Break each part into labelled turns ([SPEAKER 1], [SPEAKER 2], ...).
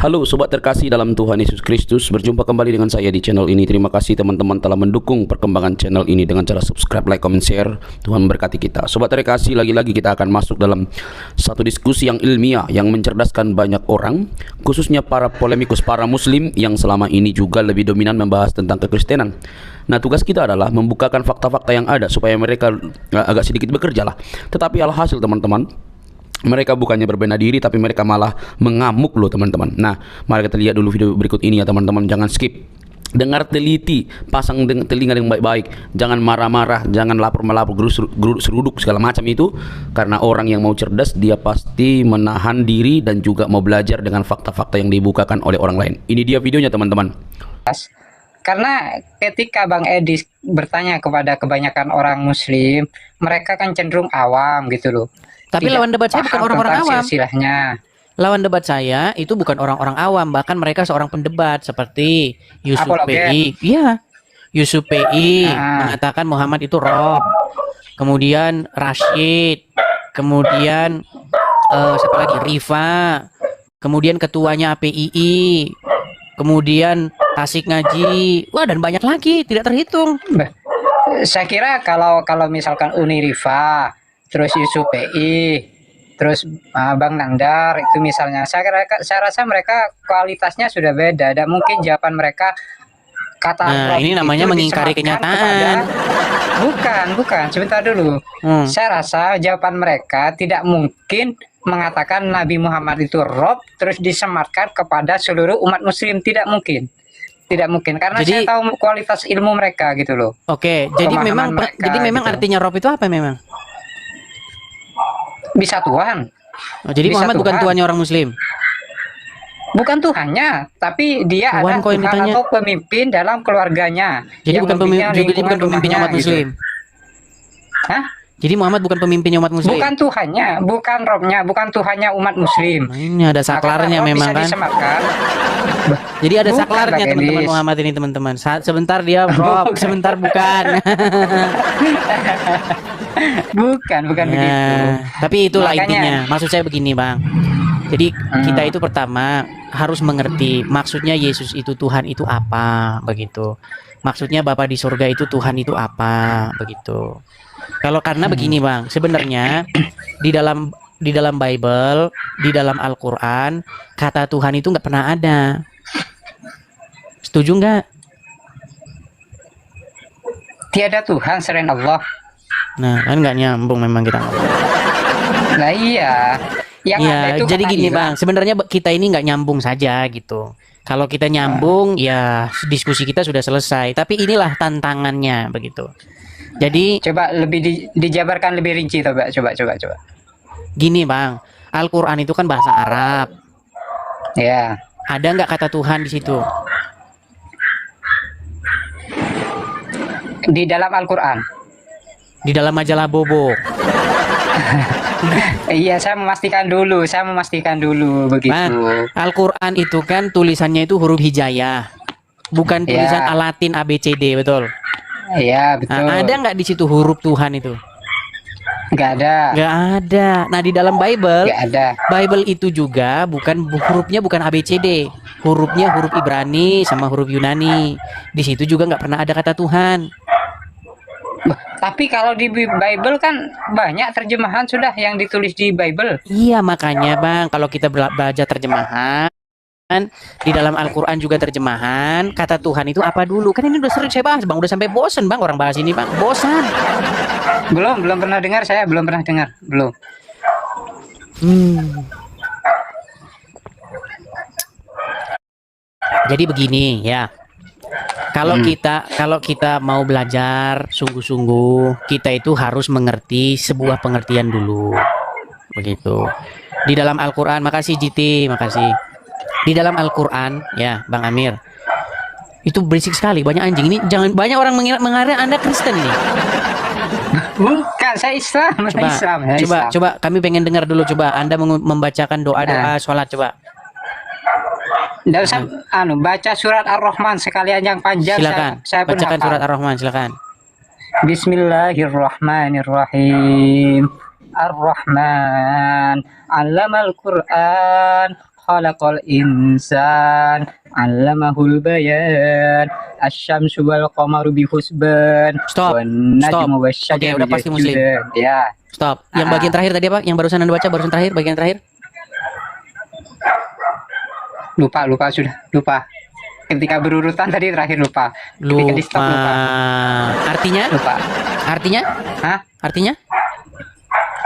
[SPEAKER 1] Halo sobat terkasih dalam Tuhan Yesus Kristus, berjumpa kembali dengan saya di channel ini. Terima kasih teman-teman telah mendukung perkembangan channel ini dengan cara subscribe, like, comment, share. Tuhan memberkati kita. Sobat terkasih, lagi-lagi kita akan masuk dalam satu diskusi yang ilmiah yang mencerdaskan banyak orang, khususnya para polemikus, para muslim yang selama ini juga lebih dominan membahas tentang kekristenan. Nah, tugas kita adalah membukakan fakta-fakta yang ada supaya mereka agak sedikit bekerja lah. Tetapi alhasil teman-teman, mereka bukannya berbenah diri, tapi mereka malah mengamuk loh teman-teman. Nah, mari kita lihat dulu video berikut ini ya teman-teman. Jangan skip, dengar teliti, pasang telinga yang baik-baik. Jangan marah-marah, jangan lapor-melapor, geruduk seruduk segala macam itu. Karena orang yang mau cerdas, dia pasti menahan diri dan juga mau belajar dengan fakta-fakta yang dibukakan oleh orang lain. Ini dia videonya teman-teman.
[SPEAKER 2] Karena ketika Bang Edi bertanya kepada kebanyakan orang muslim, mereka kan cenderung awam gitu loh.
[SPEAKER 3] Tapi lawan debat saya bukan orang-orang awam.
[SPEAKER 2] Silsilahnya.
[SPEAKER 3] Lawan debat saya itu bukan orang-orang awam, bahkan mereka seorang pendebat seperti Yusuf PI. Iya, Yusuf PI mengatakan Muhammad itu roh. Kemudian Rashid, kemudian siapa lagi? Rifa. Kemudian ketuanya APII. Kemudian Tasik Ngaji. Wah, dan banyak lagi, tidak terhitung.
[SPEAKER 2] Saya kira kalau misalkan Uni Rifa, terus Yusuf PI, terus Bang Nandar itu misalnya, saya rasa mereka kualitasnya sudah beda. Dan mungkin jawaban mereka kata
[SPEAKER 3] ini namanya mengingkari kenyataan.
[SPEAKER 2] Bukan, sebentar dulu. Saya rasa jawaban mereka tidak mungkin mengatakan Nabi Muhammad itu Rob terus disematkan kepada seluruh umat muslim. Tidak mungkin karena saya tahu kualitas ilmu mereka gitu loh.
[SPEAKER 3] Oke, jadi memang gitu. Artinya Rob itu apa memang?
[SPEAKER 2] Bisa Tuhan.
[SPEAKER 3] Jadi bisa Muhammad Tuhan. Bukan Tuhannya orang muslim.
[SPEAKER 2] Bukan Tuhannya, tapi dia Tuhan ada Tuhan atau pemimpin dalam keluarganya.
[SPEAKER 3] Jadi bukan pemimpin umat muslim.
[SPEAKER 2] Gitu. Hah?
[SPEAKER 3] Jadi Muhammad bukan pemimpin umat muslim.
[SPEAKER 2] Bukan Tuhannya, bukan Robnya, bukan Tuhannya umat muslim.
[SPEAKER 3] Nah, ini ada saklarnya memang kan. Jadi ada saklarnya teman-teman Muhammad ini teman-teman. Sebentar dia Rob, sebentar bukan.
[SPEAKER 2] bukan begitu.
[SPEAKER 3] Tapi itulah intinya. Maksud saya begini, Bang. Jadi kita itu pertama harus mengerti maksudnya Yesus itu Tuhan itu apa, begitu. Maksudnya Bapa di surga itu Tuhan itu apa, begitu. Kalau karena begini, Bang, sebenarnya di dalam Bible, di dalam Al-Qur'an, kata Tuhan itu nggak pernah ada. Setuju nggak?
[SPEAKER 2] Tiada Tuhan selain Allah.
[SPEAKER 3] Nah, kan nggak nyambung memang kita.
[SPEAKER 2] Nah iya.
[SPEAKER 3] Ya, jadi gini Bang, sebenarnya kita ini nggak nyambung saja gitu. Kalau kita nyambung, ya diskusi kita sudah selesai. Tapi inilah tantangannya begitu. Jadi
[SPEAKER 2] coba lebih dijabarkan lebih rinci, coba.
[SPEAKER 3] Gini Bang, Al-Quran itu kan bahasa Arab.
[SPEAKER 2] Ya.
[SPEAKER 3] Ada nggak kata Tuhan di situ?
[SPEAKER 2] Di dalam Al-Quran.
[SPEAKER 3] Di dalam majalah Bobo.
[SPEAKER 2] Iya, saya memastikan dulu begitu.
[SPEAKER 3] Al-Quran itu kan tulisannya itu huruf hijaiyah, bukan tulisan Latin ABCD, betul?
[SPEAKER 2] Iya, betul.
[SPEAKER 3] Nah, ada nggak di situ huruf Tuhan itu?
[SPEAKER 2] Nggak ada. Nah,
[SPEAKER 3] di dalam Bible,
[SPEAKER 2] nggak ada.
[SPEAKER 3] Bible itu juga hurufnya bukan ABCD, hurufnya huruf Ibrani sama huruf Yunani. Di situ juga nggak pernah ada kata Tuhan.
[SPEAKER 2] Tapi kalau di Bible kan banyak terjemahan sudah yang ditulis di Bible.
[SPEAKER 3] Iya, makanya Bang, kalau kita belajar terjemahan, di dalam Al-Quran juga terjemahan, kata Tuhan itu apa dulu? Kan ini udah sering saya bahas Bang, udah sampai bosen Bang orang bahas ini Bang, bosan.
[SPEAKER 2] Belum pernah dengar, saya belum pernah dengar, belum.
[SPEAKER 3] Jadi begini ya. Kalau kita mau belajar sungguh-sungguh, kita itu harus mengerti sebuah pengertian dulu. Begitu. Di dalam Al-Qur'an, makasih GT, makasih. Di dalam Al-Qur'an, ya, Bang Amir. Itu berisik sekali, banyak anjing ini. Jangan banyak orang mengira Anda Kristen ini.
[SPEAKER 2] Bukan, saya Islam.
[SPEAKER 3] Coba kami pengen dengar dulu coba Anda membacakan doa-doa sholat coba.
[SPEAKER 2] Nggak usah baca surat Ar-Rahman sekalian yang panjang.
[SPEAKER 3] Silakan. Saya bacakan surat Ar-Rahman, silakan.
[SPEAKER 2] Bismillahirrahmanirrahim. Ar-Rahman 'allamal Qur'an khalaqal insan 'allamahul bayan asy-syamsu wal qamaru bihusban
[SPEAKER 3] Stop.
[SPEAKER 2] wan najmu
[SPEAKER 3] Oke,
[SPEAKER 2] wasyajaru
[SPEAKER 3] udah pasti Muslim.
[SPEAKER 2] yasjudan. Ya.
[SPEAKER 3] Stop. Yang bagian terakhir tadi apa? Yang barusan Anda baca barusan terakhir, bagian terakhir.
[SPEAKER 2] Lupa sudah. Lupa. Ketika berurutan tadi terakhir lupa. Ketika di stop lupa.
[SPEAKER 3] Artinya?
[SPEAKER 2] Lupa.
[SPEAKER 3] Artinya?
[SPEAKER 2] Hah?
[SPEAKER 3] Artinya?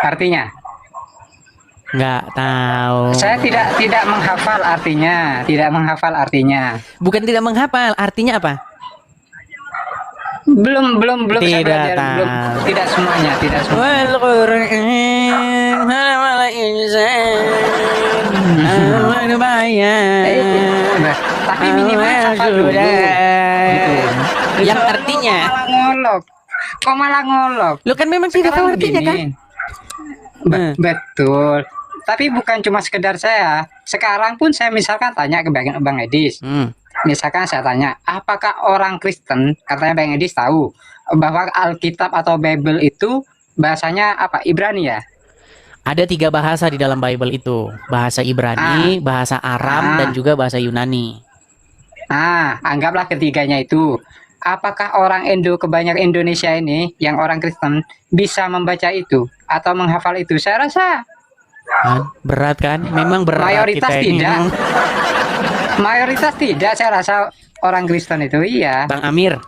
[SPEAKER 2] Artinya?
[SPEAKER 3] Nggak tahu.
[SPEAKER 2] Saya tidak menghafal artinya, tidak menghafal artinya.
[SPEAKER 3] Bukan tidak menghafal, artinya apa?
[SPEAKER 2] Belum saya
[SPEAKER 3] Tidak
[SPEAKER 2] belajar, belum,
[SPEAKER 3] tahu.
[SPEAKER 2] tidak semuanya, tidak semua.
[SPEAKER 3] Wal Qur'an halamal insan halamal bayan.
[SPEAKER 2] Tapi minimal hafal dulu. Gitu.
[SPEAKER 3] Yang artinya,
[SPEAKER 2] Kok malah ngolok?
[SPEAKER 3] lu kan memang tidak tahu
[SPEAKER 2] Sekarang
[SPEAKER 3] artinya kan?
[SPEAKER 2] gini. Betul. Tapi bukan cuma sekedar saya. Sekarang pun saya misalkan tanya ke Bang Edis. Misalkan saya tanya, apakah orang Kristen, katanya Bang Edis tahu bahwa Alkitab atau Bible itu bahasanya apa? Ibrani ya?
[SPEAKER 3] Ada 3 bahasa di dalam Bible itu. Bahasa Ibrani, bahasa Aram, dan juga bahasa Yunani.
[SPEAKER 2] Anggaplah ketiganya itu. Apakah orang kebanyakan Indonesia ini, yang orang Kristen, bisa membaca itu atau menghafal itu? Saya rasa
[SPEAKER 3] Kan? Berat kan? Memang berat.
[SPEAKER 2] mayoritas
[SPEAKER 3] kita ini.
[SPEAKER 2] tidak. Mayoritas tidak, saya rasa orang Kristen itu, iya.
[SPEAKER 3] Bang Amir,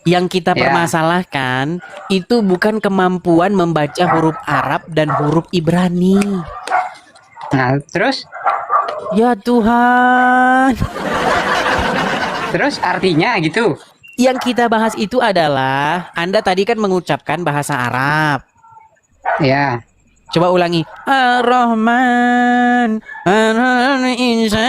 [SPEAKER 3] yang kita
[SPEAKER 2] Ya.
[SPEAKER 3] permasalahkan itu bukan kemampuan membaca huruf Arab dan huruf Ibrani.
[SPEAKER 2] Nah, terus
[SPEAKER 3] Ya Tuhan.
[SPEAKER 2] terus artinya gitu.
[SPEAKER 3] Yang kita bahas itu adalah, Anda tadi kan mengucapkan bahasa Arab.
[SPEAKER 2] Ya.
[SPEAKER 3] Coba ulangi. Ar-Rahman, Ar-Insan.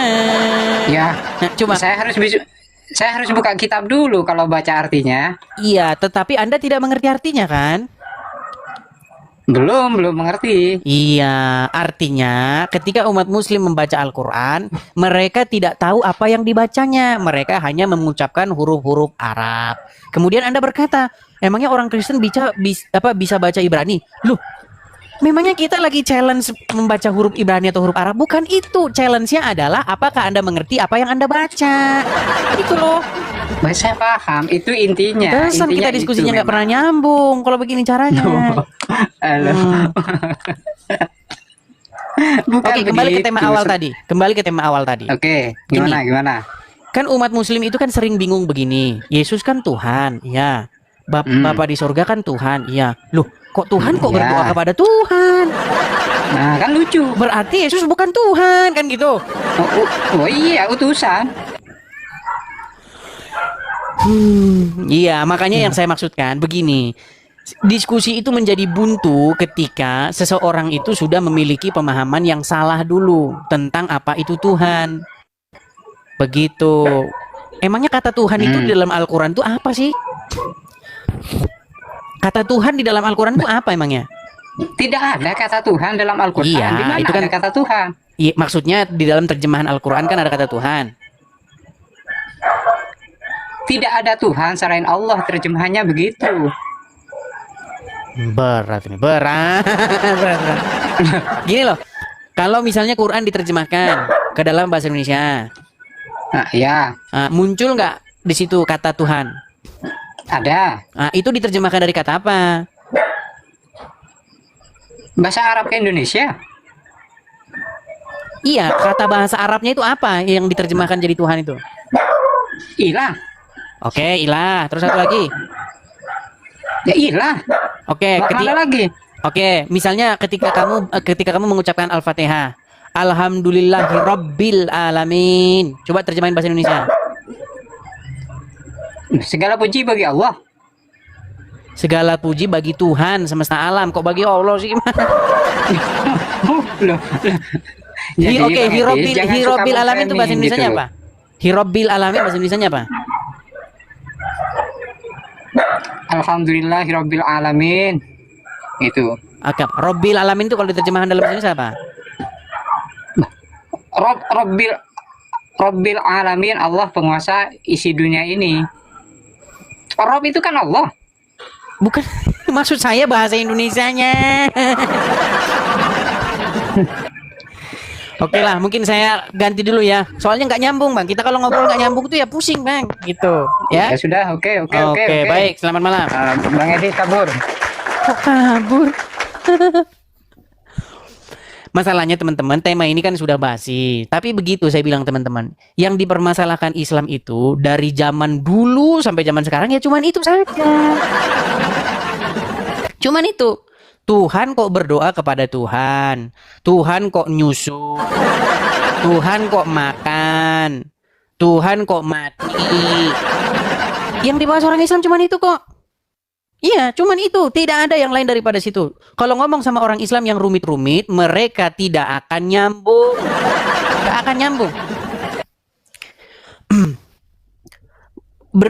[SPEAKER 2] Ya.
[SPEAKER 3] Nah, coba.
[SPEAKER 2] Saya harus buka kitab dulu kalau baca artinya.
[SPEAKER 3] Iya, tetapi Anda tidak mengerti artinya kan?
[SPEAKER 2] Belum mengerti.
[SPEAKER 3] Iya, artinya ketika umat muslim membaca Al-Quran, mereka tidak tahu apa yang dibacanya. Mereka hanya mengucapkan huruf-huruf Arab. Kemudian Anda berkata, emangnya orang Kristen bisa baca Ibrani? Loh, memangnya kita lagi challenge membaca huruf Ibrani atau huruf Arab? Bukan itu. Challenge-nya adalah apakah Anda mengerti apa yang Anda baca. Itu loh.
[SPEAKER 2] Saya paham, itu intinya.
[SPEAKER 3] Terusan
[SPEAKER 2] Intinya
[SPEAKER 3] kita diskusinya
[SPEAKER 2] itu
[SPEAKER 3] nggak pernah nyambung kalau begini caranya.
[SPEAKER 2] Bukan
[SPEAKER 3] Oke, kembali ke
[SPEAKER 2] begitu.
[SPEAKER 3] tema awal tadi. Kembali ke tema awal tadi.
[SPEAKER 2] Oke, gimana?
[SPEAKER 3] Kan umat muslim itu kan sering bingung begini. Yesus kan Tuhan, ya. Bapa di sorga kan Tuhan, ya. Loh, kok Tuhan kok
[SPEAKER 2] Ya.
[SPEAKER 3] berdoa kepada Tuhan?
[SPEAKER 2] Nah, kan lucu.
[SPEAKER 3] Berarti Yesus bukan Tuhan, kan gitu.
[SPEAKER 2] Oh iya, utusan.
[SPEAKER 3] Iya, makanya yang saya maksudkan begini. Diskusi itu menjadi buntu ketika seseorang itu sudah memiliki pemahaman yang salah dulu tentang apa itu Tuhan. Begitu. Emangnya kata Tuhan itu di dalam Al-Quran itu apa sih? Kata Tuhan di dalam Al-Quran itu apa emangnya?
[SPEAKER 2] Tidak ada kata Tuhan dalam Al-Quran.
[SPEAKER 3] Iya,
[SPEAKER 2] Di mana
[SPEAKER 3] itu kan
[SPEAKER 2] ada kata Tuhan?
[SPEAKER 3] Iya, maksudnya di dalam terjemahan Al-Quran kan ada kata Tuhan.
[SPEAKER 2] Tidak ada Tuhan selain Allah, terjemahannya begitu.
[SPEAKER 3] Berat ini, berat. Berat. Gini loh, kalau misalnya Quran diterjemahkan ke dalam bahasa Indonesia,
[SPEAKER 2] Nah, ya,
[SPEAKER 3] muncul nggak di situ kata Tuhan?
[SPEAKER 2] ada.
[SPEAKER 3] Nah, itu diterjemahkan dari kata apa?
[SPEAKER 2] Bahasa Arab ke Indonesia.
[SPEAKER 3] Iya, kata bahasa Arabnya itu apa yang diterjemahkan jadi Tuhan itu?
[SPEAKER 2] Ilah.
[SPEAKER 3] Oke, ilah. Terus satu lagi.
[SPEAKER 2] Ya ilah.
[SPEAKER 3] Oke,
[SPEAKER 2] Mana lagi?
[SPEAKER 3] Oke, misalnya ketika kamu mengucapkan Al-Fatihah, Alhamdulillahirabbil alamin. Coba terjemahin bahasa Indonesia.
[SPEAKER 2] Segala puji bagi Allah.
[SPEAKER 3] Segala puji bagi Tuhan semesta alam. Kok bagi Allah sih?
[SPEAKER 2] Loh. Jadi,
[SPEAKER 3] Oke,
[SPEAKER 2] Bang Edis, jangan suka
[SPEAKER 3] Hirobbil alamin itu bahasa
[SPEAKER 2] memframing
[SPEAKER 3] Indonesianya
[SPEAKER 2] gitu.
[SPEAKER 3] apa? Hirobbil alamin bahasa Indonesianya apa?
[SPEAKER 2] Alhamdulillahirabbil alamin. Itu.
[SPEAKER 3] Oke, Robbil alamin itu kalau diterjemahkan dalam bahasa Indonesia apa?
[SPEAKER 2] Rabbil alamin, Allah penguasa isi dunia ini. Rob itu kan Allah.
[SPEAKER 3] Bukan, maksud saya bahasa Indonesianya. Oke lah, mungkin saya ganti dulu ya. Soalnya nggak nyambung bang. Kita kalau ngobrol nggak nyambung tuh ya pusing bang. Gitu
[SPEAKER 2] Ya
[SPEAKER 3] ya.
[SPEAKER 2] sudah, oke.
[SPEAKER 3] Oke, baik. Selamat malam.
[SPEAKER 2] Bang Edi kabur.
[SPEAKER 3] Kok kabur? Masalahnya teman-teman, tema ini kan sudah basi. Tapi begitu saya bilang teman-teman, yang dipermasalahkan Islam itu dari zaman dulu sampai zaman sekarang ya cuman itu saja. Cuman itu. Tuhan kok berdoa kepada Tuhan. Tuhan kok nyusu. Tuhan kok makan. Tuhan kok mati. Yang dibahas orang Islam cuman itu kok. Iya, cuman itu. Tidak ada yang lain daripada situ. Kalau ngomong sama orang Islam yang rumit-rumit, mereka tidak akan nyambung. Tidak akan nyambung.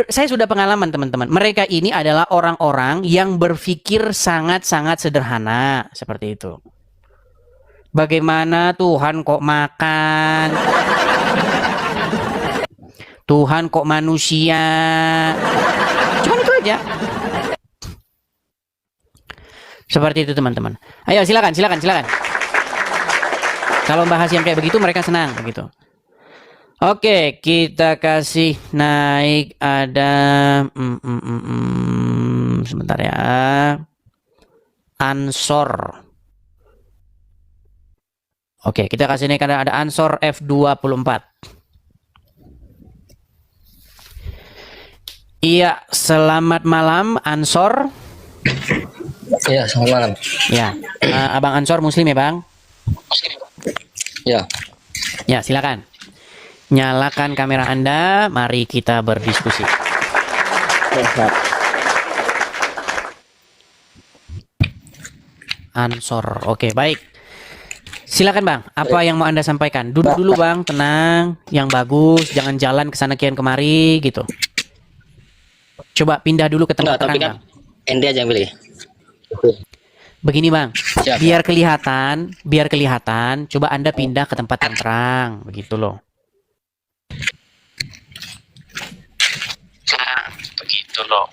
[SPEAKER 3] Saya sudah pengalaman teman-teman. Mereka ini adalah orang-orang yang berpikir sangat-sangat sederhana. Seperti itu. Bagaimana Tuhan kok makan? Tuhan kok manusia? Cuman itu aja. Seperti itu teman-teman. Ayo silakan. Kalau bahas yang kayak begitu mereka senang begitu. Oke, kita kasih naik ada sebentar ya. Ansor. Oke, kita kasih naik ada Ansor F24. Iya, selamat malam Ansor.
[SPEAKER 4] Iya, selamat malam.
[SPEAKER 3] Ya, Abang Ansor Muslim ya, Bang?
[SPEAKER 4] Ya.
[SPEAKER 3] Ya, silakan. Nyalakan kamera Anda, mari kita berdiskusi. Ansor. Oke, baik. Silakan, Bang. Apa yang mau Anda sampaikan? Duduk dulu, Bang. Tenang, yang bagus, jangan jalan ke sana kian kemari gitu. Coba pindah dulu ke tempat terang, Bang.
[SPEAKER 4] Ende aja yang pilih.
[SPEAKER 3] Begini, Bang.
[SPEAKER 4] Siap.
[SPEAKER 3] Biar kelihatan, coba Anda pindah ke tempat yang terang, begitu loh. Begitu loh.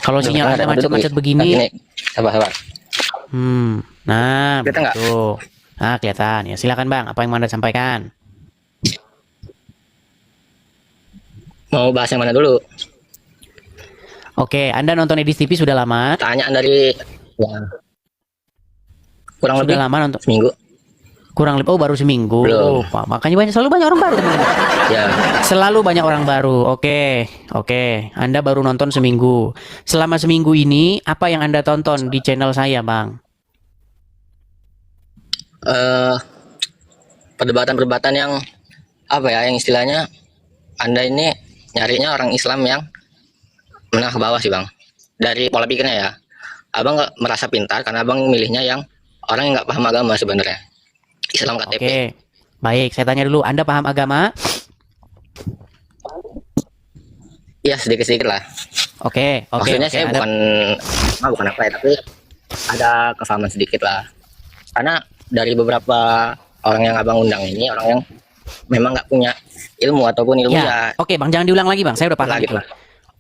[SPEAKER 3] Kalau sinyal Anda macet-macet begini,
[SPEAKER 4] sabar.
[SPEAKER 3] nah,
[SPEAKER 4] Kelihatan
[SPEAKER 3] begitu. Nah, kelihatan. Ya, silakan, Bang. Apa yang mau Anda sampaikan?
[SPEAKER 4] Mau bahas yang mana dulu?
[SPEAKER 3] Oke, Anda nonton Edis TV sudah lama?
[SPEAKER 4] Tanyaan dari kurang
[SPEAKER 3] Sudah
[SPEAKER 4] lebih
[SPEAKER 3] lama nonton?
[SPEAKER 4] seminggu.
[SPEAKER 3] Kurang lebih, baru seminggu.
[SPEAKER 4] Belum.
[SPEAKER 3] Makanya selalu banyak orang baru, teman-teman.
[SPEAKER 4] Ya.
[SPEAKER 3] Selalu banyak orang baru. Oke. Anda baru nonton seminggu. Selama seminggu ini, apa yang Anda tonton di channel saya, Bang?
[SPEAKER 4] Perdebatan-perdebatan yang apa ya? Yang istilahnya Anda ini nyarinya orang Islam yang menengah ke bawah sih, Bang. Dari pola pikirnya ya. Abang nggak merasa pintar karena abang milihnya yang orang yang nggak paham agama sebenarnya. Islam KTP.
[SPEAKER 3] Oke. Baik, saya tanya dulu. Anda paham agama?
[SPEAKER 4] Iya, sedikit-sedikit lah.
[SPEAKER 3] Oke.
[SPEAKER 4] Maksudnya saya
[SPEAKER 3] Anda...
[SPEAKER 4] bukan apa ya, tapi ada kefahaman sedikit lah. Karena dari beberapa orang yang abang undang ini, orang yang memang nggak punya ilmu ataupun ilmu ya.
[SPEAKER 3] Oke, Bang, jangan diulang lagi, Bang. Saya udah paham
[SPEAKER 4] gitu
[SPEAKER 3] itu.
[SPEAKER 4] lah.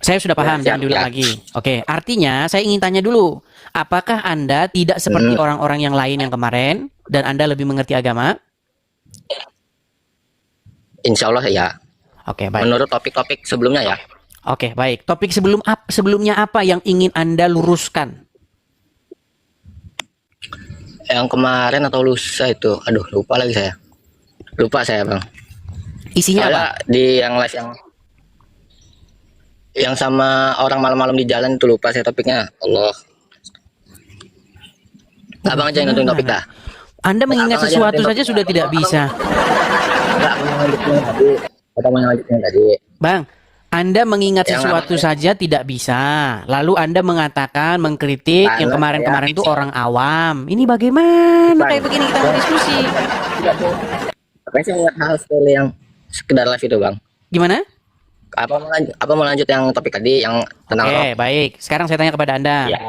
[SPEAKER 3] Saya sudah paham, jangan diulang lagi. Oke, artinya saya ingin tanya dulu. Apakah Anda tidak seperti orang-orang yang lain yang kemarin dan Anda lebih mengerti agama?
[SPEAKER 4] Insya Allah ya.
[SPEAKER 3] Oke, baik.
[SPEAKER 4] Menurut topik-topik sebelumnya ya.
[SPEAKER 3] Oke, baik. Topik sebelumnya apa yang ingin Anda luruskan?
[SPEAKER 4] Yang kemarin atau lusa itu, aduh lupa lagi saya. Lupa saya, Bang.
[SPEAKER 3] Isinya
[SPEAKER 4] Soalnya
[SPEAKER 3] apa?
[SPEAKER 4] di yang live yang sama orang malam-malam di jalan itu lupa saya topiknya. Allah. Abang aja yang nentuin topik dah.
[SPEAKER 3] Anda mengingat
[SPEAKER 4] Abang aja
[SPEAKER 3] sesuatu
[SPEAKER 4] nentuin
[SPEAKER 3] saja
[SPEAKER 4] topik.
[SPEAKER 3] sudah tidak bisa.
[SPEAKER 4] Enggak, mau lanjutin tadi.
[SPEAKER 3] Bang, Anda mengingat
[SPEAKER 4] Yang
[SPEAKER 3] sesuatu
[SPEAKER 4] namanya-
[SPEAKER 3] saja tidak bisa. Lalu Anda mengatakan, mengkritik yang kemarin-kemarin itu orang awam. Ini bagaimana kayak begini kita berdiskusi?
[SPEAKER 4] Apa sih ingat hal sepele yang sekedar live itu, Bang?
[SPEAKER 3] Gimana?
[SPEAKER 4] Apa mau lanjut yang topik tadi yang tentang
[SPEAKER 3] Oke, baik. Sekarang saya tanya kepada Anda.
[SPEAKER 4] Ya.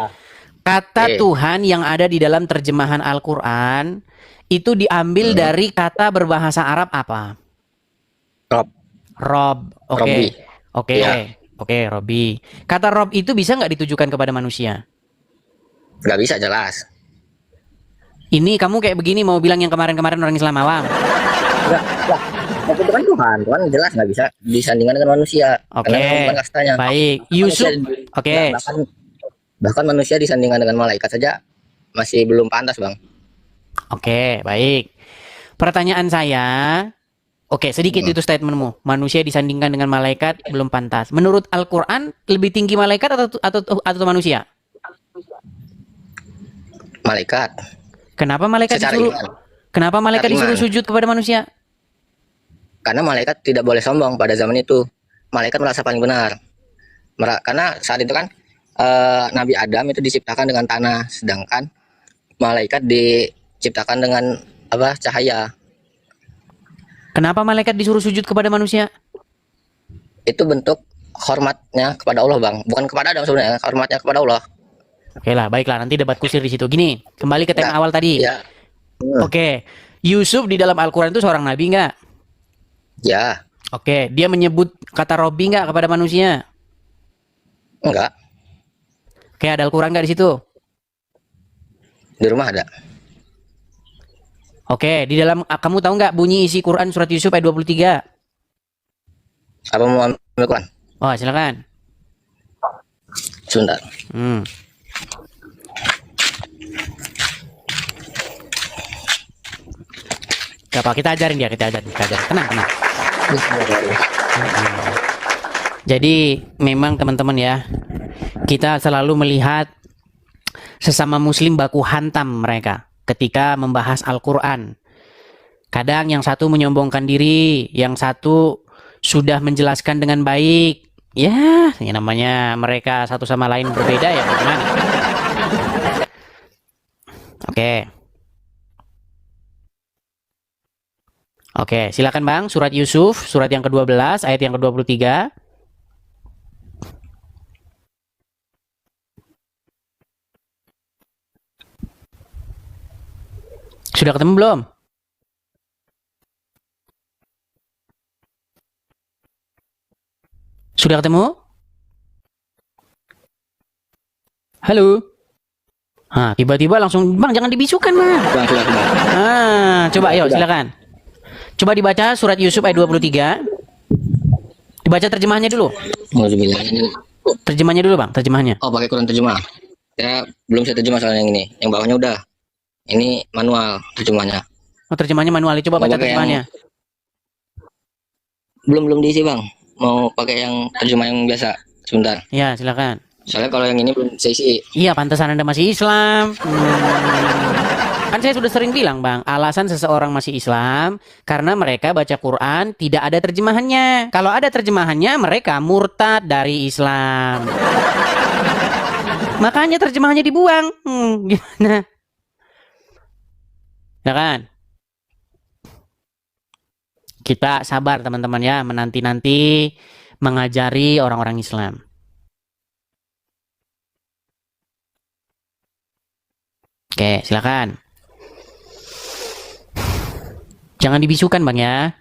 [SPEAKER 3] Kata
[SPEAKER 4] Oke.
[SPEAKER 3] Tuhan yang ada di dalam terjemahan Al-Quran itu diambil dari kata berbahasa Arab apa?
[SPEAKER 4] Rob.
[SPEAKER 3] Rob. Oke.
[SPEAKER 4] Robbi.
[SPEAKER 3] Oke.
[SPEAKER 4] Ya.
[SPEAKER 3] Oke, Robbi. Kata Rob itu bisa nggak ditujukan kepada manusia?
[SPEAKER 4] Nggak bisa jelas.
[SPEAKER 3] Ini kamu kayak begini mau bilang yang kemarin-kemarin orang Islam awam.
[SPEAKER 4] Enggak, lah. Itu kan Tuhan. Tuhan jelas nggak bisa disandingkan dengan manusia.
[SPEAKER 3] Oke.
[SPEAKER 4] Karena bukan kastanya.
[SPEAKER 3] Baik. Yusuf. Oke.
[SPEAKER 4] Bahkan manusia disandingkan dengan malaikat saja masih belum pantas, Bang.
[SPEAKER 3] Oke, baik. Pertanyaan saya, oke, sedikit itu statementmu. Manusia disandingkan dengan malaikat belum pantas. Menurut Al-Qur'an lebih tinggi malaikat atau manusia?
[SPEAKER 4] Malaikat.
[SPEAKER 3] Kenapa malaikat
[SPEAKER 4] Secara
[SPEAKER 3] disuruh
[SPEAKER 4] iman.
[SPEAKER 3] Kenapa malaikat
[SPEAKER 4] Secara
[SPEAKER 3] disuruh
[SPEAKER 4] iman.
[SPEAKER 3] sujud kepada manusia?
[SPEAKER 4] Karena malaikat tidak boleh sombong pada zaman itu. Malaikat merasa paling benar. Karena saat itu kan Nabi Adam itu diciptakan dengan tanah, sedangkan malaikat diciptakan dengan cahaya.
[SPEAKER 3] Kenapa malaikat disuruh sujud kepada manusia?
[SPEAKER 4] Itu bentuk hormatnya kepada Allah, Bang. Bukan kepada Adam sebenarnya, hormatnya kepada Allah.
[SPEAKER 3] Oke lah, baiklah, nanti debat kusir di situ. Gini, kembali ke tema awal tadi.
[SPEAKER 4] Ya.
[SPEAKER 3] Oke, Yusuf di dalam Al-Quran itu seorang nabi nggak?
[SPEAKER 4] Ya,
[SPEAKER 3] Oke, dia menyebut kata Robbi nggak kepada manusia?
[SPEAKER 4] enggak.
[SPEAKER 3] Oke, ada Al-Quran nggak di situ?
[SPEAKER 4] Di rumah ada.
[SPEAKER 3] Oke, di dalam kamu tahu nggak bunyi isi Quran surat Yusuf ayat 23?
[SPEAKER 4] Apa mau ambil Quran?
[SPEAKER 3] Oh, silakan.
[SPEAKER 4] Sebentar.
[SPEAKER 3] Gak apa, kita ajarin dia, kita ajarin. Tenang. Jadi memang teman-teman ya, kita selalu melihat sesama muslim baku hantam mereka ketika membahas Al-Quran. Kadang yang satu menyombongkan diri, yang satu sudah menjelaskan dengan baik. Ya, yang namanya mereka satu sama lain berbeda ya, teman. Oke, silakan Bang, surat Yusuf, surat yang ke-12, ayat yang ke-23. Sudah ketemu belum? Sudah ketemu? Halo? Tiba-tiba langsung, Bang, jangan dibisukan, Bang. Coba, ayo, silakan. Coba dibaca surat Yusuf ayat 23. Dibaca terjemahannya dulu. Terjemahannya dulu, Bang, terjemahannya.
[SPEAKER 4] Oh, pakai Quran terjemah. Ya, belum saya terjemah soalnya yang ini. Yang bawahnya udah. Ini manual terjemahnya.
[SPEAKER 3] Oh, terjemahannya manual. Coba baca terjemahannya.
[SPEAKER 4] Belum diisi, Bang. Mau pakai yang terjemah yang biasa. Sebentar.
[SPEAKER 3] Ya, silakan.
[SPEAKER 4] Soalnya kalau yang ini belum saya isi.
[SPEAKER 3] Iya, pantesan Anda masih Islam. Kan saya sudah sering bilang, Bang, alasan seseorang masih Islam karena mereka baca Quran tidak ada terjemahannya. Kalau ada terjemahannya, mereka murtad dari Islam. Makanya terjemahannya dibuang. Gimana? Ya kan? Kita sabar teman-teman ya, menanti-nanti mengajari orang-orang Islam. Oke, silakan. Jangan dibisukan, Bang ya.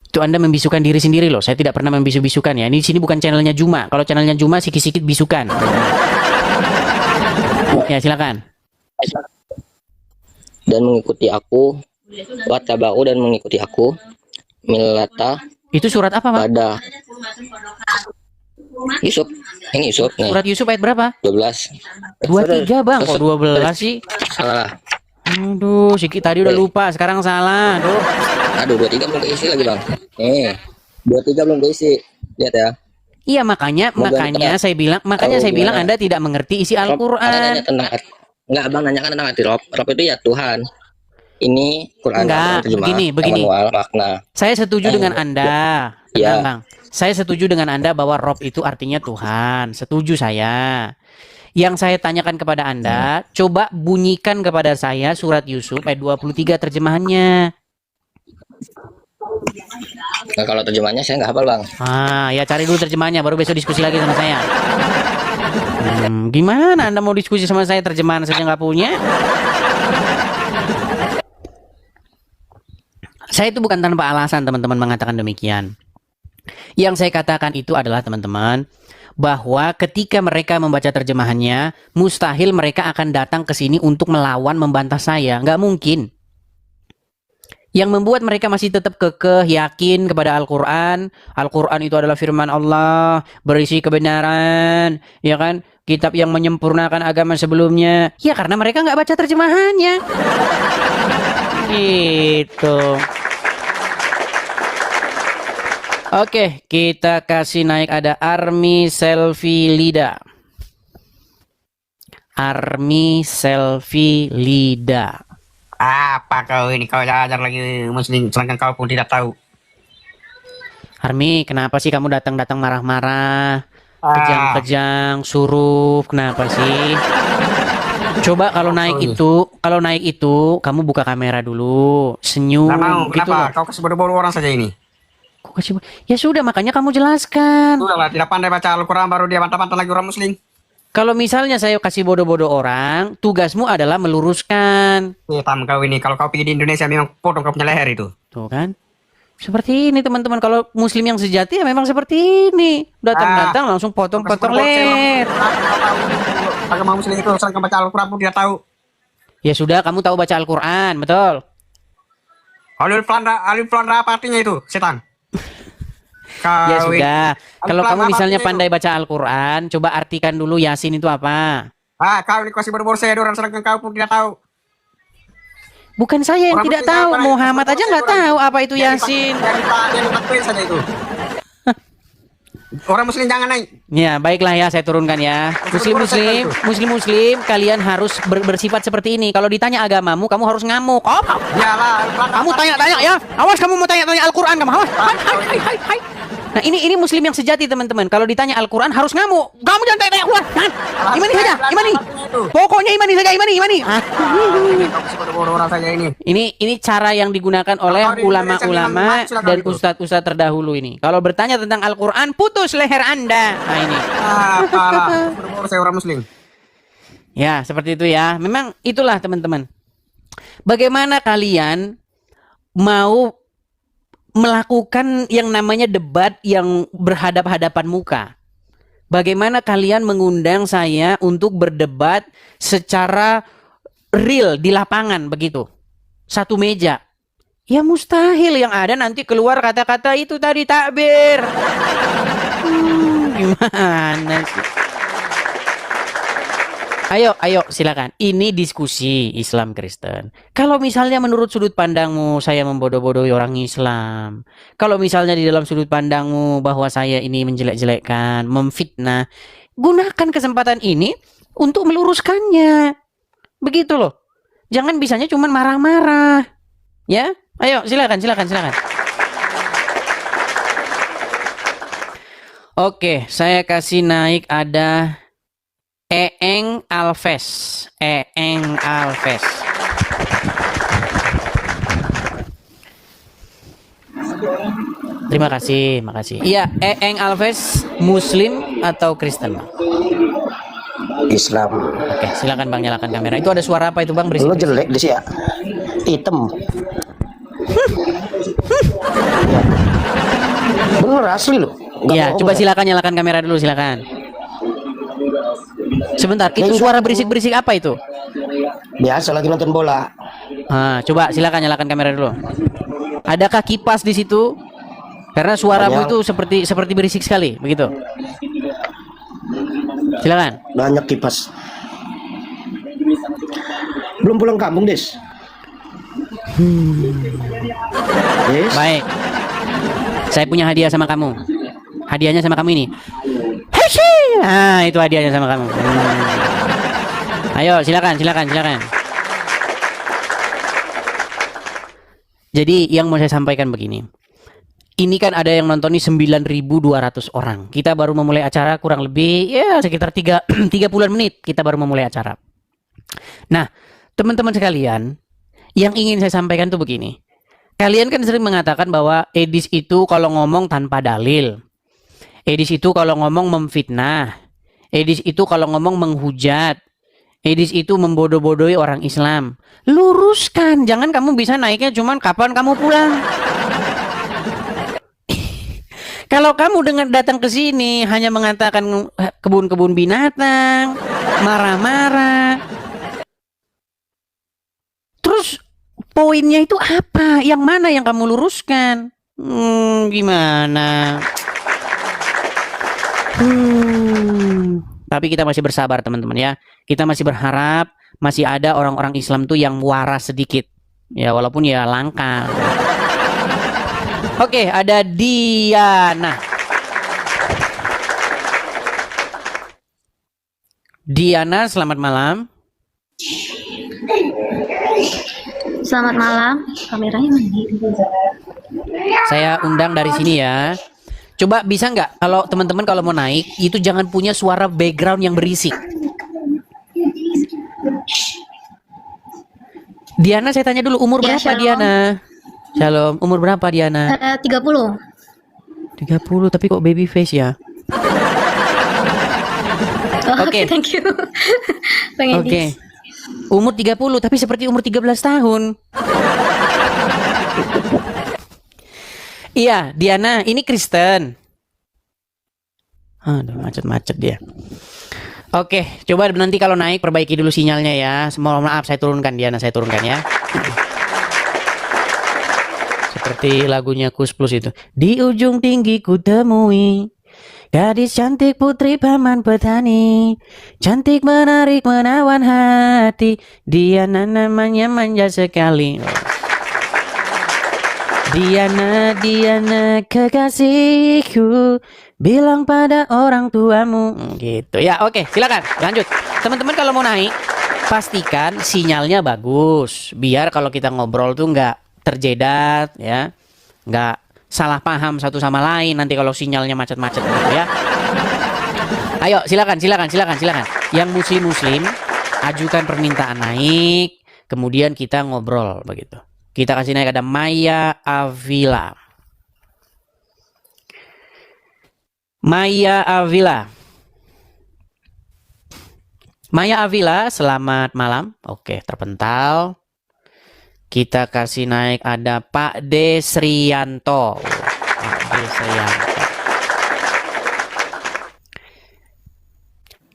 [SPEAKER 3] Itu Anda membisukan diri sendiri loh. Saya tidak pernah membisu-bisukan ya. Ini di sini bukan channelnya Juma. Kalau channelnya Juma sikit-sikit bisukan. Ya, silakan.
[SPEAKER 4] Dan mengikuti aku, wattaba'u dan mengikuti aku, millata.
[SPEAKER 3] Itu surat apa, Bang?
[SPEAKER 4] Pada Yusuf. Ini Yusuf nih.
[SPEAKER 3] Surat Yusuf ayat berapa?
[SPEAKER 4] 12.
[SPEAKER 3] 23, Bang. Kok 12 sih?
[SPEAKER 4] Salah.
[SPEAKER 3] Aduh, Siki tadi udah lupa, sekarang salah.
[SPEAKER 4] Aduh, 23 belum keisi lagi, Bang. Nih. 23 belum keisi. Lihat ya.
[SPEAKER 3] Iya, makanya saya bilang Anda tidak mengerti isi Al-Qur'an.
[SPEAKER 4] Enggak, Bang, nanyakan tentang arti Rob. Rob itu ya Tuhan. Ini Quran.
[SPEAKER 3] Enggak, begini.
[SPEAKER 4] Manual, makna.
[SPEAKER 3] Saya setuju dengan Anda.
[SPEAKER 4] Ya.
[SPEAKER 3] Bang. Saya setuju dengan Anda bahwa Rob itu artinya Tuhan. Setuju saya. Yang saya tanyakan kepada Anda, coba bunyikan kepada saya surat Yusuf ayat 23 terjemahannya.
[SPEAKER 4] Nah, kalau terjemahannya saya nggak hafal, Bang.
[SPEAKER 3] Ya cari dulu terjemahannya, baru besok diskusi lagi sama saya. Gimana Anda mau diskusi sama saya, terjemahan saja nggak punya? Saya itu bukan tanpa alasan teman-teman mengatakan demikian. Yang saya katakan itu adalah teman-teman, bahwa ketika mereka membaca terjemahannya, mustahil mereka akan datang ke sini untuk melawan, membantah saya. Nggak mungkin. Yang membuat mereka masih tetap kekeh, yakin kepada Al-Quran. Al-Quran itu adalah firman Allah, berisi kebenaran, ya kan? Kitab yang menyempurnakan agama sebelumnya. Ya karena mereka nggak baca terjemahannya. Gitu. Oke, kita kasih naik ada Army Selfie Lida. Army Selfie Lida.
[SPEAKER 5] Apa kau ini, kau ajar lagi muslim sedangkan kau pun tidak tahu.
[SPEAKER 3] Army, kenapa sih kamu datang-datang marah-marah? Kejang-kejang, suruh, kenapa sih? Coba kalau naik itu, kamu buka kamera dulu, senyum.
[SPEAKER 5] Nggak mau,
[SPEAKER 3] gitu
[SPEAKER 5] kenapa?
[SPEAKER 3] loh.
[SPEAKER 5] Kau kasih bodoh-bodoh orang saja ini.
[SPEAKER 3] Kok kasih? Ya sudah, makanya kamu jelaskan.
[SPEAKER 5] Sudahlah, tidak pandai baca Al-Quran baru dia bantah-bantah lagi orang muslim.
[SPEAKER 3] Kalau misalnya saya kasih bodoh-bodoh orang, tugasmu adalah meluruskan.
[SPEAKER 5] Hitam kau ini, kalau kau pergi di Indonesia memang potong kau punya leher itu.
[SPEAKER 3] Tuh kan? Seperti ini teman-teman, kalau muslim yang sejati ya memang seperti ini. Datang-datang langsung potong-potong leher.
[SPEAKER 5] Agama muslim itu sedangkan baca Al-Quran pun tidak tahu.
[SPEAKER 3] Ya sudah, kamu tahu baca Al-Quran, betul?
[SPEAKER 5] Alif Lam Ra apa artinya itu, setan?
[SPEAKER 3] Ya sudah, kalau
[SPEAKER 5] Al-Quran
[SPEAKER 3] kamu
[SPEAKER 5] apa
[SPEAKER 3] misalnya
[SPEAKER 5] artinya
[SPEAKER 3] pandai baca Al-Quran, coba artikan dulu Yasin itu apa.
[SPEAKER 5] Kau ini kasih bodoh-bodoh saya orang sedangkan kau pun tidak tahu.
[SPEAKER 3] Bukan saya yang
[SPEAKER 5] Orang
[SPEAKER 3] tidak
[SPEAKER 5] muslim
[SPEAKER 3] tahu,
[SPEAKER 5] apa,
[SPEAKER 3] Muhammad aja nggak tahu apa itu
[SPEAKER 5] Yang
[SPEAKER 3] Yasin.
[SPEAKER 5] dipatuhin saja itu. Orang muslim jangan naik.
[SPEAKER 3] Ya, baiklah ya, saya turunkan ya. Muslim, kalian harus bersifat seperti ini. Kalau ditanya agamamu, kamu harus ngamuk. Oh,
[SPEAKER 5] Yalah,
[SPEAKER 3] kamu tanya-tanya ya. Awas kamu mau tanya-tanya Al-Quran kamu. Awas. Hai. Nah, ini muslim yang sejati, teman-teman. Kalau ditanya Al-Quran harus ngamuk. Kamu jangan tanya-tanya Al-Quran. Jangan. Imani saja, imani. Pokoknya imani saja, imani.
[SPEAKER 5] Orang saja ini.
[SPEAKER 3] Ini cara yang digunakan oleh ulama-ulama dan ustadz-ustadz terdahulu ini. Kalau bertanya tentang Al-Quran, putus leher Anda. Nah, ini.
[SPEAKER 5] Apalah, saya orang muslim.
[SPEAKER 3] Ya, seperti itu ya. Memang itulah, teman-teman. Bagaimana kalian mau melakukan yang namanya debat yang berhadap-hadapan muka? Bagaimana kalian mengundang saya untuk berdebat secara real di lapangan begitu? Satu meja. Ya mustahil, yang ada nanti keluar kata-kata itu tadi takbir. Gimana sih? Ayo silakan. Ini diskusi Islam Kristen. Kalau misalnya menurut sudut pandangmu saya membodoh-bodohi orang Islam, kalau misalnya di dalam sudut pandangmu bahwa saya ini menjelek-jelekkan, memfitnah, gunakan kesempatan ini untuk meluruskannya. Begitu loh. Jangan bisanya cuma marah-marah. Ya? Ayo silakan. Oke, saya kasih naik ada Eeng Alves. Terima kasih. Iya, Eeng Alves Muslim atau Kristen?
[SPEAKER 6] Islam.
[SPEAKER 3] Oke, silakan Bang, nyalakan kamera. Itu ada suara apa itu Bang?
[SPEAKER 6] Lo jelek deh sih ya. Hitam. Bener asli lo.
[SPEAKER 3] Iya, coba silakan nyalakan kamera dulu, silakan. Sebentar, itu suara berisik-berisik apa itu?
[SPEAKER 6] Biasa lagi nonton bola.
[SPEAKER 3] Coba silakan nyalakan kamera dulu. Adakah kipas di situ? Karena suaramu itu seperti berisik sekali, begitu. Silakan.
[SPEAKER 6] Banyak kipas. Belum pulang kampung, Des. Des.
[SPEAKER 3] Baik. Saya punya hadiah sama kamu. Hadiahnya sama kamu ini. Heshi! Itu hadiahnya sama kamu. Ayo, silakan. Jadi yang mau saya sampaikan begini. Ini kan ada yang nonton nih 9.200 orang. Kita baru memulai acara kurang lebih ya sekitar 30 menit kita baru memulai acara. Nah, teman-teman sekalian, yang ingin saya sampaikan tuh begini. Kalian kan sering mengatakan bahwa Edis itu kalau ngomong tanpa dalil. Edis itu kalau ngomong memfitnah. Edis itu kalau ngomong menghujat. Edis itu membodoh-bodohi orang Islam. Luruskan, jangan kamu bisa naiknya cuman kapan kamu pulang. Kalau kamu dengan datang ke sini hanya mengatakan kebun-kebun binatang, marah-marah, terus poinnya itu apa? Yang mana yang kamu luruskan? Gimana? Tapi kita masih bersabar teman-teman ya. Kita masih berharap masih ada orang-orang Islam tuh yang waras sedikit. Ya walaupun ya langka. Oke, ada Diana. Diana, selamat malam.
[SPEAKER 7] Selamat malam. Kameranya mana?
[SPEAKER 3] Saya undang dari sini ya. Coba bisa nggak kalau teman-teman kalau mau naik itu jangan punya suara background yang berisik. Diana, saya tanya dulu umur
[SPEAKER 7] Ya,
[SPEAKER 3] berapa
[SPEAKER 7] shalom.
[SPEAKER 3] Diana? Shalom, umur berapa Diana?
[SPEAKER 7] 30.
[SPEAKER 3] 30 tapi kok baby face ya?
[SPEAKER 7] Oh,
[SPEAKER 3] Oke.
[SPEAKER 7] Oke, thank you. Bang
[SPEAKER 3] Oke.
[SPEAKER 7] Edis.
[SPEAKER 3] Umur 30 tapi seperti umur 13 tahun. Iya, Diana, ini Kristen. Aduh, macet-macet dia. Oke, coba nanti kalau naik perbaiki dulu sinyalnya ya. Mohon maaf, saya turunkan Diana, saya turunkan ya. Seperti lagunya Kus Plus itu. Di ujung tinggi ku temui gadis cantik putri paman petani, cantik menarik menawan hati, Diana namanya manja sekali. Diana, Diana kekasihku, bilang pada orang tuamu. Gitu ya, oke silakan lanjut. Teman-teman kalau mau naik pastikan sinyalnya bagus, biar kalau kita ngobrol tuh nggak terjedat ya, nggak salah paham satu sama lain nanti kalau sinyalnya macet-macet gitu ya. Ayo silakan. Yang muslim ajukan permintaan naik, kemudian kita ngobrol begitu. Kita kasih naik ada Maya Avila. Maya Avila, selamat malam. Oke, terpental. Kita kasih naik ada Pak Desrianto.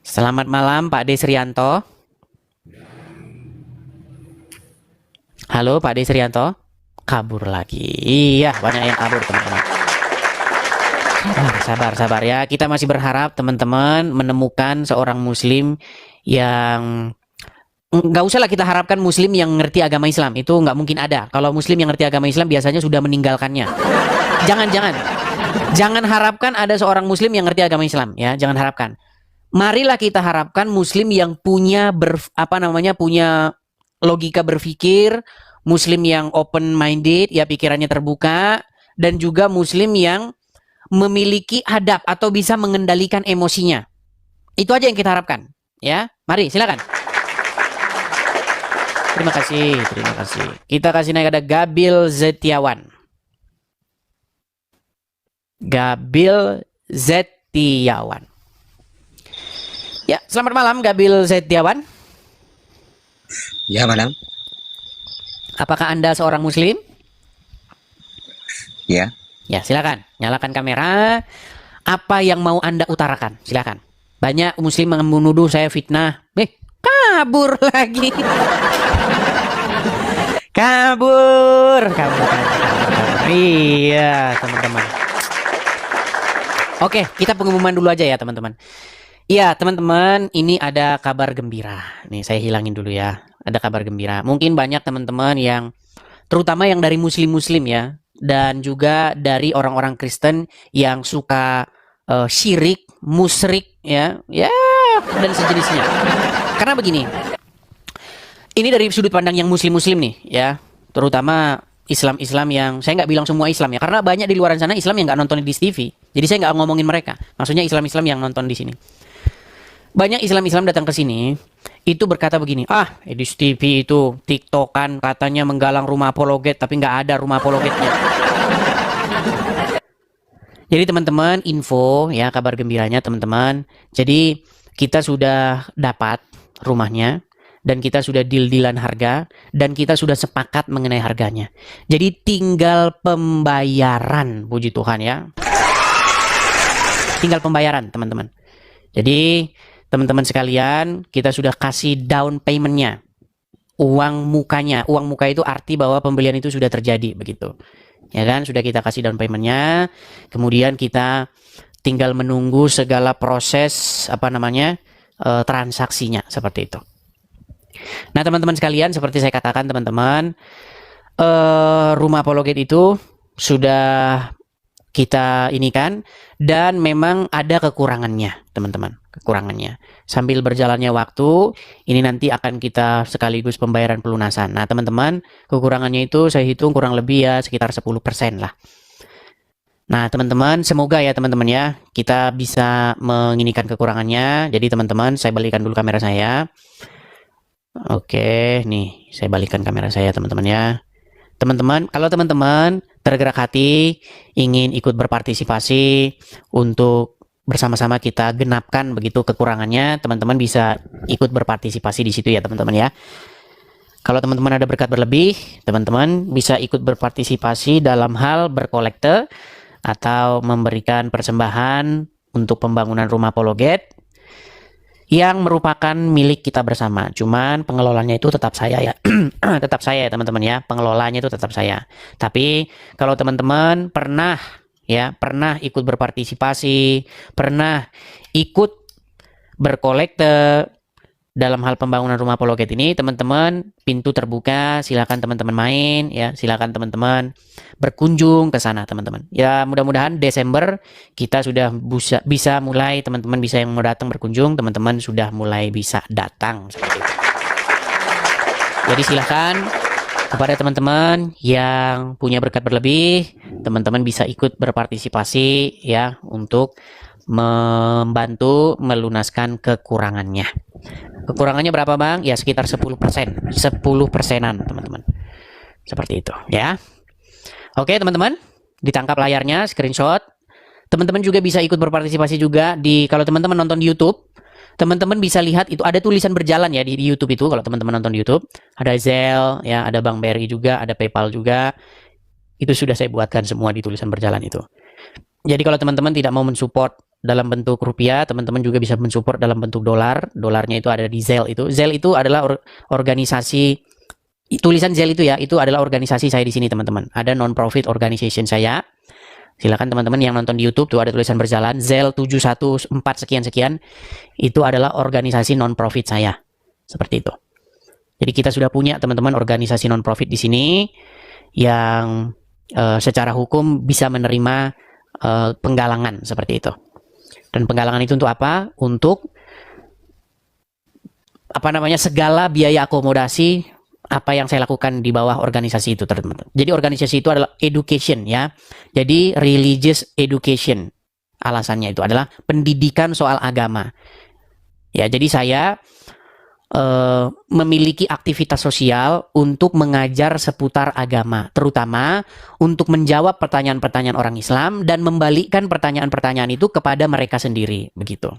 [SPEAKER 3] Selamat malam Pak Desrianto. Halo Pak Desrianto. Kabur lagi. Iya, banyak yang kabur teman-teman. Sabar ya. Kita masih berharap teman-teman menemukan seorang muslim yang nggak usah lah kita harapkan muslim yang ngerti agama Islam. Itu nggak mungkin ada. Kalau muslim yang ngerti agama Islam biasanya sudah meninggalkannya. Jangan harapkan ada seorang muslim yang ngerti agama Islam ya. Jangan harapkan. Marilah kita harapkan muslim yang punya punya logika berpikir, muslim yang open minded ya, pikirannya terbuka, dan juga muslim yang memiliki adab atau bisa mengendalikan emosinya. Itu aja yang kita harapkan ya. Mari silakan. Terima kasih. Kita kasih naik ada Gabil Zetiawan. Ya, selamat malam Gabil Zetiawan.
[SPEAKER 8] Ya, malam.
[SPEAKER 3] Apakah Anda seorang muslim?
[SPEAKER 8] Ya.
[SPEAKER 3] Ya, silakan. Nyalakan kamera. Apa yang mau Anda utarakan? Silakan. Banyak muslim menuduh saya fitnah. Kabur lagi. Kabur. Iya, teman-teman. Oke, kita pengumuman dulu aja ya, teman-teman. Iya, teman-teman, ini ada kabar gembira. Nih, saya hilangin dulu ya. Ada kabar gembira. Mungkin banyak teman-teman yang terutama yang dari muslim-muslim ya, dan juga dari orang-orang Kristen yang suka syirik, musyrik ya, dan sejenisnya. Karena begini, ini dari sudut pandang yang muslim-muslim nih ya, terutama Islam-Islam yang, saya nggak bilang semua Islam ya, karena banyak di luar sana Islam yang nggak nonton di TV, jadi saya nggak ngomongin mereka. Maksudnya Islam-Islam yang nonton di sini. Banyak Islam-Islam datang ke sini itu berkata begini, Edis TV itu TikTokan katanya menggalang rumah apologet, tapi nggak ada rumah apologetnya. Jadi teman-teman, info ya, kabar gembiranya teman-teman. Jadi kita sudah dapat rumahnya, dan kita sudah deal-dealan harga, dan kita sudah sepakat mengenai harganya. Jadi tinggal pembayaran, puji Tuhan ya. tinggal pembayaran teman-teman. Jadi teman-teman sekalian, kita sudah kasih down paymentnya, uang mukanya. Uang muka itu arti bahwa pembelian itu sudah terjadi begitu, ya kan? Sudah kita kasih down paymentnya, kemudian kita tinggal menunggu segala proses transaksinya seperti itu. Nah teman-teman sekalian, seperti saya katakan teman-teman, rumah apologet itu sudah kita ini kan, dan memang ada kekurangannya teman-teman, kekurangannya. Sambil berjalannya waktu, ini nanti akan kita sekaligus pembayaran pelunasan. Nah teman-teman, kekurangannya itu saya hitung kurang lebih ya sekitar 10% lah. Nah teman-teman, semoga ya teman-teman ya, kita bisa menginikan kekurangannya. Jadi teman-teman, saya balikan dulu kamera saya. Oke, nih saya balikan kamera saya teman-teman ya. Teman-teman, kalau teman-teman tergerak hati ingin ikut berpartisipasi untuk bersama-sama kita genapkan begitu kekurangannya, teman-teman bisa ikut berpartisipasi di situ ya teman-teman ya. Kalau teman-teman ada berkat berlebih, teman-teman bisa ikut berpartisipasi dalam hal berkolekte atau memberikan persembahan untuk pembangunan rumah apologet yang merupakan milik kita bersama. Cuman pengelolanya itu tetap saya ya. Tetap saya ya teman-teman ya. Pengelolanya itu tetap saya. Tapi kalau teman-teman pernah ikut berpartisipasi, pernah ikut berkolekte dalam hal pembangunan rumah apologet ini, teman-teman, pintu terbuka, silakan teman-teman main ya, silakan teman-teman berkunjung ke sana teman-teman. Ya mudah-mudahan Desember kita sudah bisa mulai, teman-teman bisa yang mau datang berkunjung, teman-teman sudah mulai bisa datang seperti itu. Jadi silakan kepada teman-teman yang punya berkat berlebih, teman-teman bisa ikut berpartisipasi ya untuk membantu melunaskan kekurangannya. Kekurangannya berapa bang? Ya sekitar 10%. 10%-an teman-teman. Seperti itu ya. Oke teman-teman, ditangkap layarnya, screenshot. Teman-teman juga bisa ikut berpartisipasi juga kalau teman-teman nonton di YouTube, teman-teman bisa lihat itu ada tulisan berjalan ya di YouTube itu. Kalau teman-teman nonton di YouTube, ada Zelle ya, ada Bank BRI juga, ada PayPal juga. Itu sudah saya buatkan semua di tulisan berjalan itu. Jadi kalau teman-teman tidak mau mensupport dalam bentuk rupiah, teman-teman juga bisa mensupport dalam bentuk dolar. Dolarnya itu ada di Zelle itu. Zelle itu adalah organisasi, tulisan Zelle itu ya, itu adalah organisasi saya di sini teman-teman. Ada non-profit organization saya. Silakan teman-teman yang nonton di YouTube tuh ada tulisan berjalan Zelle 714 sekian-sekian. Itu adalah organisasi non-profit saya. Seperti itu. Jadi kita sudah punya teman-teman organisasi non-profit di sini yang secara hukum bisa menerima penggalangan seperti itu. Dan penggalangan itu untuk apa? Untuk segala biaya akomodasi apa yang saya lakukan di bawah organisasi itu teman-teman. Jadi organisasi itu adalah education ya. Jadi religious education. Alasannya itu adalah pendidikan soal agama. Ya, jadi saya memiliki aktivitas sosial untuk mengajar seputar agama, terutama untuk menjawab pertanyaan-pertanyaan orang Islam dan membalikkan pertanyaan-pertanyaan itu kepada mereka sendiri, begitu.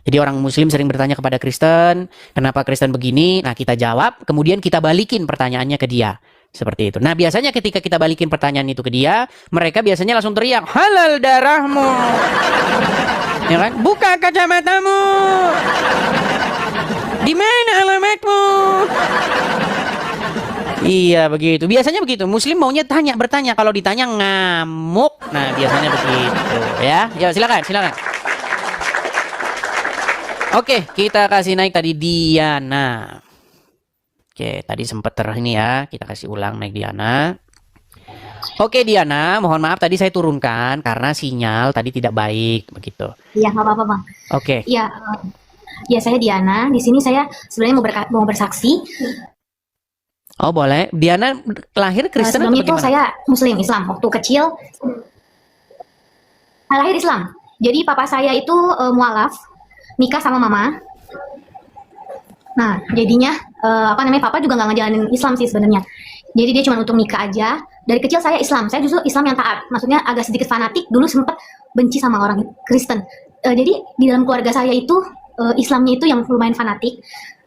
[SPEAKER 3] Jadi orang Muslim sering bertanya kepada Kristen, kenapa Kristen begini? Nah kita jawab, kemudian kita balikin pertanyaannya ke dia, seperti itu. Nah biasanya ketika kita balikin pertanyaan itu ke dia, mereka biasanya langsung teriak, halal darahmu, ya kan? Buka kacamatamu. Di mana alamatmu? Iya begitu. Biasanya begitu. Muslim maunya bertanya. Kalau ditanya ngamuk. Nah biasanya begitu ya. Ya silakan. Oke, kita kasih naik tadi Diana. Oke, tadi sempat ini ya. Kita kasih ulang naik Diana. Oke Diana, mohon maaf tadi saya turunkan karena sinyal tadi tidak baik begitu.
[SPEAKER 7] Iya nggak apa-apa bang.
[SPEAKER 3] Oke.
[SPEAKER 7] Iya. Ya saya Diana, di sini saya sebenarnya mau bersaksi.
[SPEAKER 3] Oh boleh. Diana lahir Kristen atau
[SPEAKER 7] sebelum itu
[SPEAKER 3] bagaimana?
[SPEAKER 7] saya Muslim Islam. Waktu kecil lahir Islam. Jadi papa saya itu mualaf, nikah sama mama. Nah jadinya papa juga nggak ngejalanin Islam sih sebenarnya. Jadi dia cuma untuk nikah aja. Dari kecil saya Islam. Saya justru Islam yang taat. Maksudnya agak sedikit fanatik. Dulu sempat benci sama orang Kristen. Jadi di dalam keluarga saya itu Islamnya itu yang lumayan fanatik.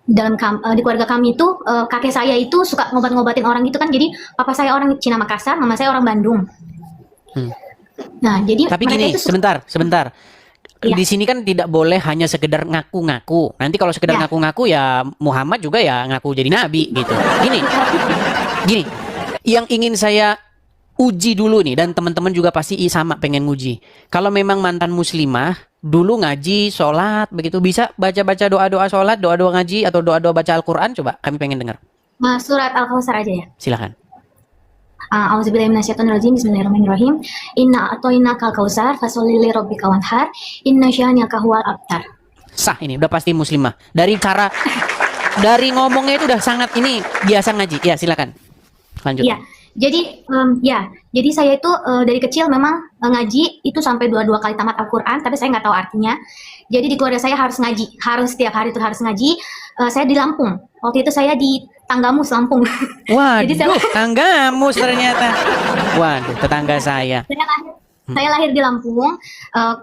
[SPEAKER 7] Di keluarga kami itu kakek saya itu suka ngobat-ngobatin orang gitu kan. Jadi papa saya orang Cina Makassar, mama saya orang Bandung. Nah jadi
[SPEAKER 3] tapi gini, sebentar.
[SPEAKER 7] Iya.
[SPEAKER 3] di sini kan tidak boleh hanya sekedar ngaku-ngaku. Nanti kalau sekedar
[SPEAKER 7] Ya.
[SPEAKER 3] ngaku-ngaku ya Muhammad juga ya ngaku jadi nabi gitu. Gini, yang ingin saya uji dulu nih, dan teman-teman juga pasti sama pengen nguji. Kalau memang mantan muslimah dulu ngaji, sholat begitu, bisa baca-baca doa-doa sholat, doa-doa ngaji, atau doa-doa baca Al-Quran? Coba kami pengen dengar.
[SPEAKER 7] Surat Al-Kautsar aja ya.
[SPEAKER 3] Silakan.
[SPEAKER 7] A'udzubillahi minasyaitonirrajim. Bismillahirrahmanirrahim. Inna a'tainakal kautsar fasholli lirabbika wanhar. Inna syani'aka huwal abtar.
[SPEAKER 3] Sah, ini udah pasti muslimah. Dari cara dari ngomongnya itu udah sangat ini biasa ngaji. Ya, silakan. Lanjut.
[SPEAKER 7] Iya. Jadi saya itu dari kecil memang ngaji itu sampai 22 kali tamat Al-Quran, tapi saya nggak tahu artinya. Jadi di keluarga saya harus ngaji, harus setiap hari itu harus ngaji. Saya di Lampung, waktu itu saya di Tanggamus, Lampung.
[SPEAKER 3] Waduh,
[SPEAKER 7] Jadi saya,
[SPEAKER 3] Tanggamus ternyata. Waduh, tetangga saya.
[SPEAKER 7] saya lahir di Lampung.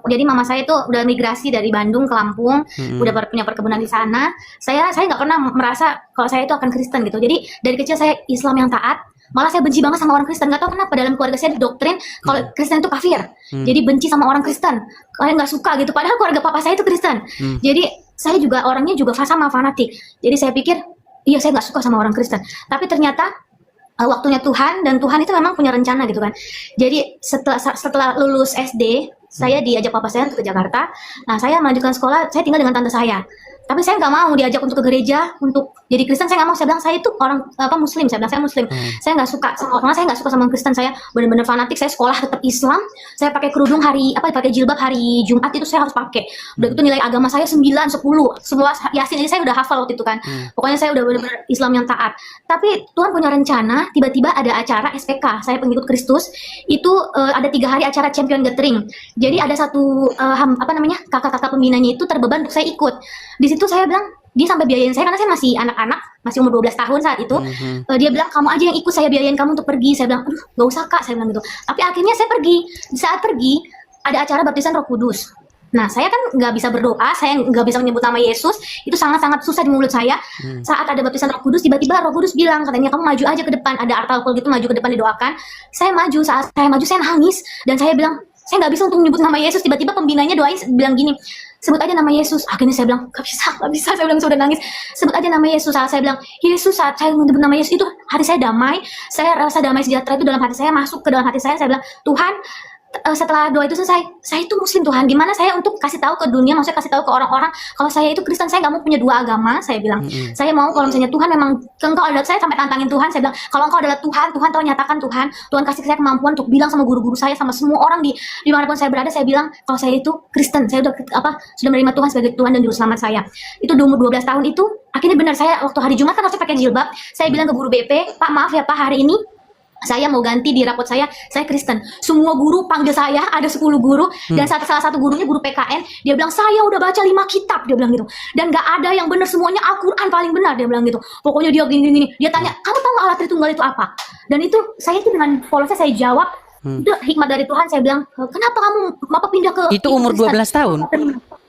[SPEAKER 7] Jadi mama saya itu udah migrasi dari Bandung ke Lampung, udah punya perkebunan di sana. Saya nggak pernah merasa kalau saya itu akan Kristen gitu. Jadi dari kecil saya Islam yang taat. Malah saya benci banget sama orang Kristen. Gak tau kenapa dalam keluarga saya didoktrin kalau Kristen itu kafir. Jadi benci sama orang Kristen. Kayak nggak suka gitu. Padahal keluarga papa saya itu Kristen. Jadi saya juga orangnya juga sama fanatik. Jadi saya pikir, iya saya nggak suka sama orang Kristen. Tapi ternyata waktunya Tuhan, dan Tuhan itu memang punya rencana gitu kan. Jadi setelah lulus SD, saya diajak papa saya untuk ke Jakarta. Nah, saya melanjutkan sekolah, saya tinggal dengan tante saya. Tapi saya nggak mau diajak untuk ke gereja, untuk jadi Kristen. Saya nggak mau. Saya bilang saya itu orang Muslim. Saya bilang saya Muslim. Saya nggak suka karena saya nggak suka sama Kristen. Saya benar-benar fanatik. Saya sekolah tetap Islam. Saya pakai kerudung pakai jilbab hari Jumat itu saya harus pakai. Udah gitu nilai agama saya 9, 10, semua Yasin. Jadi saya udah hafal waktu itu kan. Pokoknya saya udah benar-benar Islam yang taat. Tapi Tuhan punya rencana. Tiba-tiba ada acara SPK. Saya pengikut Kristus. Itu ada 3 hari acara Champion Gathering. Jadi ada satu kakak-kakak pembinanya itu terbeban untuk saya ikut. Di situ saya bilang, dia sampai biayain saya karena saya masih anak-anak, masih umur 12 tahun saat itu. Dia bilang, kamu aja yang ikut, saya biayain kamu untuk pergi. Saya bilang, aduh gak usah kak, saya bilang gitu. Tapi akhirnya saya pergi. Di saat pergi ada acara baptisan Roh Kudus. Nah, saya kan nggak bisa berdoa, saya nggak bisa menyebut nama Yesus, itu sangat-sangat susah di mulut saya. Saat ada baptisan Roh Kudus, tiba-tiba Roh Kudus bilang, katanya kamu maju aja ke depan, ada artalkul gitu, maju ke depan didoakan. Saya maju, saat saya maju saya nangis, dan saya bilang, saya nggak bisa untuk menyebut nama Yesus. Tiba-tiba pembinanya doain bilang gini, sebut aja nama Yesus. Akhirnya saya bilang, gak bisa, saya bilang sudah nangis. Sebut aja nama Yesus. Saat saya bilang Yesus, saat saya menyebut nama Yesus itu hati saya damai. Saya rasa damai sejahtera itu dalam hati saya, masuk ke dalam hati saya. Saya bilang, Tuhan, setelah doa itu selesai, saya itu Muslim Tuhan. Gimana saya untuk kasih tahu ke dunia, maksudnya kasih tahu ke orang-orang kalau saya itu Kristen. Saya nggak mau punya 2 agama. Saya bilang, saya mau kalau misalnya Tuhan memang engkau adalah, saya sampai tantangin Tuhan. Saya bilang, kalau engkau adalah Tuhan, Tuhan tahu nyatakan Tuhan. Tuhan kasih saya kemampuan untuk bilang sama guru-guru saya, sama semua orang di dimanapun saya berada. Saya bilang kalau saya itu Kristen. Saya sudah menerima Tuhan sebagai Tuhan dan Juru Selamat saya. Itu di umur 12 tahun itu. Akhirnya benar, saya waktu hari Jumat kan harusnya pakai jilbab. Saya bilang ke guru BP, Pak maaf ya Pak, hari ini saya mau ganti di rapot saya Kristen. Semua guru panggil saya, ada 10 guru, dan salah satu gurunya guru PKN, dia bilang saya udah baca 5 kitab, dia bilang gitu, dan gak ada yang benar, semuanya Al-Quran paling benar, dia bilang gitu. Pokoknya dia gini, dia tanya, kamu tahu gak Allah Tritunggal itu apa? Dan itu saya itu dengan polosnya saya jawab, itu hikmat dari Tuhan. Saya bilang, kenapa kamu pindah ke
[SPEAKER 3] Itu umur 12 tahun?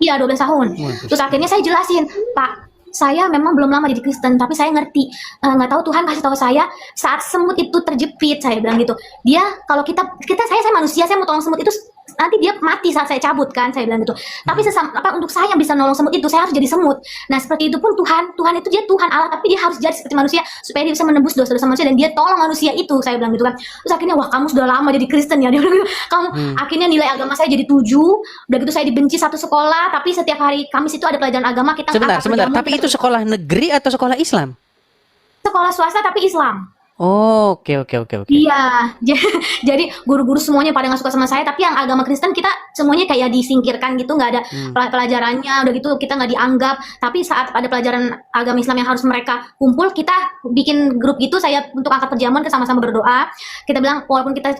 [SPEAKER 7] Iya, 12 tahun. Terus akhirnya saya jelasin, Pak, saya memang belum lama jadi Kristen, tapi saya ngerti, nggak tahu Tuhan kasih tahu saya saat semut itu terjepit. Saya bilang gitu, dia kalau saya manusia, saya mau tolong semut itu nanti dia mati saat saya cabut kan, saya bilang gitu. Tapi untuk saya yang bisa nolong semut itu, saya harus jadi semut. Nah seperti itu pun Tuhan itu dia Tuhan Allah, tapi dia harus jadi seperti manusia supaya dia bisa menembus dosa-dosa manusia dan dia tolong manusia itu. Saya bilang gitu kan. Terus akhirnya, wah kamu sudah lama jadi Kristen ya, dia bilang gitu. Kamu akhirnya nilai agama saya jadi 7. Udah gitu saya dibenci satu sekolah, tapi setiap hari Kamis itu ada pelajaran agama. Kita
[SPEAKER 3] sebentar. Tapi itu sekolah negeri atau sekolah Islam?
[SPEAKER 7] Sekolah swasta tapi Islam.
[SPEAKER 3] Oh, oke.
[SPEAKER 7] Iya, jadi guru-guru semuanya pada nggak suka sama saya, tapi yang agama Kristen kita semuanya kayak disingkirkan gitu, nggak ada pelajarannya, udah gitu kita nggak dianggap. Tapi saat ada pelajaran agama Islam yang harus mereka kumpul, kita bikin grup gitu, saya untuk angkat perjamuan, kita sama-sama berdoa. Kita bilang walaupun kita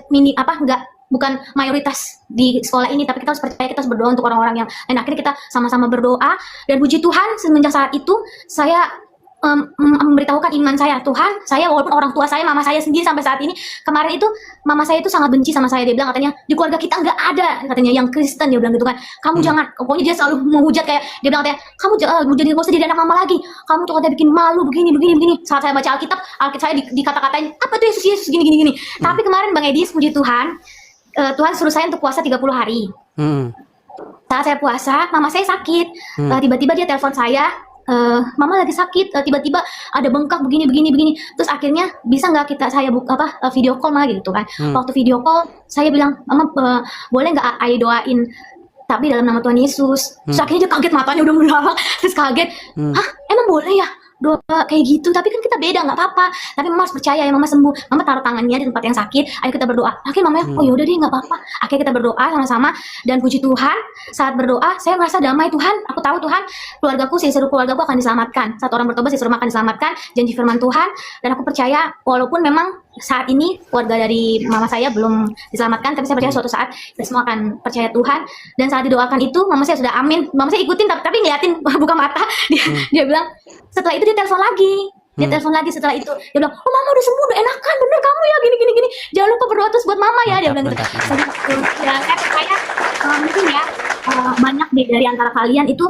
[SPEAKER 7] bukan mayoritas di sekolah ini, tapi kita harus percaya, kita harus berdoa untuk orang-orang yang lain. Akhirnya kita sama-sama berdoa, dan puji Tuhan semenjak saat itu saya memberitahukan iman saya. Tuhan, saya walaupun orang tua saya, mama saya sendiri sampai saat ini, kemarin itu mama saya itu sangat benci sama saya. Dia bilang katanya di keluarga kita nggak ada katanya yang Kristen, dia bilang gitu kan. Kamu jangan, pokoknya dia selalu menghujat, kayak dia bilang katanya kamu jangan nggak usah jadi anak mama lagi, kamu tuh katanya bikin malu begini. Saat saya baca Alkitab saya dikata-katain apa tuh Yesus gini. Tapi kemarin Bang Edi, puji Tuhan, Tuhan suruh saya untuk puasa 30 hari. saat saya puasa, mama saya sakit. Tiba-tiba dia telepon saya, mama lagi sakit, tiba-tiba ada bengkak begini. Terus akhirnya bisa nggak saya video call lagi gitu kan. Waktu video call saya bilang, mama boleh nggak Ayah doain tapi dalam nama Tuhan Yesus. Terus akhirnya dia kaget, matanya udah melalak, terus kaget, hah emang boleh ya doa kayak gitu? Tapi kan kita beda, nggak apa-apa, tapi mama harus percaya ya, mama sembuh. Mama taruh tangannya di tempat yang sakit, ayo kita berdoa. Akhirnya mamanya, oh yaudah deh nggak apa-apa. Akhirnya kita berdoa sama-sama, dan puji Tuhan, saat berdoa saya merasa damai. Tuhan, aku tahu Tuhan, seluruh keluargaku akan diselamatkan. Satu orang bertobat, seluruh akan diselamatkan, janji firman Tuhan. Dan aku percaya, walaupun memang saat ini keluarga dari mama saya belum diselamatkan, tapi saya percaya suatu saat kita semua akan percaya Tuhan. Dan saat didoakan itu, mama saya sudah amin, mama saya ikutin tapi ngeliatin buka mata. Dia bilang, setelah itu dia telepon lagi. Setelah itu dia bilang, oh mama udah sembuh, udah enakan, bener kamu ya, gini, jangan lupa berdoa terus buat mama ya. Dia bilang gitu. Ya saya percaya mungkin ya banyak dari antara kalian itu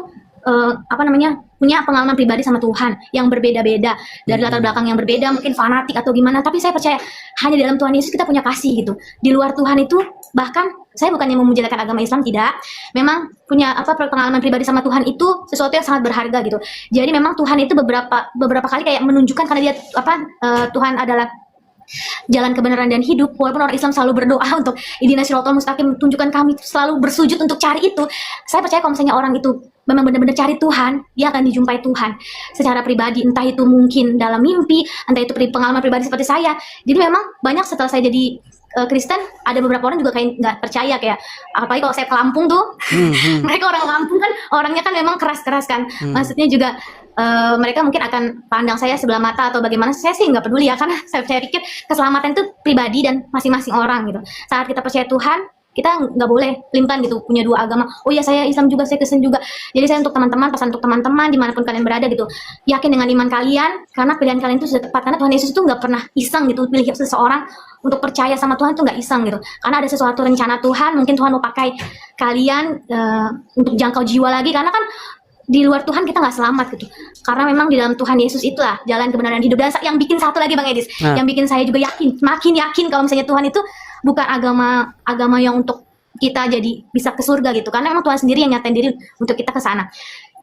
[SPEAKER 7] punya pengalaman pribadi sama Tuhan yang berbeda-beda, dari latar belakang yang berbeda, mungkin fanatik atau gimana, tapi saya percaya hanya di dalam Tuhan Yesus kita punya kasih gitu. Di luar Tuhan itu, bahkan saya bukannya memujakan agama Islam, tidak, memang punya pengalaman pribadi sama Tuhan itu sesuatu yang sangat berharga gitu. Jadi memang Tuhan itu beberapa kali kayak menunjukkan, karena dia Tuhan adalah jalan kebenaran dan hidup. Walaupun orang Islam selalu berdoa untuk ihdinash shiratal mustaqim, tunjukkan kami, selalu bersujud untuk cari itu. Saya percaya kalau misalnya orang itu memang benar-benar cari Tuhan, dia akan dijumpai Tuhan secara pribadi, entah itu mungkin dalam mimpi, entah itu pengalaman pribadi seperti saya. Jadi memang banyak setelah saya jadi Kristen, ada beberapa orang juga kayak nggak percaya, kayak apalagi kalau saya ke Lampung tuh, mereka orang Lampung kan orangnya kan memang keras-keras kan, maksudnya juga mereka mungkin akan pandang saya sebelah mata atau bagaimana. Saya sih nggak peduli ya, karena saya pikir keselamatan itu pribadi dan masing-masing orang gitu. Saat kita percaya Tuhan, kita nggak boleh limpan gitu, punya dua agama. Oh ya, saya Islam juga, saya Kristen juga. Jadi saya untuk teman-teman, pesan untuk teman-teman dimanapun kalian berada gitu, yakin dengan iman kalian, karena pilihan kalian itu sudah tepat. Karena Tuhan Yesus itu nggak pernah iseng gitu pilih seseorang untuk percaya sama Tuhan, itu nggak iseng gitu. Karena ada sesuatu rencana Tuhan, mungkin Tuhan mau pakai kalian untuk jangkau jiwa lagi, karena kan di luar Tuhan kita nggak selamat gitu. Karena memang di dalam Tuhan Yesus itulah jalan kebenaran hidup. Dan yang bikin satu lagi Bang Edis, yang bikin saya juga makin yakin kalau misalnya Tuhan itu bukan agama yang untuk kita jadi bisa ke surga gitu, karena memang Tuhan sendiri yang nyatain diri untuk kita ke sana.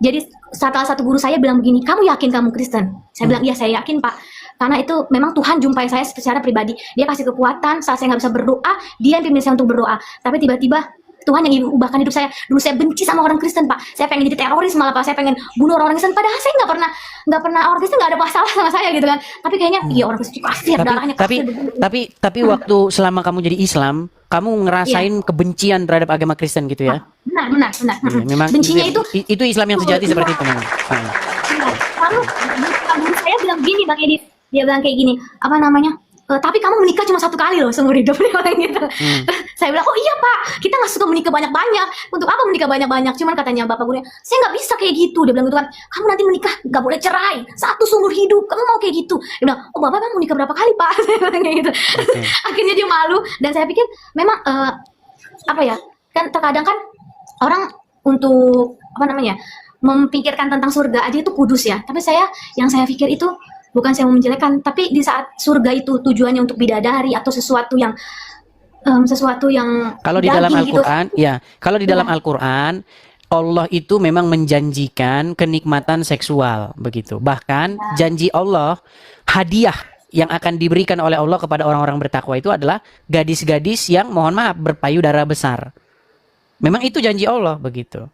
[SPEAKER 7] Jadi salah satu guru saya bilang begini, kamu yakin kamu Kristen? Saya bilang, iya saya yakin Pak, karena itu memang Tuhan jumpai saya secara pribadi. Dia kasih kekuatan saat saya nggak bisa berdoa, dia yang pimpin saya untuk berdoa. Tapi tiba-tiba Tuhan yang ubahkan hidup saya. Dulu saya benci sama orang Kristen Pak, saya pengen jadi teroris malah Pak, saya pengen bunuh orang Kristen, padahal saya nggak pernah orang Kristen nggak ada masalah sama saya gitu kan. Tapi kayaknya iya orang Kristen kasihan darahnya.
[SPEAKER 3] Tapi waktu selama kamu jadi Islam, kamu ngerasain kebencian terhadap agama Kristen gitu ya?
[SPEAKER 7] Benar.
[SPEAKER 3] Ya, memang
[SPEAKER 7] bencinya
[SPEAKER 3] itu Islam yang sejati seperti itu memang.
[SPEAKER 7] Lalu guru saya bilang gini Bang Edis, dia bilang kayak gini, tapi kamu menikah cuma satu kali loh seumur hidup, gitu. Saya bilang, oh iya Pak, kita nggak suka menikah banyak-banyak. Untuk apa menikah banyak-banyak? Cuman katanya bapak gurunya, saya nggak bisa kayak gitu. Dia bilang gitu kan, kamu nanti menikah nggak boleh cerai, satu seumur hidup. Kamu mau kayak gitu? Dia bilang, oh bapak mau nikah berapa kali Pak? Saya bilang kayak gitu. Akhirnya dia malu, dan saya pikir memang kan terkadang kan orang untuk memikirkan tentang surga aja itu kudus ya. Tapi yang saya pikir itu bukan saya mau menjelekkan, tapi di saat surga itu tujuannya untuk bidadari atau sesuatu yang
[SPEAKER 3] kalau di dalam Al-Qur'an gitu. Ya, kalau di dalam Al-Qur'an Allah itu memang menjanjikan kenikmatan seksual begitu. Bahkan janji Allah, hadiah yang akan diberikan oleh Allah kepada orang-orang bertakwa itu adalah gadis-gadis yang mohon maaf berpayudara besar. Memang itu janji Allah begitu.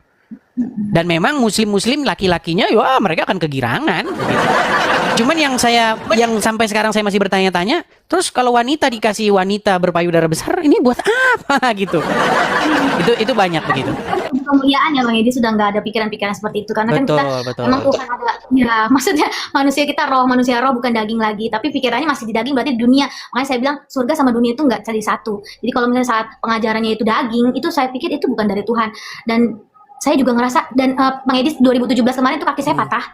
[SPEAKER 3] Dan memang muslim-muslim laki-lakinya ya mereka akan kegirangan gitu. Cuman yang sampai sekarang saya masih bertanya-tanya, terus kalau wanita dikasih wanita berpayudara besar ini buat apa gitu. Itu banyak begitu.
[SPEAKER 7] Kemuliaan ya Bang Edi, sudah nggak ada pikiran-pikiran seperti itu, karena
[SPEAKER 3] betul,
[SPEAKER 7] kan kita memang Tuhan ada ya, maksudnya manusia roh bukan daging lagi, tapi pikirannya masih di daging, berarti di dunia. Makanya saya bilang surga sama dunia itu nggak jadi satu. Jadi kalau misalnya saat pengajarannya itu daging, itu saya pikir itu bukan dari Tuhan. Dan saya juga ngerasa, dan Bang Edi 2017 kemarin itu kaki saya patah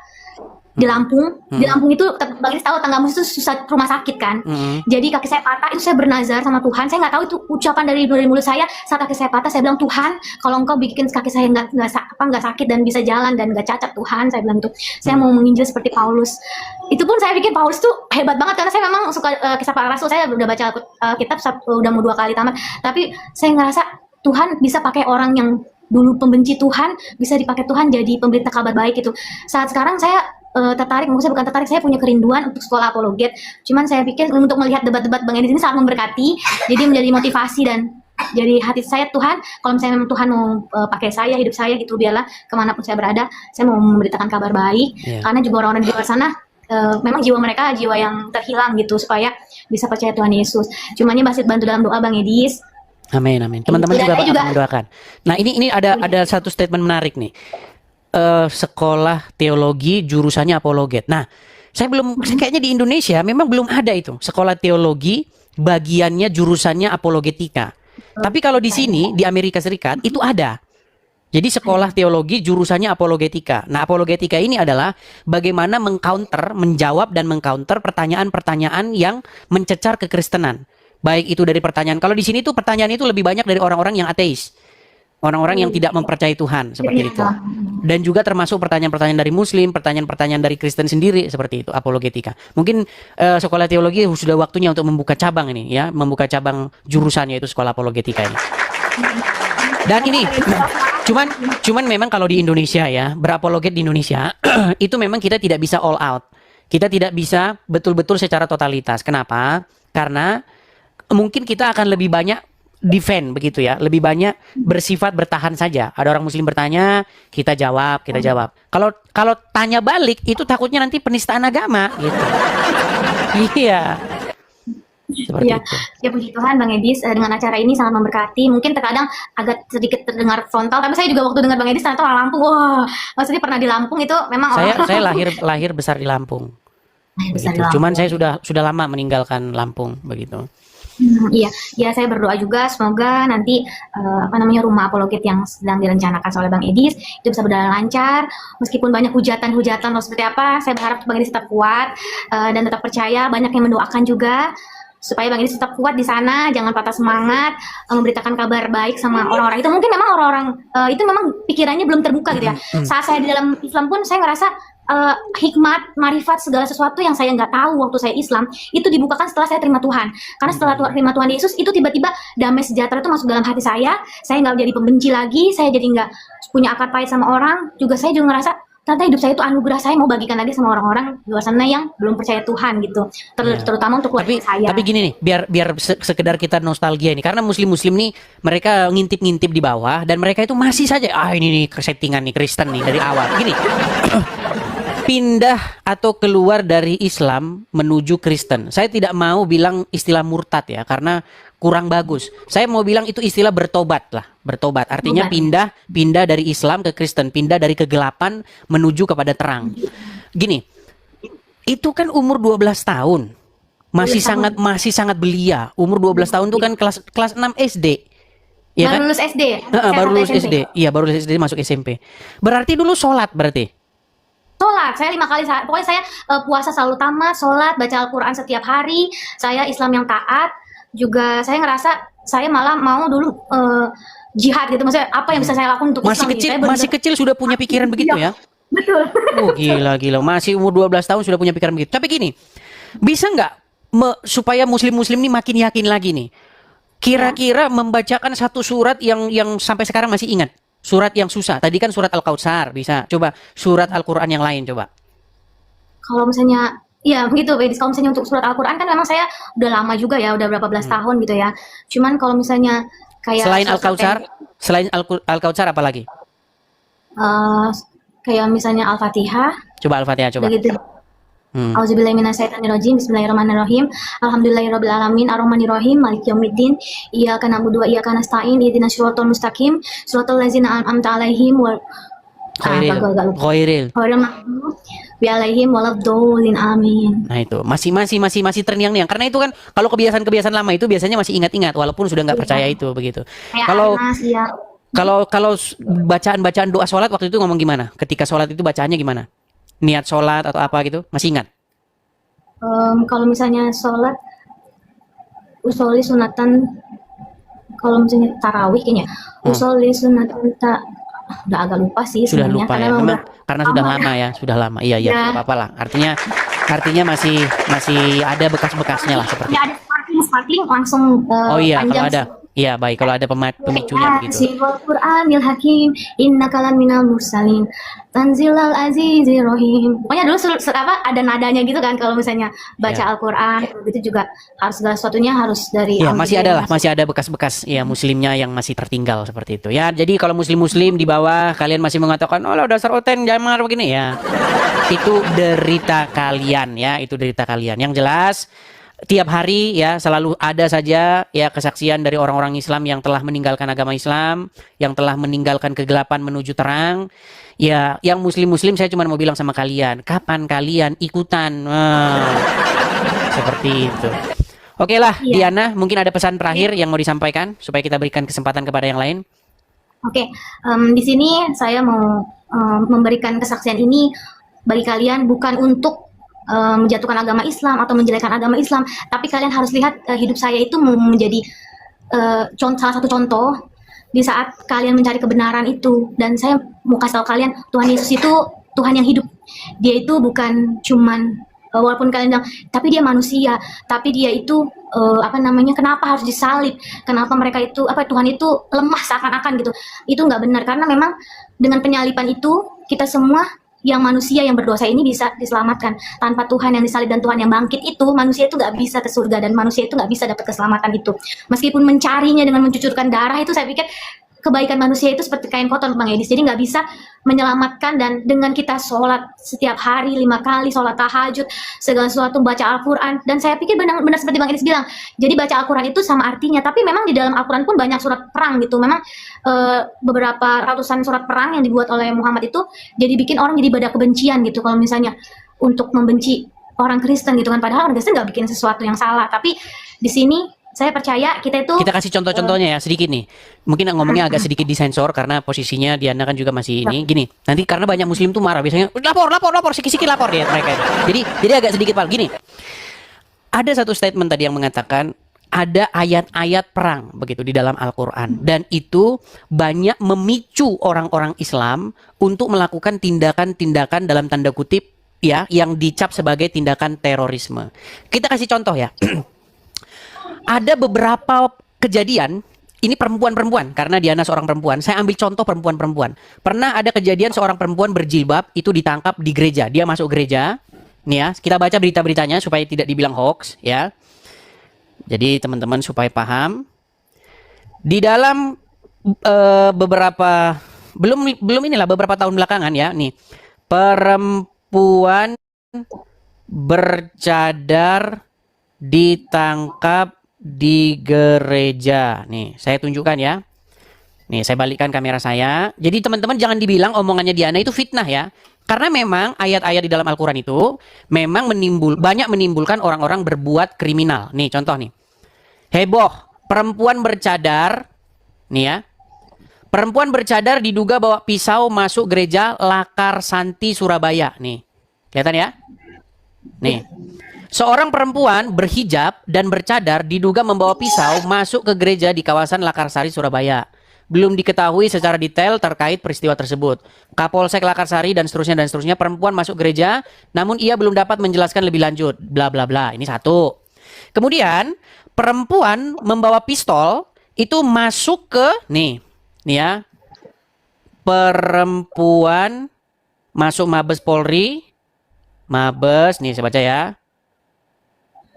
[SPEAKER 7] di Lampung. Di Lampung itu Bang Edi tahu tanggamu itu susah rumah sakit kan. Jadi kaki saya patah, itu saya bernazar sama Tuhan. Saya nggak tahu itu ucapan dari mulut saya. Saat kaki saya patah, saya bilang, Tuhan kalau Engkau bikin kaki saya nggak sakit dan bisa jalan dan nggak cacat, Tuhan, saya bilang tuh, saya mau menginjil seperti Paulus. Itu pun saya pikir Paulus tuh hebat banget, karena saya memang suka kisah para rasul. Saya udah baca kitab udah mau 2 kali tamat, tapi saya ngerasa Tuhan bisa pakai orang yang dulu pembenci Tuhan bisa dipakai Tuhan jadi pemberita kabar baik gitu. Saat sekarang saya tertarik, maksudnya bukan tertarik, saya punya kerinduan untuk sekolah apologet. Cuman saya pikir untuk melihat debat-debat Bang Edi ini sangat memberkati, jadi menjadi motivasi dan jadi hati saya, Tuhan, kalau misalnya memang Tuhan mau pakai saya, hidup saya gitu, biarlah kemanapun saya berada, saya mau memberitakan kabar baik. Karena juga orang-orang di luar sana memang jiwa mereka jiwa yang terhilang gitu, supaya bisa percaya Tuhan Yesus. Cumannya masih bantu dalam doa Bang Edis.
[SPEAKER 3] Amin, amin. Teman-teman juga akan mendoakan. Nah, ini ada satu statement menarik nih. Sekolah teologi jurusannya apologet. Nah, kayaknya di Indonesia memang belum ada itu. Sekolah teologi bagiannya jurusannya apologetika. Tapi kalau di sini di Amerika Serikat itu ada. Jadi sekolah teologi jurusannya apologetika. Nah, apologetika ini adalah bagaimana menjawab dan mengcounter pertanyaan-pertanyaan yang mencecar kekristenan. Baik itu dari pertanyaan, kalau di sini tuh pertanyaan itu lebih banyak dari orang-orang yang ateis, orang-orang yang tidak mempercayai Tuhan, seperti itu. Dan juga termasuk pertanyaan-pertanyaan dari Muslim, pertanyaan-pertanyaan dari Kristen sendiri, seperti itu, apologetika. Mungkin sekolah teologi sudah waktunya untuk membuka cabang ini, ya, membuka cabang jurusannya itu sekolah apologetika ini. Dan ini, cuman memang kalau di Indonesia ya, berapologet di Indonesia itu memang kita tidak bisa all out, kita tidak bisa betul-betul secara totalitas. Kenapa? Karena mungkin kita akan lebih banyak defend begitu ya, lebih banyak bersifat bertahan saja. Ada orang Muslim bertanya, kita jawab. Kalau tanya balik itu takutnya nanti penistaan agama gitu. Iya. Seperti
[SPEAKER 7] itu. Ya puji Tuhan Bang Edis, dengan acara ini sangat memberkati. Mungkin terkadang agak sedikit terdengar frontal, tapi saya juga waktu dengar Bang Edis ternyata orang Lampung. Wah, maksudnya pernah di Lampung itu memang
[SPEAKER 3] saya lahir besar di Lampung. Cuman saya sudah lama meninggalkan Lampung begitu.
[SPEAKER 7] Iya, saya berdoa juga semoga nanti rumah apologet yang sedang direncanakan oleh Bang Edis itu bisa berjalan lancar, meskipun banyak hujatan atau seperti apa. Saya berharap Bang Edis tetap kuat dan tetap percaya. Banyak yang mendoakan juga supaya Bang Edis tetap kuat di sana, jangan patah semangat, memberitakan kabar baik sama orang-orang itu. Mungkin memang orang-orang itu memang pikirannya belum terbuka gitu ya. Saat saya di dalam Islam pun saya ngerasa hikmat, marifat, segala sesuatu yang saya nggak tahu waktu saya Islam itu dibukakan setelah saya terima Tuhan. Karena setelah terima Tuhan Yesus itu tiba-tiba damai sejahtera itu masuk dalam hati saya. Saya nggak jadi pembenci lagi, saya jadi nggak punya akar pahit sama orang. Juga saya juga ngerasa ternyata hidup saya itu anugerah, saya mau bagikan lagi sama orang-orang di luar sana yang belum percaya Tuhan gitu. Terutama untuk keluarga saya. Tapi
[SPEAKER 3] gini nih, biar sekedar kita nostalgia ini, karena muslim nih mereka ngintip-ngintip di bawah dan mereka itu masih saja ini nih settingan nih Kristen nih dari awal. Gini. Pindah atau keluar dari Islam menuju Kristen. Saya tidak mau bilang istilah murtad ya, karena kurang bagus. Saya mau bilang itu istilah bertobat lah. Bertobat artinya pindah dari Islam ke Kristen, pindah dari kegelapan menuju kepada terang. Gini, itu kan umur 12 tahun. Masih sangat belia. Umur 12 tahun itu kan kelas 6 SD. Ya
[SPEAKER 7] baru
[SPEAKER 3] kan?
[SPEAKER 7] lulus SD.
[SPEAKER 3] Baru lulus SD. Iya, baru lulus SD masuk SMP. Berarti dulu sholat berarti.
[SPEAKER 7] Sholat, saya 5 kali, pokoknya saya puasa selalu tamat, sholat, baca Al-Quran setiap hari, saya Islam yang taat, juga saya ngerasa saya malah mau dulu jihad gitu, maksudnya apa yang bisa saya lakukan untuk Islam.
[SPEAKER 3] Masih kecil sudah punya pikiran begitu ya?
[SPEAKER 7] Betul.
[SPEAKER 3] Oh gila, masih umur 12 tahun sudah punya pikiran begitu. Tapi gini, bisa nggak supaya muslim-muslim ini makin yakin lagi nih, kira-kira membacakan satu surat yang sampai sekarang masih ingat? Surat yang susah. Tadi kan surat Al-Kautsar bisa. Coba surat Al-Quran yang lain coba.
[SPEAKER 7] Kalau misalnya, ya begitu. Kalau misalnya untuk surat Al-Quran kan memang saya udah lama juga ya, udah berapa belas tahun gitu ya. Cuman kalau misalnya kayak
[SPEAKER 3] selain Al-Kautsar apa lagi?
[SPEAKER 7] Kayak misalnya Al-Fatihah.
[SPEAKER 3] Coba Al-Fatihah coba.
[SPEAKER 7] Begitu. Auzubillahi minasyaitonirrajim. Bismillahirrahmanirrahim. Alhamdulillahirabbil Arrahmanirrahim. Maliki yaumiddin. Iyyaka na'budu wa iyyaka nasta'in. Ihdinas siratal mustaqim. Siratal ladzina an'amta 'alaihim
[SPEAKER 3] ghairil
[SPEAKER 7] maghdubi 'alaihim waladdallin. Amin.
[SPEAKER 3] Nah itu masih terngiang-ngiang karena itu kan kalau kebiasaan lama itu biasanya masih ingat-ingat walaupun sudah nggak percaya itu begitu. Kalau bacaan doa sholat waktu itu ngomong gimana? Ketika sholat itu bacaannya gimana? Niat sholat atau apa gitu masih ingat?
[SPEAKER 7] Kalau misalnya sholat usolli sunatan, kalau misalnya tarawih kayaknya usolli sunatan udah agak lupa sih
[SPEAKER 3] sudah
[SPEAKER 7] sebenarnya.
[SPEAKER 3] Lupa ya memang karena sudah lama ya, sudah lama. Iya nggak apa-apa lah, artinya masih ada bekas-bekasnya lah seperti
[SPEAKER 7] ya, ada sparkling langsung
[SPEAKER 3] oh iya
[SPEAKER 7] panjang.
[SPEAKER 3] kalau ada Iya, baik. Kalau ada pemicunya begitu.
[SPEAKER 7] Yasin wal Qur'anil Hakim innaka laminal mursalin tanzilal azizir rahim. Pokoknya dulu ada nadanya gitu kan kalau misalnya baca
[SPEAKER 3] Ya.
[SPEAKER 7] Al-Qur'an itu juga harus segala sesuatunya harus dari
[SPEAKER 3] Ya, masih ada lah,
[SPEAKER 7] Al-Qur'an.
[SPEAKER 3] masih ada bekas-bekas ya muslimnya yang masih tertinggal seperti itu. Ya, jadi kalau muslim-muslim di bawah kalian masih mengatakan, "Oh, dasar oten jangan begini." Ya. Itu derita kalian ya, itu derita kalian. Yang jelas tiap hari ya selalu ada saja ya kesaksian dari orang-orang Islam yang telah meninggalkan agama Islam, yang telah meninggalkan kegelapan menuju terang. Ya, yang muslim-muslim saya cuma mau bilang sama kalian, kapan kalian ikutan? Seperti itu. Oke lah,
[SPEAKER 7] Iya.
[SPEAKER 3] Diana, mungkin ada pesan terakhir yang mau disampaikan supaya kita berikan kesempatan kepada yang lain.
[SPEAKER 7] Oke, di sini saya mau memberikan kesaksian ini bagi kalian bukan untuk menjatuhkan agama Islam atau menjelekkan agama Islam, tapi kalian harus lihat hidup saya itu menjadi salah satu contoh di saat kalian mencari kebenaran itu. Dan saya mau kasih tahu kalian, Tuhan Yesus itu Tuhan yang hidup. Dia itu bukan cuman walaupun kalian bilang, tapi dia manusia, tapi dia itu kenapa harus disalib? Kenapa mereka itu Tuhan itu lemah seakan-akan gitu? Itu nggak benar, karena memang dengan penyaliban itu kita semua yang manusia yang berdosa ini bisa diselamatkan. Tanpa Tuhan yang disalib dan Tuhan yang bangkit itu, manusia itu nggak bisa ke surga dan manusia itu nggak bisa dapat keselamatan itu. Meskipun mencarinya dengan mencucurkan darah itu, saya pikir kebaikan manusia itu seperti kain kotor, Bang Edis. Jadi nggak bisa menyelamatkan. Dan dengan kita sholat setiap hari 5 kali, sholat tahajud, segala sesuatu, baca Al-Quran. Dan saya pikir benar seperti Bang Edis bilang, jadi baca Al-Quran itu sama artinya. Tapi memang di dalam Al-Quran pun banyak surat perang gitu. Memang beberapa ratusan surat perang yang dibuat oleh Muhammad itu jadi bikin orang jadi pada kebencian gitu. Kalau misalnya untuk membenci orang Kristen gitu kan, padahal orang Kristen nggak bikin sesuatu yang salah. Tapi di sini saya percaya kita itu
[SPEAKER 3] Kita kasih contoh-contohnya ya sedikit nih. Mungkin ngomongnya agak sedikit disensor karena posisinya Diana kan juga masih ini. Gini, nanti karena banyak muslim tuh marah biasanya lapor, sikit-sikit lapor ya mereka. Jadi agak sedikit Pak. Gini. Ada satu statement tadi yang mengatakan ada ayat-ayat perang begitu di dalam Al-Qur'an dan itu banyak memicu orang-orang Islam untuk melakukan tindakan-tindakan dalam tanda kutip ya yang dicap sebagai tindakan terorisme. Kita kasih contoh ya. Ada beberapa kejadian, ini perempuan-perempuan, karena Diana seorang perempuan, saya ambil contoh perempuan-perempuan. Pernah ada kejadian seorang perempuan berjilbab, itu ditangkap di gereja. Dia masuk gereja, nih ya, kita baca berita-beritanya supaya tidak dibilang hoax, ya. Jadi teman-teman supaya paham. Di dalam beberapa, beberapa tahun belakangan ya, nih, perempuan bercadar ditangkap di gereja. Nih, saya tunjukkan ya. Nih, saya balikkan kamera saya. Jadi teman-teman jangan dibilang omongannya Diana itu fitnah ya. Karena memang ayat-ayat di dalam Al-Quran itu memang banyak menimbulkan orang-orang berbuat kriminal. Nih, contoh nih. Heboh, perempuan bercadar. Nih ya. Perempuan bercadar diduga bawa pisau masuk gereja Lakar Santi Surabaya. Nih. Kelihatan ya? Nih. Seorang perempuan berhijab dan bercadar diduga membawa pisau masuk ke gereja di kawasan Lakarsari, Surabaya. Belum diketahui secara detail terkait peristiwa tersebut. Kapolsek Lakarsari dan seterusnya perempuan masuk gereja, namun ia belum dapat menjelaskan lebih lanjut. Bla bla bla. Ini satu. Kemudian perempuan membawa pistol itu masuk ke nih ya. Perempuan masuk Mabes Polri. Mabes, nih saya baca ya.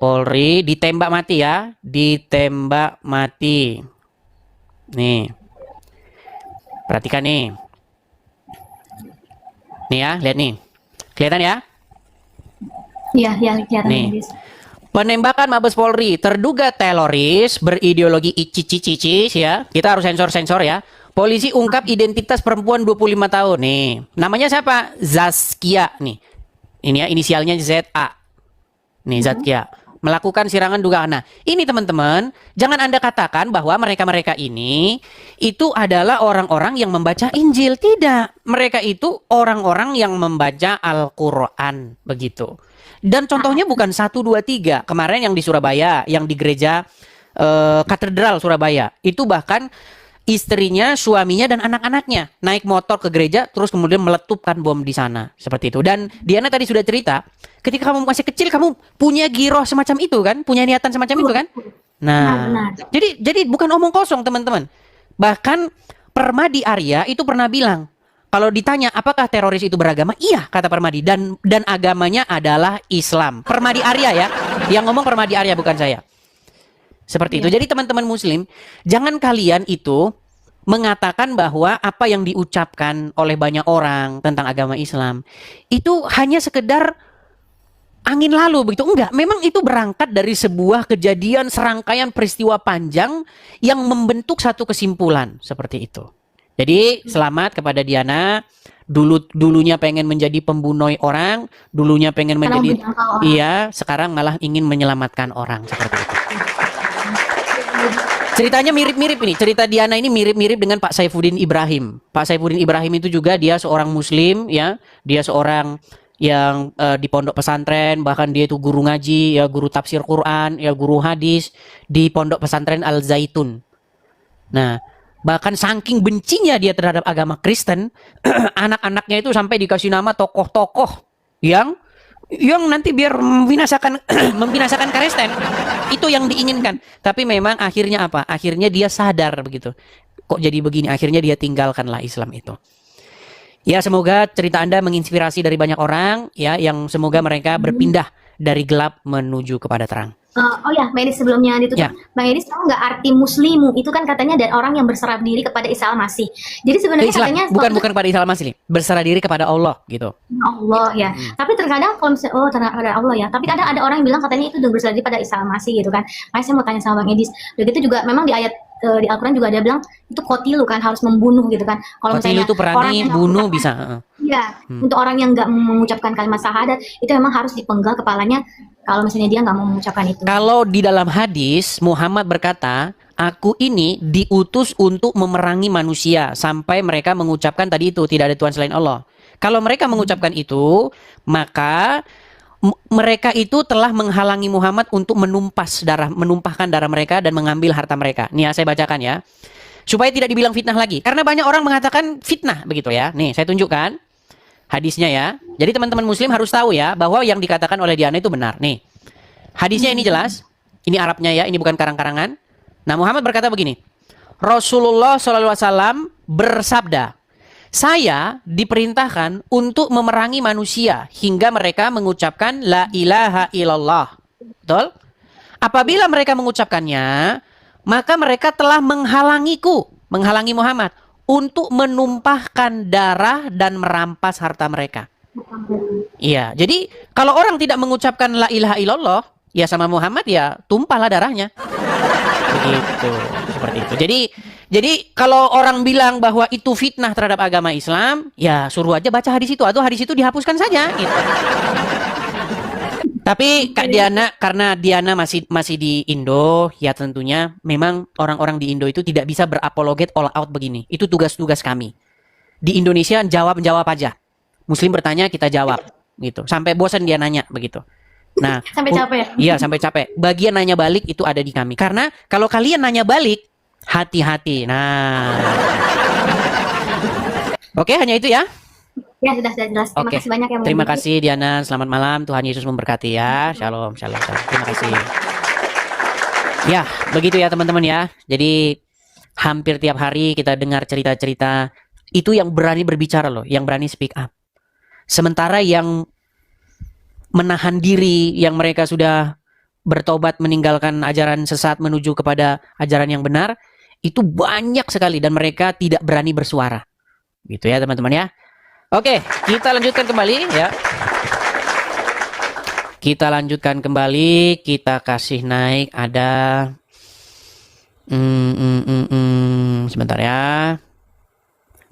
[SPEAKER 3] Polri ditembak mati ya, ditembak mati. Nih. Perhatikan nih. Nih ya, lihat nih. Kelihatan ya?
[SPEAKER 7] Iya, kelihatan.
[SPEAKER 3] Nih. Penembakan Mabes Polri, terduga teroris berideologi ICICICIS ya. Kita harus sensor-sensor ya. Polisi ungkap identitas perempuan 25 tahun nih. Namanya siapa? Zaskia nih. Ini ya, inisialnya ZA. Nih, Zaskia. Melakukan serangan dugaan. Nah, ini teman-teman, jangan Anda katakan bahwa mereka-mereka ini itu adalah orang-orang yang membaca Injil. Tidak. Mereka itu orang-orang yang membaca Al-Quran. Begitu. Dan contohnya bukan 1, 2, 3. Kemarin yang di Surabaya, yang di gereja Katedral Surabaya. Itu bahkan istrinya, suaminya, dan anak-anaknya naik motor ke gereja, terus kemudian meletupkan bom di sana. Seperti itu. Dan Diana tadi sudah cerita, ketika kamu masih kecil, kamu punya giroh semacam itu kan? Punya niatan semacam itu kan? Nah,
[SPEAKER 7] benar.
[SPEAKER 3] jadi bukan omong kosong teman-teman. Bahkan Permadi Arya itu pernah bilang, kalau ditanya apakah teroris itu beragama, iya kata Permadi, dan agamanya adalah Islam. Permadi Arya ya, yang ngomong Permadi Arya bukan saya. Seperti itu. Jadi teman-teman Muslim, jangan kalian itu mengatakan bahwa apa yang diucapkan oleh banyak orang tentang agama Islam itu hanya sekedar angin lalu begitu. Enggak, memang itu berangkat dari sebuah kejadian serangkaian peristiwa panjang yang membentuk satu kesimpulan seperti itu. Jadi selamat kepada Diana. Dulunya pengen menjadi pembunuh orang, dulunya pengen menjadi sekarang malah ingin menyelamatkan orang seperti itu. Ceritanya mirip-mirip ini. Cerita Diana ini mirip-mirip dengan Pak Saifuddin Ibrahim. Pak Saifuddin Ibrahim itu juga dia seorang Muslim ya. Dia seorang yang di pondok pesantren, bahkan dia itu guru ngaji, ya guru tafsir Quran, ya guru hadis di pondok pesantren Al Zaitun. Nah, bahkan saking bencinya dia terhadap agama Kristen, anak-anaknya itu sampai dikasih nama tokoh-tokoh yang nanti biar membinasakan Kristen. Itu yang diinginkan. Tapi memang akhirnya apa? Akhirnya dia sadar begitu. Kok jadi begini? Akhirnya dia tinggalkanlah Islam itu. Ya, semoga cerita Anda menginspirasi dari banyak orang ya, yang semoga mereka berpindah dari gelap menuju kepada terang.
[SPEAKER 7] Oh ya, Mbak Edis, sebelumnya ditutup, Bang Edis tahu nggak arti muslimu? Itu kan katanya dari orang yang berserah diri kepada Isa Al-Masih. Jadi sebenarnya
[SPEAKER 3] Islam,
[SPEAKER 7] katanya
[SPEAKER 3] bukan kepada Isa Al-Masih, berserah diri kepada Allah gitu.
[SPEAKER 7] Allah ya. Tapi terkadang kalau misalnya terhadap Allah ya. Tapi kadang ada orang yang bilang katanya itu udah berserah diri pada Isa Al-Masih gitu kan. Makanya saya mau tanya sama Bang Edis. Begitu juga memang di ayat di Al-Quran juga ada bilang itu kotilu kan, harus membunuh gitu kan. Kalau
[SPEAKER 3] Kotilu itu perangi, bunuh bisa.
[SPEAKER 7] Iya, untuk orang yang nggak mengucapkan kalimat syahadat itu memang harus dipenggal kepalanya kalau misalnya dia nggak mau mengucapkan itu.
[SPEAKER 3] Kalau di dalam hadis Muhammad berkata, aku ini diutus untuk memerangi manusia sampai mereka mengucapkan tadi itu tidak ada Tuhan selain Allah. Kalau mereka mengucapkan itu, maka mereka itu telah menghalangi Muhammad untuk menumpahkan darah mereka dan mengambil harta mereka. Nih ya, saya bacakan ya. Supaya tidak dibilang fitnah lagi. Karena banyak orang mengatakan fitnah begitu ya. Nih, saya tunjukkan hadisnya ya. Jadi teman-teman Muslim harus tahu ya bahwa yang dikatakan oleh Diana itu benar. Nih, hadisnya ini jelas. Ini Arabnya ya, ini bukan karang-karangan. Nah, Muhammad berkata begini. Rasulullah SAW bersabda, saya diperintahkan untuk memerangi manusia hingga mereka mengucapkan la ilaha illallah. Betul? Apabila mereka mengucapkannya, maka mereka telah menghalangi Muhammad untuk menumpahkan darah dan merampas harta mereka. Iya, jadi kalau orang tidak mengucapkan la ilaha illallah, ya sama Muhammad ya tumpahlah darahnya. Begitu, seperti itu. Jadi kalau orang bilang bahwa itu fitnah terhadap agama Islam, ya suruh aja baca hadis itu atau hadis itu dihapuskan saja gitu. Tapi Kak Diana, karena Diana masih di Indo, ya tentunya memang orang-orang di Indo itu tidak bisa berapologet all out begini. Itu tugas-tugas kami. Di Indonesia jawab aja. Muslim bertanya, kita jawab gitu. Sampai bosan dia nanya begitu. Nah,
[SPEAKER 7] sampai capek.
[SPEAKER 3] Iya, sampai capek. Bagian nanya balik itu ada di kami. Karena kalau kalian nanya balik, hati-hati. Nah. Oke, hanya itu ya.
[SPEAKER 7] Ya, sudah jelas. Terima kasih banyak ya.
[SPEAKER 3] Terima kasih Diana. Selamat malam. Tuhan Yesus memberkati ya. Shalom. Terima kasih. Ya, begitu ya teman-teman ya. Jadi hampir tiap hari kita dengar cerita-cerita itu yang berani berbicara loh, yang berani speak up. Sementara yang menahan diri, yang mereka sudah bertobat meninggalkan ajaran sesat menuju kepada ajaran yang benar, itu banyak sekali dan mereka tidak berani bersuara. Gitu ya teman-teman ya. Oke, kita lanjutkan kembali ya. Kita lanjutkan kembali, kita kasih naik ada sebentar ya.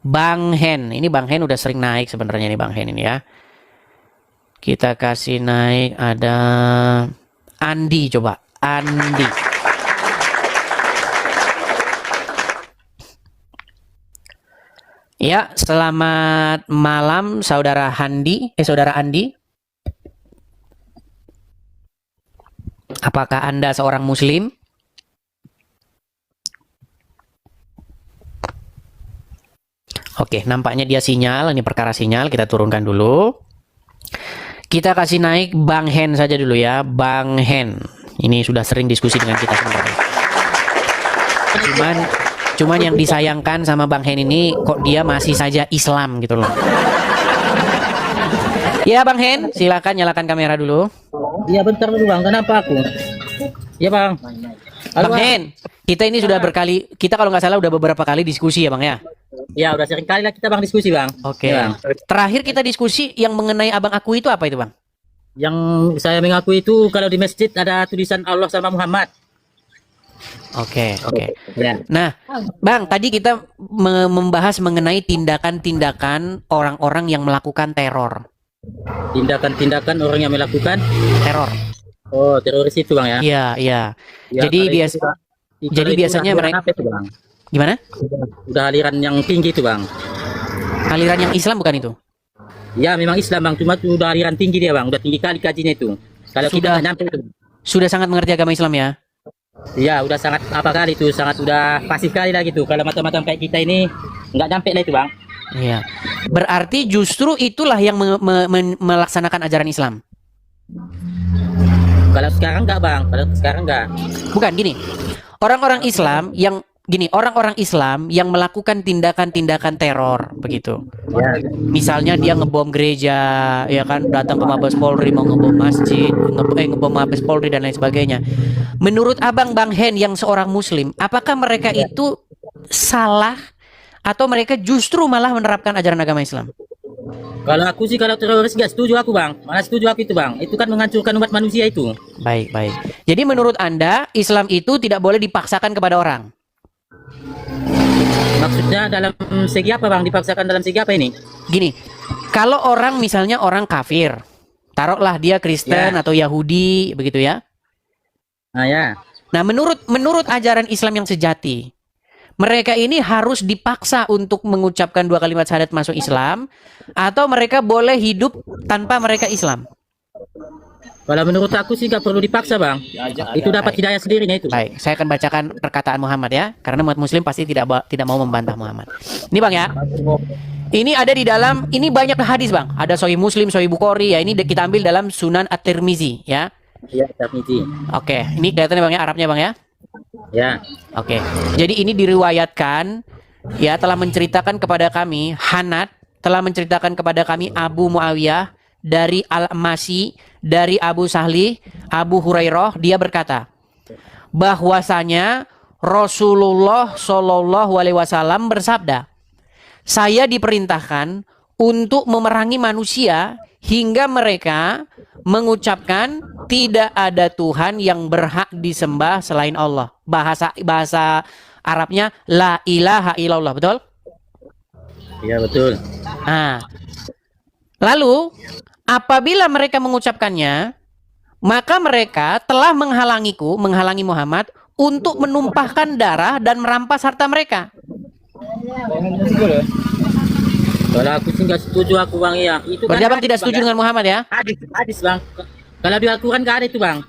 [SPEAKER 3] Bang Hen, ini Bang Hen udah sering naik sebenarnya nih Bang Hen ini ya. Kita kasih naik ada Andi, coba Andi. Ya, selamat malam saudara Andi. Apakah Anda seorang Muslim? Oke, nampaknya dia sinyal. Ini perkara sinyal, kita turunkan dulu. Kita kasih naik Bang Hen saja dulu ya, Bang Hen. Ini sudah sering diskusi dengan kita sebenarnya. Cuman yang disayangkan sama Bang Hen ini kok dia masih saja Islam gitu loh. Ya Bang Hen, silakan nyalakan kamera dulu.
[SPEAKER 9] Iya bentar dulu Bang, kenapa aku? Iya Bang. Halo,
[SPEAKER 3] Bang Hen, kita ini sudah kita kalau nggak salah udah beberapa kali diskusi ya Bang ya.
[SPEAKER 9] Ya udah sering kali lah kita Bang diskusi Bang.
[SPEAKER 3] Oke.
[SPEAKER 9] Ya, Bang.
[SPEAKER 3] Terakhir kita diskusi yang mengenai Abang aku itu apa itu Bang?
[SPEAKER 9] Yang saya mengaku itu kalau di masjid ada tulisan Allah sama Muhammad.
[SPEAKER 3] Oke.
[SPEAKER 9] Ya.
[SPEAKER 3] Nah, Bang, tadi kita membahas mengenai tindakan-tindakan orang-orang yang melakukan teror.
[SPEAKER 9] Tindakan-tindakan orang yang melakukan
[SPEAKER 3] Teror.
[SPEAKER 9] oh teroris itu Bang ya.
[SPEAKER 3] Iya.
[SPEAKER 9] Ya,
[SPEAKER 3] Jadi
[SPEAKER 9] kalau
[SPEAKER 3] biasa
[SPEAKER 9] itu-
[SPEAKER 3] jadi
[SPEAKER 9] itu
[SPEAKER 3] biasanya
[SPEAKER 9] aliran
[SPEAKER 3] mereka-
[SPEAKER 9] apa itu, Bang?
[SPEAKER 3] gimana?
[SPEAKER 9] Udah aliran yang tinggi itu Bang.
[SPEAKER 3] Aliran yang Islam bukan itu?
[SPEAKER 9] Ya memang Islam Bang, cuma itu udah aliran tinggi dia Bang, udah tinggi kali kajinya itu. Kalau kita
[SPEAKER 3] Sudah.
[SPEAKER 9] nggak nyampe itu.
[SPEAKER 3] Sudah sangat mengerti agama Islam ya?
[SPEAKER 9] Ya udah sangat apa kali itu, sangat udah pasif kali lah gitu. Kalau macam-macam kayak kita ini nggak nyampe lah itu Bang.
[SPEAKER 3] Iya. Berarti justru itulah yang melaksanakan ajaran Islam.
[SPEAKER 9] Kalau sekarang nggak Bang, kalau sekarang nggak.
[SPEAKER 3] Bukan gini. Orang-orang Islam yang melakukan tindakan-tindakan teror begitu.
[SPEAKER 9] Ya.
[SPEAKER 3] Misalnya dia ngebom gereja, ya kan, datang ke Mabes Polri mau ngebom masjid, ngebom Mabes Polri dan lain sebagainya. Menurut Abang Bang Hen yang seorang muslim, apakah mereka itu salah atau mereka justru malah menerapkan ajaran agama Islam?
[SPEAKER 9] Kalau aku sih kalau teroris nggak setuju aku Bang, mana setuju aku itu Bang. Itu kan menghancurkan umat manusia itu.
[SPEAKER 3] Baik. Jadi menurut Anda Islam itu tidak boleh dipaksakan kepada orang?
[SPEAKER 9] Maksudnya dalam segi apa Bang? Dipaksakan dalam segi apa ini?
[SPEAKER 3] Gini, kalau orang misalnya orang kafir, taruhlah dia Kristen atau Yahudi begitu ya.
[SPEAKER 9] Nah ya.
[SPEAKER 3] Nah, menurut ajaran Islam yang sejati, mereka ini harus dipaksa untuk mengucapkan 2 kalimat syahadat masuk Islam, atau mereka boleh hidup tanpa mereka Islam?
[SPEAKER 9] Kalau menurut aku sih nggak perlu dipaksa Bang. Itu dapat hidayah sendirinya itu.
[SPEAKER 3] Baik, saya akan bacakan perkataan Muhammad ya, karena umat Muslim pasti tidak mau membantah Muhammad. Ini Bang ya. Ini ada di dalam, ini banyak hadis Bang. Ada Sahih Muslim, Sahih Bukhari ya. Ini kita ambil dalam Sunan At-Tirmizi ya.
[SPEAKER 9] Iya, Tirmizi.
[SPEAKER 3] Oke, ini kelihatannya Bang ya, Arabnya Bang ya.
[SPEAKER 9] Ya.
[SPEAKER 3] Oke. Jadi ini diriwayatkan ya, telah menceritakan kepada kami Hanad, telah menceritakan kepada kami Abu Muawiyah dari Al-Masi, dari Abu Sahli, Abu Hurairah, dia berkata bahwasanya Rasulullah Shallallahu Alaihi Wasallam bersabda, saya diperintahkan untuk memerangi manusia hingga mereka mengucapkan tidak ada Tuhan yang berhak disembah selain Allah. Bahasa Arabnya la ilaha illallah, betul?
[SPEAKER 9] Iya betul.
[SPEAKER 3] Nah, lalu apabila mereka mengucapkannya, maka mereka telah menghalangi Muhammad untuk menumpahkan darah dan merampas harta mereka.
[SPEAKER 9] Kalau aku sih nggak setuju aku Bang ya. Itu
[SPEAKER 3] Berarti
[SPEAKER 9] kan
[SPEAKER 3] Abang tidak setuju dengan Muhammad ya?
[SPEAKER 9] hadis Bang. Kalau di Al-Quran nggak ada itu Bang.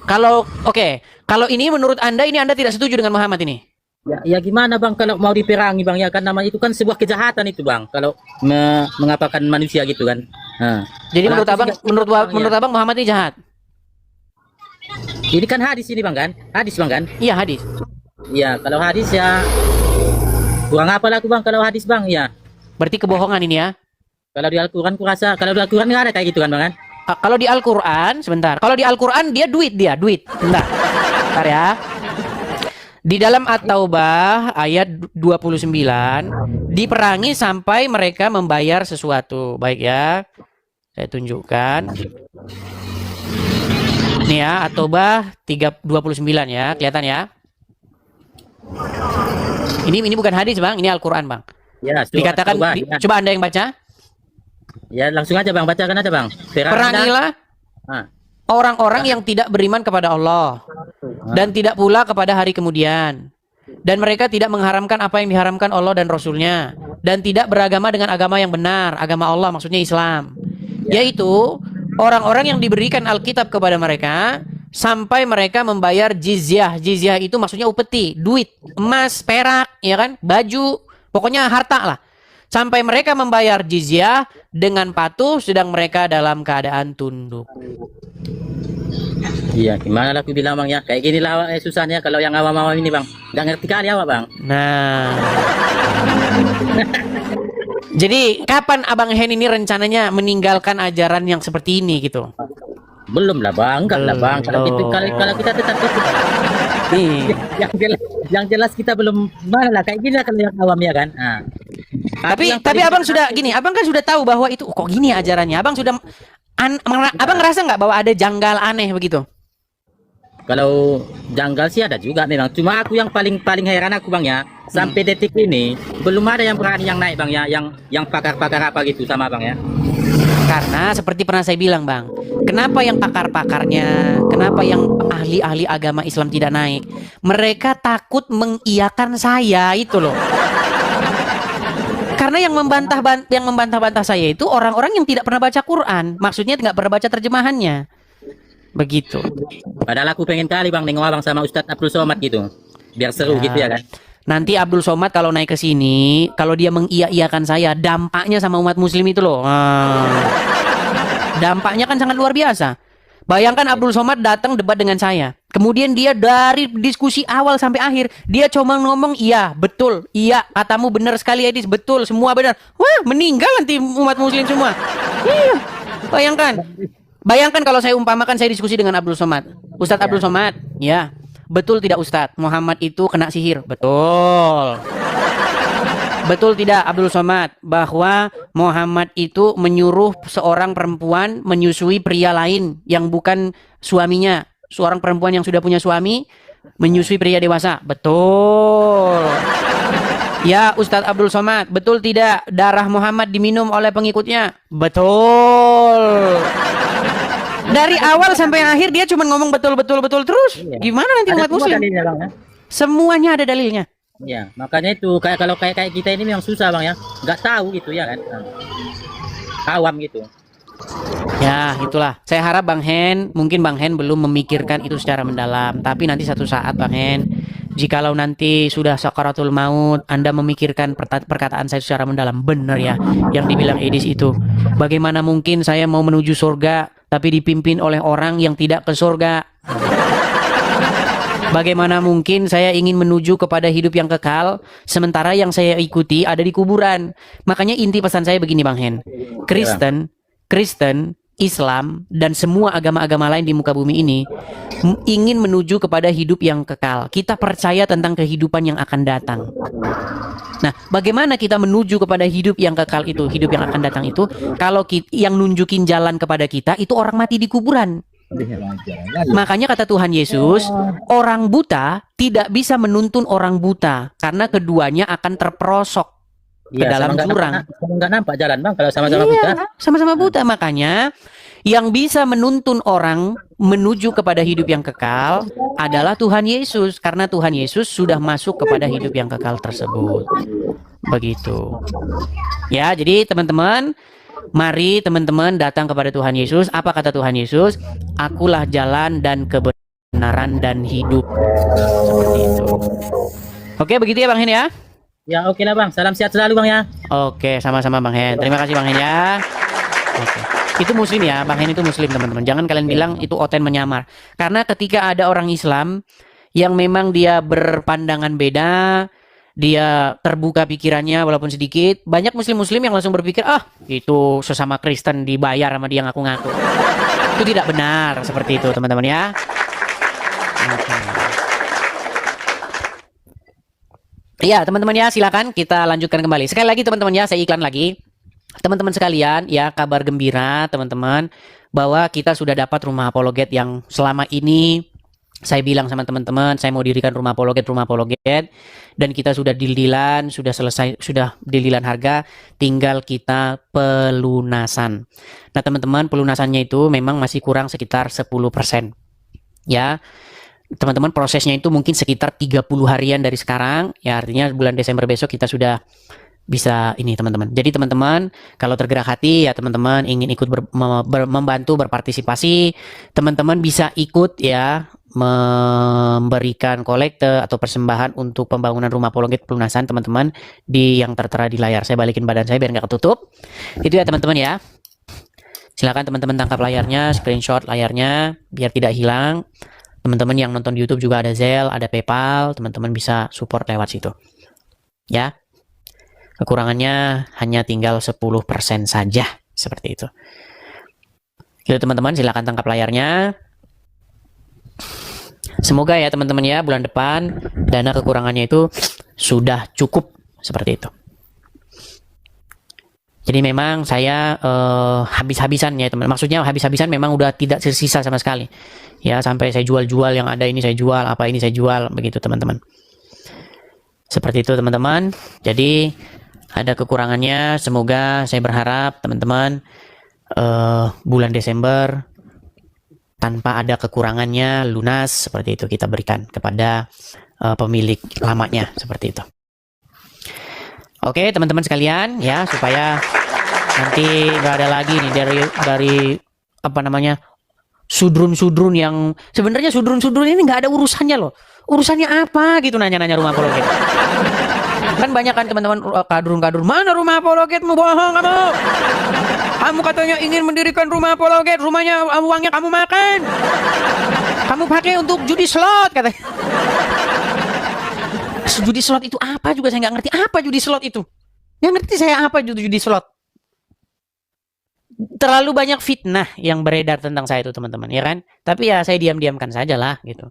[SPEAKER 3] Kalau ini menurut Anda, ini Anda tidak setuju dengan Muhammad ini?
[SPEAKER 9] Ya gimana Bang kalau mau diperangi Bang ya, kan namanya itu kan sebuah kejahatan itu Bang. Kalau mengapakan manusia gitu kan. Nah.
[SPEAKER 3] Jadi
[SPEAKER 9] Kalau
[SPEAKER 3] menurut
[SPEAKER 9] aku sih
[SPEAKER 3] Abang,
[SPEAKER 9] nggak setuju, Bang,
[SPEAKER 3] menurut
[SPEAKER 9] ya.
[SPEAKER 3] Abang Muhammad ini jahat?
[SPEAKER 9] Ini kan hadis ini Bang kan? Hadis Bang kan?
[SPEAKER 3] Iya, hadis.
[SPEAKER 9] Iya, kalau hadis ya kurang apa lah aku Bang kalau hadis Bang ya.
[SPEAKER 3] Berarti kebohongan ini ya?
[SPEAKER 9] Kalau di Al-Quran ku rasa, kalau di Al-Quran nggak ada kayak gitu kan Bang kan?
[SPEAKER 3] Kalau di Al-Quran, sebentar. Kalau di Al-Quran dia duit. Bentar ya. Di dalam At-Taubah ayat 29 diperangi sampai mereka membayar sesuatu. Baik ya. Saya tunjukkan. Nih ya, At-Taubah 29 ya, kelihatan ya. Ini bukan hadis, Bang, ini Al-Quran, Bang.
[SPEAKER 9] Ya,
[SPEAKER 3] Dikatakan
[SPEAKER 9] ya.
[SPEAKER 3] coba Anda yang baca.
[SPEAKER 9] Ya langsung aja Bang, bacakan aja Bang.
[SPEAKER 3] Perangilah
[SPEAKER 9] Ah.
[SPEAKER 3] orang-orang yang tidak beriman kepada Allah dan tidak pula kepada hari kemudian, dan mereka tidak mengharamkan apa yang diharamkan Allah dan Rasulnya, dan tidak beragama dengan agama yang benar, agama Allah maksudnya Islam, yaitu orang-orang yang diberikan Alkitab kepada mereka sampai mereka membayar jizyah. Jizyah itu maksudnya upeti, duit, emas, perak, ya kan, baju, pokoknya harta lah. Sampai mereka membayar jizyah dengan patuh sedang mereka dalam keadaan tunduk.
[SPEAKER 9] Iya, gimana lah aku bilang bang ya, kayak gini lah susahnya kalau yang awam-awam ini bang, nggak ngerti kali awak bang.
[SPEAKER 3] Nah. Jadi kapan Abang Hen ini rencananya meninggalkan ajaran yang seperti ini gitu?
[SPEAKER 9] Belum lah bang, enggak lah bang. Kalau
[SPEAKER 3] Belum.
[SPEAKER 9] gitu, kalau kita tetap itu,
[SPEAKER 3] Nih.
[SPEAKER 9] yang jelas kita belum mana lah kayak gini lah kalau yang awam ya kan. Nah.
[SPEAKER 3] Tapi
[SPEAKER 9] Aku yang
[SPEAKER 3] abang
[SPEAKER 9] paling-
[SPEAKER 3] sudah gini, abang kan sudah tahu bahwa itu kok gini ajarannya. Abang sudah abang ngerasa nggak bahwa ada janggal aneh begitu?
[SPEAKER 9] Kalau janggal sih ada juga memang. Cuma aku yang paling heran aku bang ya, sampai detik ini belum ada yang berani yang naik bang ya, yang pakar-pakar apa gitu sama bang ya.
[SPEAKER 3] Karena seperti pernah saya bilang bang, kenapa yang pakar-pakarnya, kenapa yang ahli-ahli agama Islam tidak naik? Mereka takut mengiyakan saya itu loh. Karena yang membantah-bantah saya itu orang-orang yang tidak pernah baca Quran, maksudnya nggak pernah baca terjemahannya, begitu.
[SPEAKER 9] Padahal aku pengen kali bang nengok abang sama Ustadz Abdul Somad gitu, biar seru gitu ya kan.
[SPEAKER 3] Nanti Abdul Somad kalau naik ke sini, kalau dia mengiya-iyakan saya, dampaknya sama umat muslim itu loh. Dampaknya kan sangat luar biasa. Bayangkan Abdul Somad datang debat dengan saya. Kemudian dia dari diskusi awal sampai akhir, dia cuma ngomong, iya, betul, iya, katamu benar sekali Edis, betul, semua benar. Wah, meninggal nanti umat muslim semua. Iya, bayangkan. Bayangkan kalau saya umpamakan saya diskusi dengan Abdul Somad. Ustadz Abdul Somad, ya. Betul tidak Ustadz? Muhammad itu kena sihir. Betul. Betul tidak Abdul Somad bahwa Muhammad itu menyuruh seorang perempuan menyusui pria lain yang bukan suaminya. Seorang perempuan yang sudah punya suami menyusui pria dewasa. Betul. Ya Ustadz Abdul Somad, betul tidak darah Muhammad diminum oleh pengikutnya? Betul. Dari awal sampai akhir dia cuma ngomong betul terus. Gimana nanti
[SPEAKER 9] Ada
[SPEAKER 3] umat
[SPEAKER 9] semua
[SPEAKER 3] muslim?
[SPEAKER 9] dalilnya bang ya.
[SPEAKER 3] Semuanya ada dalilnya.
[SPEAKER 9] Ya, makanya itu kalau kayak kita ini memang susah bang ya, nggak tahu gitu ya kan. Awam gitu.
[SPEAKER 3] Ya, itulah. Saya harap Bang Hen, mungkin Bang Hen belum memikirkan itu secara mendalam. Tapi nanti satu saat Bang Hen, jikalau nanti sudah sakaratul maut, Anda memikirkan perkataan saya secara mendalam. Benar ya, yang dibilang Edis itu. Bagaimana mungkin saya mau menuju surga, tapi dipimpin oleh orang yang tidak ke surga? Bagaimana mungkin saya ingin menuju kepada hidup yang kekal, sementara yang saya ikuti ada di kuburan? Makanya inti pesan saya begini Bang Hen. Kristen, Islam, dan semua agama-agama lain di muka bumi ini ingin menuju kepada hidup yang kekal. Kita percaya tentang kehidupan yang akan datang. Nah, bagaimana kita menuju kepada hidup yang kekal itu, hidup yang akan datang itu, kalau yang nunjukin jalan kepada kita itu orang mati di kuburan. Makanya kata Tuhan Yesus, orang buta tidak bisa menuntun orang buta karena keduanya akan terperosok ke dalam jurang.
[SPEAKER 9] Nggak nampak jalan bang kalau sama-sama buta.
[SPEAKER 3] Sama-sama buta. Makanya yang bisa menuntun orang menuju kepada hidup yang kekal adalah Tuhan Yesus, karena Tuhan Yesus sudah masuk kepada hidup yang kekal tersebut. Begitu. Ya, jadi teman-teman, mari teman-teman datang kepada Tuhan Yesus. Apa kata Tuhan Yesus? Akulah jalan dan kebenaran dan hidup. Seperti itu. Oke, begitu ya Bang Hen ya?
[SPEAKER 9] Ya oke lah bang, salam sehat selalu bang ya.
[SPEAKER 3] Oke, sama-sama Bang Hen. Terima kasih Bang Hen ya. Oke. Itu muslim ya, Bang Hen itu muslim teman-teman. Jangan kalian bilang itu oten menyamar. Karena ketika ada orang Islam yang memang dia berpandangan beda, dia terbuka pikirannya walaupun sedikit, banyak muslim-muslim yang langsung berpikir, ah itu sesama Kristen dibayar sama dia ngaku-ngaku. Itu tidak benar seperti itu teman-teman ya. Oke. Ya teman-teman ya, silakan kita lanjutkan kembali. Sekali lagi teman-teman ya, saya iklan lagi. Teman-teman sekalian ya, kabar gembira teman-teman bahwa kita sudah dapat rumah apologet yang selama ini saya bilang sama teman-teman, saya mau dirikan rumah apologet, dan kita sudah deal-dealan, sudah selesai, sudah deal-dealan harga, tinggal kita pelunasan. Nah teman-teman, pelunasannya itu memang masih kurang sekitar 10%. Ya, teman-teman, prosesnya itu mungkin sekitar 30 harian dari sekarang. Ya, artinya bulan Desember besok kita sudah bisa ini teman-teman. Jadi teman-teman, kalau tergerak hati ya teman-teman ingin ikut membantu berpartisipasi, teman-teman bisa ikut ya memberikan kolekte atau persembahan untuk pembangunan rumah apologet pelunasan teman-teman di yang tertera di layar. Saya balikin badan saya biar nggak ketutup. Itu ya teman-teman ya. Silakan teman-teman tangkap layarnya, screenshot layarnya biar tidak hilang. Teman-teman yang nonton di YouTube juga ada Zelle, ada PayPal, teman-teman bisa support lewat situ. Ya. Kekurangannya hanya tinggal 10% saja, seperti itu. Gitu teman-teman, silakan tangkap layarnya. Semoga ya teman-teman ya, bulan depan dana kekurangannya itu sudah cukup, seperti itu. Jadi memang saya habis-habisan ya teman. Maksudnya habis-habisan memang udah tidak tersisa sama sekali. Ya, sampai saya jual-jual yang ada ini saya jual, apa ini saya jual, begitu teman-teman. Seperti itu teman-teman. Jadi ada kekurangannya, semoga saya berharap teman-teman bulan Desember tanpa ada kekurangannya lunas, seperti itu kita berikan kepada pemilik lamanya, seperti itu. Oke teman-teman sekalian ya, supaya nanti nggak ada lagi nih dari apa namanya sudrun-sudrun yang sebenarnya sudrun-sudrun ini nggak ada urusannya loh. Urusannya apa gitu nanya-nanya rumah apologet. Kan banyak kan teman-teman kadrun-kadrun, mana rumah apologetmu, bohong kamu. Kamu katanya ingin mendirikan rumah apologet, rumahnya uangnya kamu makan. Kamu pakai untuk judi slot katanya. Judi slot itu apa juga saya nggak ngerti. Apa judi slot itu? Nggak ngerti saya apa judi slot. Terlalu banyak fitnah yang beredar tentang saya itu teman-teman, ya kan? Tapi ya saya diam-diamkan saja lah gitu.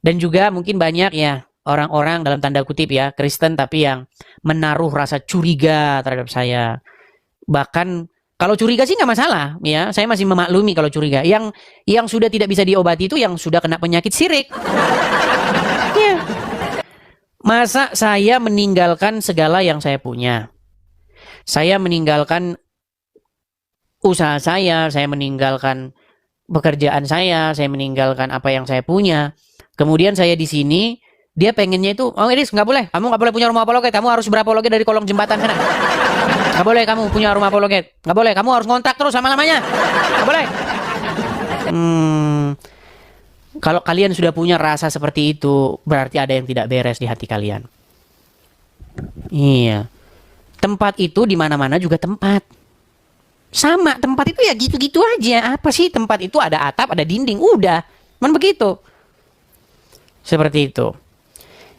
[SPEAKER 3] Dan juga mungkin banyak ya orang-orang dalam tanda kutip ya Kristen tapi yang menaruh rasa curiga terhadap saya. Bahkan kalau curiga sih nggak masalah ya, saya masih memaklumi kalau curiga. Yang sudah tidak bisa diobati itu yang sudah kena penyakit sirik. Ya. Masa saya meninggalkan segala yang saya punya? Saya meninggalkan usaha saya meninggalkan pekerjaan saya meninggalkan apa yang saya punya. Kemudian saya di sini, dia pengennya itu, oh Edis nggak boleh, kamu nggak boleh punya rumah apologet, kamu harus berapologet dari kolong jembatan sana. Nggak boleh kamu punya rumah apologet, nggak boleh, kamu harus ngontrak terus sama lamanya, nggak boleh. Kalau kalian sudah punya rasa seperti itu, berarti ada yang tidak beres di hati kalian. Iya, tempat itu di mana-mana juga tempat. Sama, tempat itu ya gitu-gitu aja. Apa sih tempat itu, ada atap, ada dinding, udah, begitu. Seperti itu.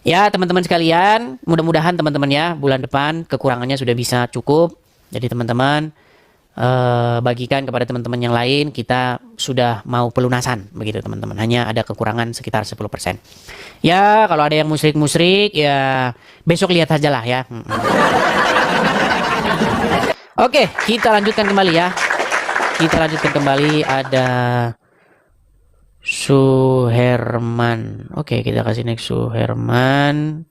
[SPEAKER 3] Ya teman-teman sekalian, mudah-mudahan teman-teman ya bulan depan kekurangannya sudah bisa cukup. Jadi teman-teman bagikan kepada teman-teman yang lain, kita sudah mau pelunasan begitu teman-teman. Hanya ada kekurangan sekitar 10%. Ya kalau ada yang musyrik-musyrik ya besok lihat aja lah ya. Oke, kita lanjutkan kembali ya. Kita lanjutkan kembali, ada Suherman. Oke, kita kasih next Suherman.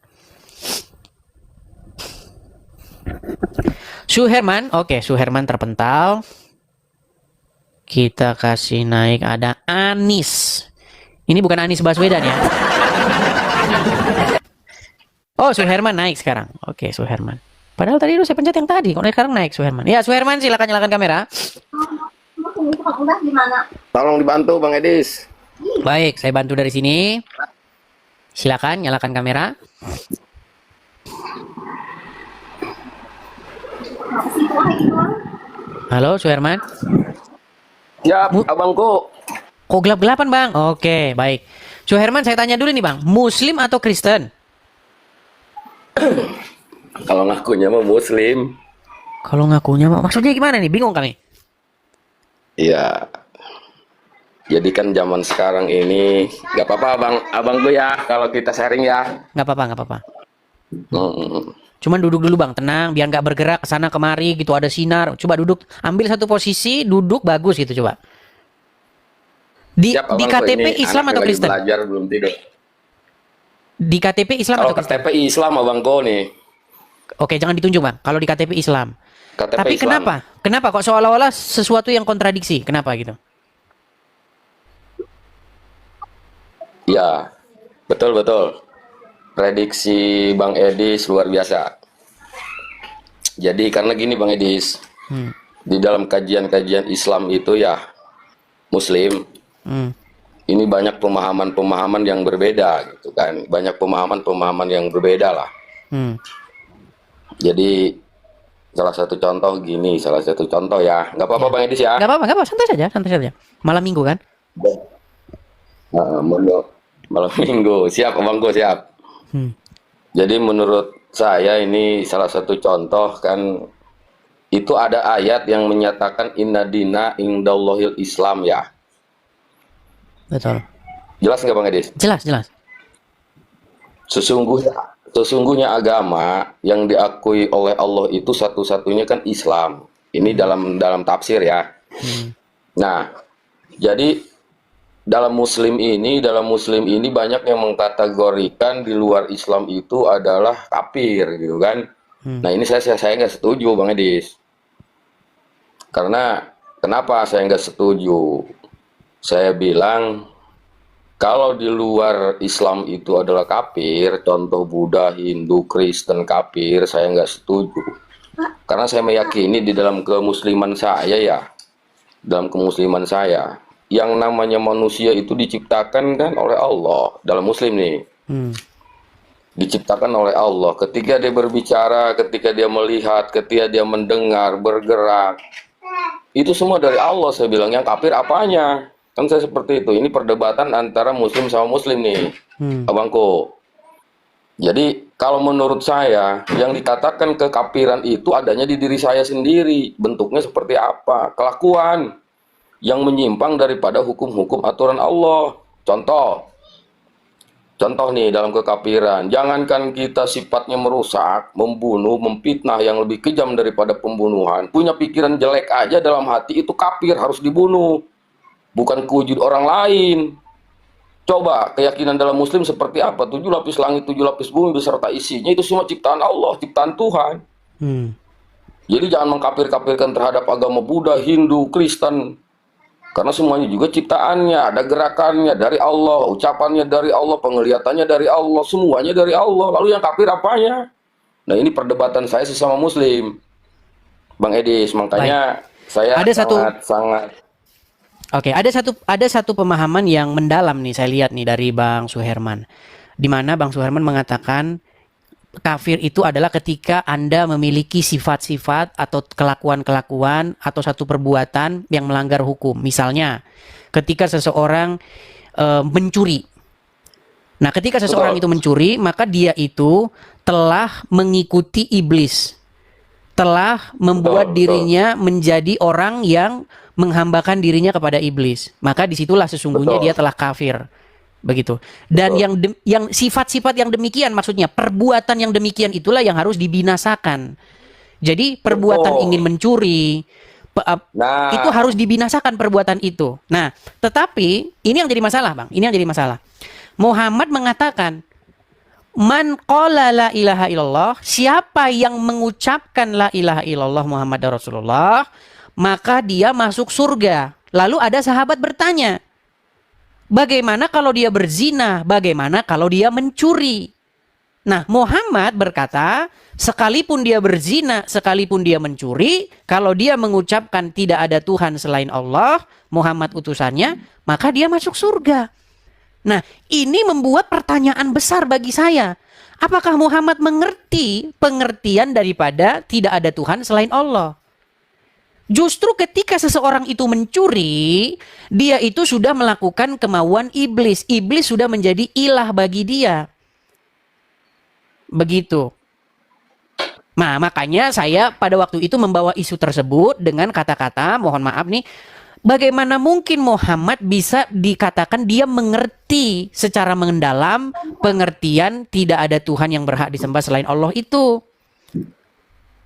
[SPEAKER 3] Suherman, oke, Suherman terpental. Kita kasih naik, ada Anis. Ini bukan Anis Baswedan ya. Oh, Suherman naik sekarang. Oke, Suherman. Padahal tadi saya pencet yang tadi, kok sekarang naik Suherman. Ya, Suherman silakan nyalakan kamera.
[SPEAKER 1] Tolong dibantu Bang Edis.
[SPEAKER 3] Baik, saya bantu dari sini. Silakan nyalakan kamera. Halo, Suherman.
[SPEAKER 1] Ya, abangku.
[SPEAKER 3] Kok gelap-gelapan, Bang? Oke, baik. Suherman, saya tanya dulu nih, Bang. Muslim atau Kristen?
[SPEAKER 1] Kalau ngakunya mah Muslim.
[SPEAKER 3] Kalau ngakunya mah maksudnya gimana nih? Bingung kami.
[SPEAKER 1] Iya. Jadi kan zaman sekarang ini nggak apa-apa abang gue ya kalau kita sharing ya.
[SPEAKER 3] Nggak apa-apa. Cuman duduk dulu Bang, tenang, biar nggak bergerak ke sana kemari gitu, ada sinar. Coba duduk, ambil satu posisi, duduk bagus gitu coba. Di KTP Islam atau Kristen?
[SPEAKER 1] Belajar belum tidur.
[SPEAKER 3] Di KTP Islam atau Kristen?
[SPEAKER 1] KTP Islam abangku nih.
[SPEAKER 3] Oke, jangan ditunjuk Bang. Kalau di KTP Islam.
[SPEAKER 1] KTP
[SPEAKER 3] Tapi
[SPEAKER 1] Islam.
[SPEAKER 3] kenapa? Kenapa kok seolah-olah sesuatu yang kontradiksi? Kenapa gitu?
[SPEAKER 1] Ya, betul. Prediksi Bang Edis luar biasa. Jadi karena gini Bang Edis, di dalam kajian-kajian Islam itu ya Muslim, ini banyak pemahaman-pemahaman yang berbeda gitu kan, banyak pemahaman-pemahaman yang berbeda lah. Jadi salah satu contoh gini, salah satu contoh ya. Nggak apa-apa Bang Edis ya.
[SPEAKER 3] Nggak apa-apa, santai saja. Malam minggu kan?
[SPEAKER 1] Malam minggu, siap Abangku, siap. Jadi menurut saya ini salah satu contoh kan, itu ada ayat yang menyatakan inna dina indallahil Islam ya.
[SPEAKER 3] Betul.
[SPEAKER 1] Jelas nggak Bang Edis?
[SPEAKER 3] Jelas.
[SPEAKER 1] Sesungguhnya agama yang diakui oleh Allah itu satu-satunya kan Islam. Ini dalam tafsir ya. Nah, jadi dalam muslim ini banyak yang mengkategorikan di luar Islam itu adalah kafir gitu kan. Nah, ini saya nggak setuju Bang Edis. Karena kenapa saya nggak setuju? Saya bilang kalau di luar Islam itu adalah kafir, contoh Buddha, Hindu, Kristen kafir, saya nggak setuju. Karena saya meyakini di dalam kemusliman saya ya, yang namanya manusia itu diciptakan kan oleh Allah, dalam muslim nih. Diciptakan oleh Allah. Ketika dia berbicara, ketika dia melihat, ketika dia mendengar, bergerak, itu semua dari Allah. Saya bilang yang kafir apanya? Kan saya seperti itu. Ini perdebatan antara muslim sama muslim nih, Abangku. Jadi kalau menurut saya yang dikatakan kekafiran itu adanya di diri saya sendiri. Bentuknya seperti apa? Kelakuan yang menyimpang daripada hukum-hukum aturan Allah. Contoh nih dalam kekafiran. Jangankan kita sifatnya merusak, membunuh, memfitnah yang lebih kejam daripada pembunuhan. Punya pikiran jelek aja dalam hati itu kafir, harus dibunuh. Bukan kewujud orang lain. Coba keyakinan dalam muslim seperti apa? 7 lapis langit, 7 lapis bumi beserta isinya itu semua ciptaan Allah, ciptaan Tuhan. Jadi jangan mengkafir-kafirkan terhadap agama Buddha, Hindu, Kristen. Karena semuanya juga ciptaannya, ada gerakannya dari Allah, ucapannya dari Allah, penglihatannya dari Allah, semuanya dari Allah. Lalu yang kafir apanya? Nah, ini perdebatan saya sesama muslim, Bang Edis. Makanya saya sangat
[SPEAKER 3] Oke, ada satu pemahaman yang mendalam nih saya lihat nih dari Bang Suherman. Di mana Bang Suherman mengatakan kafir itu adalah ketika Anda memiliki sifat-sifat atau kelakuan-kelakuan atau satu perbuatan yang melanggar hukum. Misalnya, ketika seseorang mencuri. Nah, ketika seseorang itu mencuri, maka dia itu telah mengikuti iblis. Telah membuat dirinya menjadi orang yang menghambakan dirinya kepada iblis. Maka disitulah sesungguhnya dia telah kafir. Begitu. Dan yang sifat-sifat yang demikian, maksudnya perbuatan yang demikian itulah yang harus dibinasakan. Jadi perbuatan ingin mencuri itu harus dibinasakan perbuatan itu. Nah, tetapi ini yang jadi masalah, Bang. Ini yang jadi masalah. Muhammad mengatakan, man qala la ilaha illallah, siapa yang mengucapkan la ilaha illallah Muhammad Rasulullah, maka dia masuk surga. Lalu ada sahabat bertanya, bagaimana kalau dia berzina? Bagaimana kalau dia mencuri? Nah, Muhammad berkata, sekalipun dia berzina, sekalipun dia mencuri, kalau dia mengucapkan tidak ada Tuhan selain Allah, Muhammad utusannya, maka dia masuk surga. Nah, ini membuat pertanyaan besar bagi saya. Apakah Muhammad mengerti pengertian daripada tidak ada Tuhan selain Allah? Justru ketika seseorang itu mencuri, dia itu sudah melakukan kemauan iblis. Iblis sudah menjadi ilah bagi dia. Begitu. Nah, makanya saya pada waktu itu membawa isu tersebut dengan kata-kata, mohon maaf nih, bagaimana mungkin Muhammad bisa dikatakan dia mengerti secara mendalam pengertian tidak ada Tuhan yang berhak disembah selain Allah itu.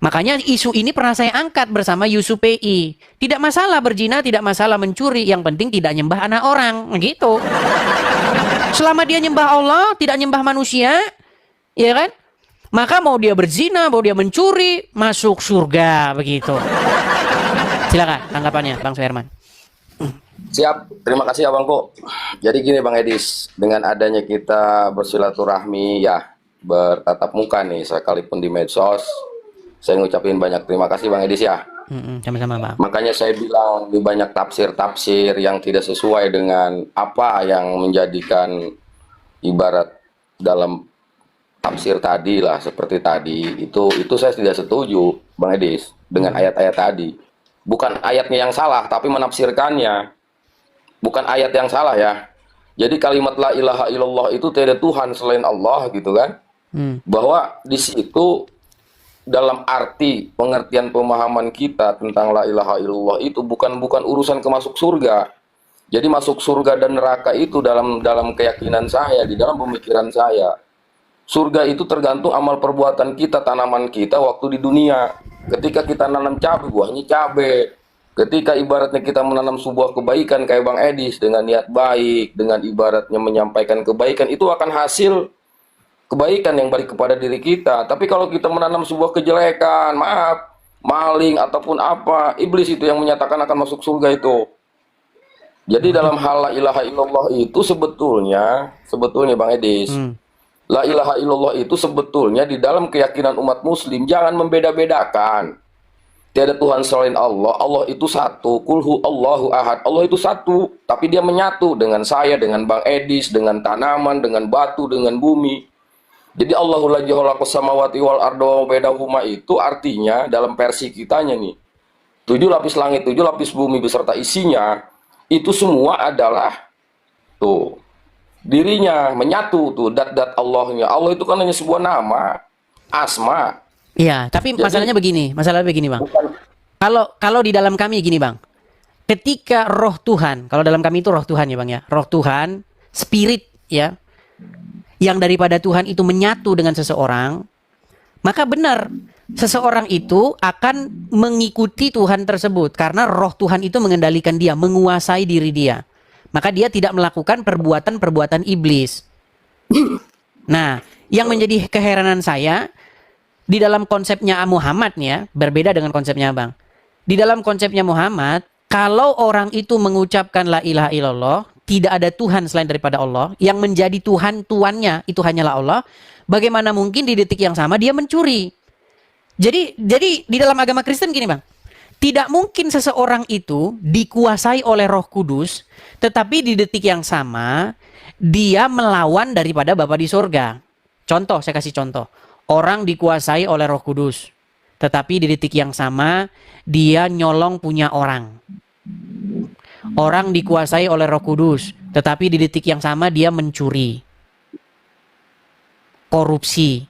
[SPEAKER 3] Makanya isu ini pernah saya angkat bersama Yusuf PI. Tidak masalah berzina, tidak masalah mencuri, yang penting tidak nyembah anak orang, gitu. Selama dia nyembah Allah, tidak nyembah manusia, ya kan? Maka mau dia berzina, mau dia mencuri, masuk surga, begitu. Silakan tanggapannya, Bang Suherman.
[SPEAKER 1] Siap, terima kasih Abangku. Jadi gini Bang Edis, dengan adanya kita bersilaturahmi ya, bertatap muka nih, sekalipun di medsos, saya ngucapin banyak terima kasih Bang Edis ya.
[SPEAKER 3] Sama-sama Bang.
[SPEAKER 1] Makanya saya bilang di banyak tafsir-tafsir yang tidak sesuai dengan apa yang menjadikan ibarat dalam tafsir tadi lah seperti tadi itu saya tidak setuju Bang Edis dengan ayat-ayat tadi. Bukan ayatnya yang salah tapi menafsirkannya. Bukan ayat yang salah ya. Jadi kalimat la ilaha illallah itu tiada Tuhan selain Allah gitu kan. Bahwa di situ dalam arti pengertian pemahaman kita tentang la ilaha illallah itu bukan urusan ke masuk surga. Jadi masuk surga dan neraka itu dalam keyakinan saya, di dalam pemikiran saya. Surga itu tergantung amal perbuatan kita, tanaman kita waktu di dunia. Ketika kita nanam cabai, buahnya cabai. Ketika ibaratnya kita menanam sebuah kebaikan kayak Bang Edis dengan niat baik, dengan ibaratnya menyampaikan kebaikan, itu akan hasil kebaikan yang balik kepada diri kita. Tapi kalau kita menanam sebuah kejelekan, maaf, maling ataupun apa, iblis itu yang menyatakan akan masuk surga itu. Jadi dalam hal la ilaha illallah itu sebetulnya Bang Edis, la ilaha illallah itu sebetulnya di dalam keyakinan umat muslim jangan membeda-bedakan. Tiada Tuhan selain Allah, Allah itu satu, kulhu Allahu ahad, Allah itu satu, tapi dia menyatu dengan saya, dengan Bang Edis, dengan tanaman, dengan batu, dengan bumi. Jadi Allahul ladzi khalaqas samawati wal arda wa bainahuma itu artinya dalam versi kitanya nih, 7 lapis langit, 7 lapis bumi beserta isinya, itu semua adalah tuh dirinya menyatu tuh dat Allahnya. Allah itu kan hanya sebuah nama, asma.
[SPEAKER 3] Iya, tapi
[SPEAKER 1] Jadi,
[SPEAKER 3] masalahnya begini Bang. Kalau di dalam kami gini Bang, ketika roh Tuhan, kalau dalam kami itu roh Tuhan ya Bang ya, roh Tuhan, spirit ya, yang daripada Tuhan itu menyatu dengan seseorang, maka benar seseorang itu akan mengikuti Tuhan tersebut karena roh Tuhan itu mengendalikan dia, menguasai diri dia. Maka dia tidak melakukan perbuatan-perbuatan iblis. Nah, yang menjadi keheranan saya di dalam konsepnya Muhammad nih ya, berbeda dengan konsepnya Bang. Di dalam konsepnya Muhammad, kalau orang itu mengucapkan la ilaha illallah, tidak ada Tuhan selain daripada Allah, yang menjadi Tuhan tuannya itu hanyalah Allah, bagaimana mungkin di detik yang sama dia mencuri? Jadi di dalam agama Kristen gini Bang, tidak mungkin seseorang itu dikuasai oleh Roh Kudus, tetapi di detik yang sama dia melawan daripada Bapa di sorga. Contoh, saya kasih contoh. Orang dikuasai oleh Roh Kudus, tetapi di detik yang sama dia nyolong punya orang. Orang dikuasai oleh Roh Kudus, tetapi di detik yang sama dia mencuri, korupsi.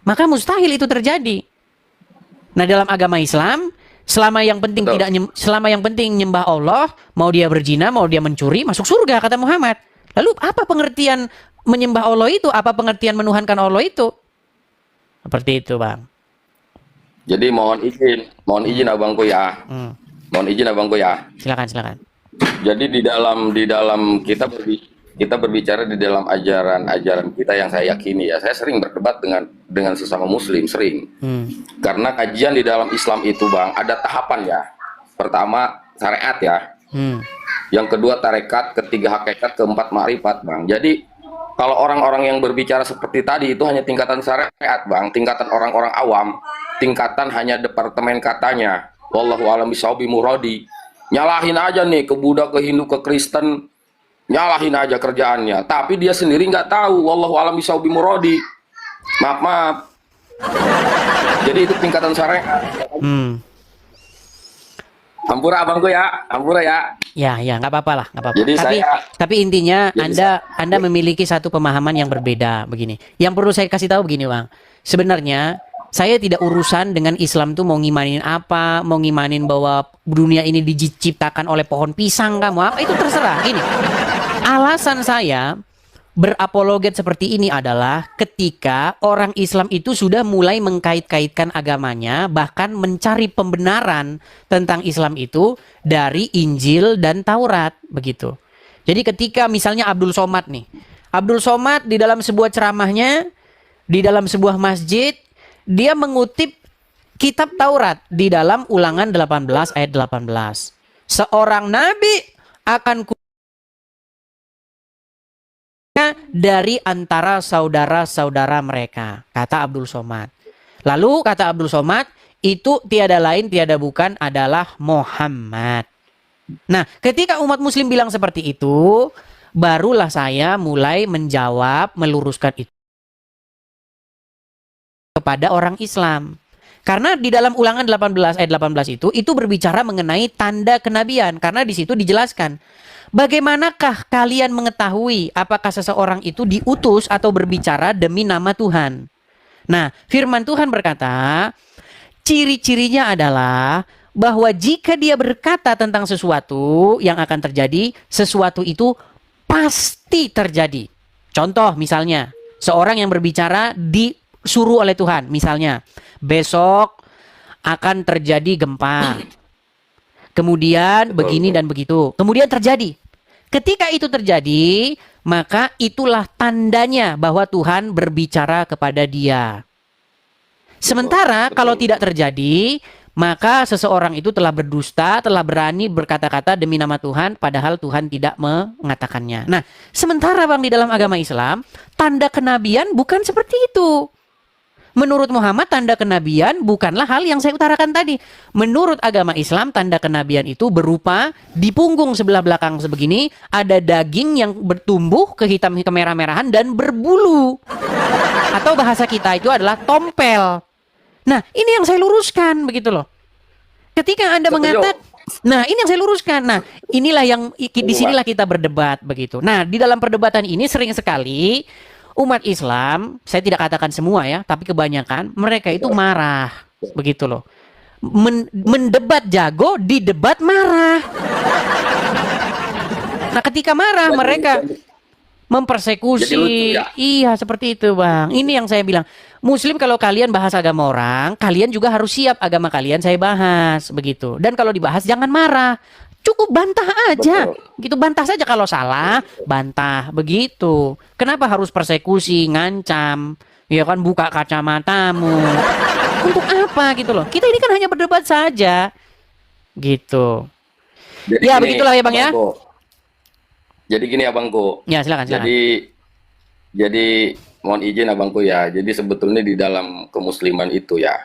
[SPEAKER 3] Maka mustahil itu terjadi. Nah, dalam agama Islam, selama yang penting nyembah Allah, mau dia berzina, mau dia mencuri, masuk surga kata Muhammad. Lalu apa pengertian menyembah Allah itu? Apa pengertian menuhankan Allah itu? Seperti itu Bang.
[SPEAKER 1] Jadi mohon izin abangku ya. Mohon izin abangku ya.
[SPEAKER 3] Silakan.
[SPEAKER 1] Jadi di dalam kita berbicara di dalam ajaran kita yang saya yakini ya. Saya sering berdebat dengan sesama muslim, sering. Karena kajian di dalam Islam itu Bang, ada tahapan ya. Pertama syariat ya. Yang kedua tarekat, ketiga hakikat, keempat ma'rifat Bang. Jadi kalau orang-orang yang berbicara seperti tadi itu hanya tingkatan syariat Bang, tingkatan orang-orang awam, tingkatan hanya departemen katanya. Wallahu a'lam bishawab muradi. Nyalahin aja nih ke Buddha, ke Hindu, ke Kristen, nyalahin aja kerjaannya. Tapi dia sendiri nggak tahu. Wallahu a'lam bishawab muradi. Maaf. Jadi itu tingkatan syariat. Ampura abangku ya, ampura ya.
[SPEAKER 3] Ya, nggak apa-apa lah, nggak apa-apa.
[SPEAKER 1] Jadi
[SPEAKER 3] Tapi intinya Anda memiliki satu pemahaman yang berbeda begini. Yang perlu saya kasih tahu begini, Bang. Sebenarnya saya tidak urusan dengan Islam tuh mau ngimanin apa, mau ngimanin bahwa dunia ini diciptakan oleh pohon pisang kamu apa itu terserah. Gini, alasan saya berapologet seperti ini adalah ketika orang Islam itu sudah mulai mengkait-kaitkan agamanya, bahkan mencari pembenaran tentang Islam itu dari Injil dan Taurat, begitu. Jadi ketika misalnya Abdul Somad nih, Abdul Somad di dalam sebuah ceramahnya, di dalam sebuah masjid, dia mengutip kitab Taurat di dalam Ulangan 18 ayat 18. Seorang nabi akan dari antara saudara-saudara mereka, kata Abdul Somad. Lalu kata Abdul Somad, itu tiada lain tiada bukan adalah Muhammad. Nah, ketika umat muslim bilang seperti itu, barulah saya mulai menjawab, meluruskan itu. kepada orang Islam. Karena di dalam Ulangan 18 ayat 18 itu berbicara mengenai tanda kenabian, karena di situ dijelaskan bagaimanakah kalian mengetahui apakah seseorang itu diutus atau berbicara demi nama Tuhan. Nah, firman Tuhan berkata, ciri-cirinya adalah bahwa jika dia berkata tentang sesuatu yang akan terjadi, sesuatu itu pasti terjadi. Contoh misalnya, seorang yang berbicara disuruh oleh Tuhan, misalnya, besok akan terjadi gempa. Kemudian begini dan begitu. Kemudian terjadi. Ketika itu terjadi, maka itulah tandanya bahwa Tuhan berbicara kepada dia. Sementara kalau tidak terjadi, maka seseorang itu telah berdusta, telah berani berkata-kata demi nama Tuhan, padahal Tuhan tidak mengatakannya. Nah, sementara Bang, di dalam agama Islam, tanda kenabian bukan seperti itu. Menurut Muhammad, tanda kenabian bukanlah hal yang saya utarakan tadi. Menurut agama Islam, tanda kenabian itu berupa di punggung sebelah belakang sebegini, ada daging yang bertumbuh kehitam kemerah-merahan dan berbulu. Atau bahasa kita itu adalah tompel. Nah, ini yang saya luruskan begitu loh. Ketika Anda mengatakan, nah ini yang saya luruskan. Nah, inilah yang disinilah kita berdebat begitu. Nah, di dalam perdebatan ini sering sekali umat Islam, saya tidak katakan semua ya, tapi kebanyakan mereka itu marah, begitu loh. Mendebat jago, didebat marah. Nah, ketika marah mereka mempersekusi. Iya, seperti itu, Bang. Ini yang saya bilang. Muslim kalau kalian bahas agama orang, kalian juga harus siap agama kalian saya bahas, begitu. Dan kalau dibahas jangan marah. Cukup bantah aja. Gitu, bantah saja kalau salah, bantah begitu. Kenapa harus persekusi, ngancam? Ya kan, buka kacamatamu. Untuk apa gitu loh? Kita ini kan hanya berdebat saja. Gitu.
[SPEAKER 1] Jadi
[SPEAKER 3] ya, begitulah ya, Bang ya.
[SPEAKER 1] Jadi gini Abangku.
[SPEAKER 3] Ya, silakan.
[SPEAKER 1] Jadi mohon izin Abangku ya. Jadi sebetulnya di dalam kemusliman itu ya,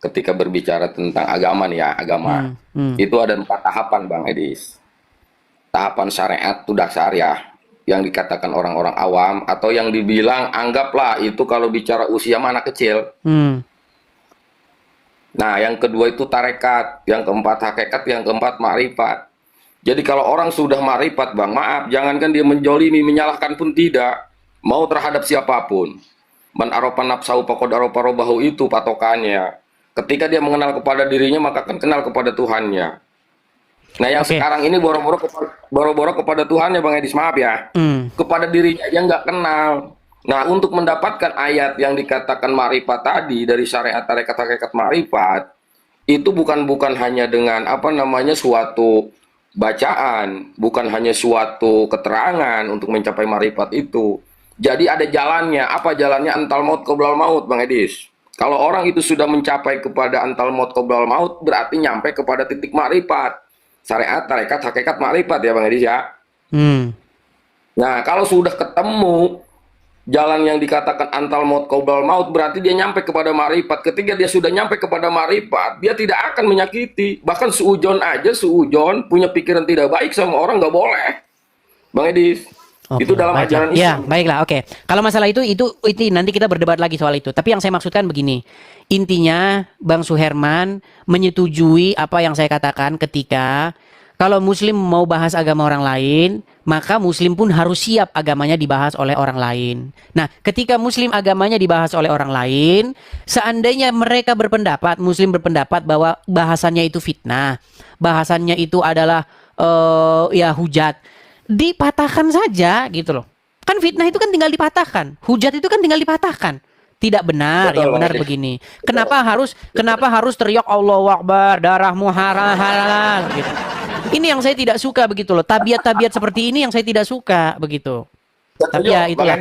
[SPEAKER 1] ketika berbicara tentang agama nih ya, agama itu ada 4 tahapan Bang Edis. Tahapan syariat itu dasar ya, yang dikatakan orang-orang awam atau yang dibilang anggaplah itu kalau bicara usia anak kecil. Nah, yang kedua itu tarekat, yang keempat hakikat, yang keempat ma'rifat. Jadi kalau orang sudah ma'rifat Bang, maaf, jangankan dia menjolimi, menyalahkan pun tidak, mau terhadap siapapun. Man aropa nafsahu faqad aropa robbahu, itu patokannya. Ketika dia mengenal kepada dirinya, maka akan kenal kepada Tuhannya. Nah, yang sekarang ini boro-boro kepada Tuhannya, Bang Edis, maaf ya. Kepada dirinya aja nggak kenal. Nah, untuk mendapatkan ayat yang dikatakan ma'rifat tadi, dari syariat tarekat hakikat ma'rifat, itu bukan hanya dengan suatu bacaan, bukan hanya suatu keterangan untuk mencapai ma'rifat itu. Jadi ada jalannya. Apa jalannya? Antal maut qoblal maut, Bang Edis. Kalau orang itu sudah mencapai kepada antal maut qoblal maut, berarti nyampe kepada titik ma'rifat. Syariat, tarekat, hakikat, ma'rifat ya Bang Edis ya. Nah, kalau sudah ketemu jalan yang dikatakan antal maut qoblal maut, berarti dia nyampe kepada ma'rifat. Ketika dia sudah nyampe kepada ma'rifat, dia tidak akan menyakiti. Bahkan suujon punya pikiran tidak baik sama orang nggak boleh, Bang Edis. Itu dalam ajaran Islam.
[SPEAKER 3] Ya, baiklah, oke. Kalau masalah itu nanti kita berdebat lagi soal itu. Tapi yang saya maksudkan begini. Intinya Bang Suherman menyetujui apa yang saya katakan ketika kalau Muslim mau bahas agama orang lain, maka Muslim pun harus siap agamanya dibahas oleh orang lain. Nah, ketika Muslim agamanya dibahas oleh orang lain, seandainya mereka berpendapat, Muslim berpendapat bahwa bahasannya itu fitnah, bahasannya itu adalah hujat, dipatahkan saja gitu loh. Kan fitnah itu kan tinggal dipatahkan, hujat itu kan tinggal dipatahkan. Tidak benar, yang benar begini. Kenapa harus teriak Allahu Akbar, darahmu halal gitu. Ini yang saya tidak suka begitu loh. Tabiat-tabiat seperti ini yang saya tidak suka begitu. Tapi ya itulah.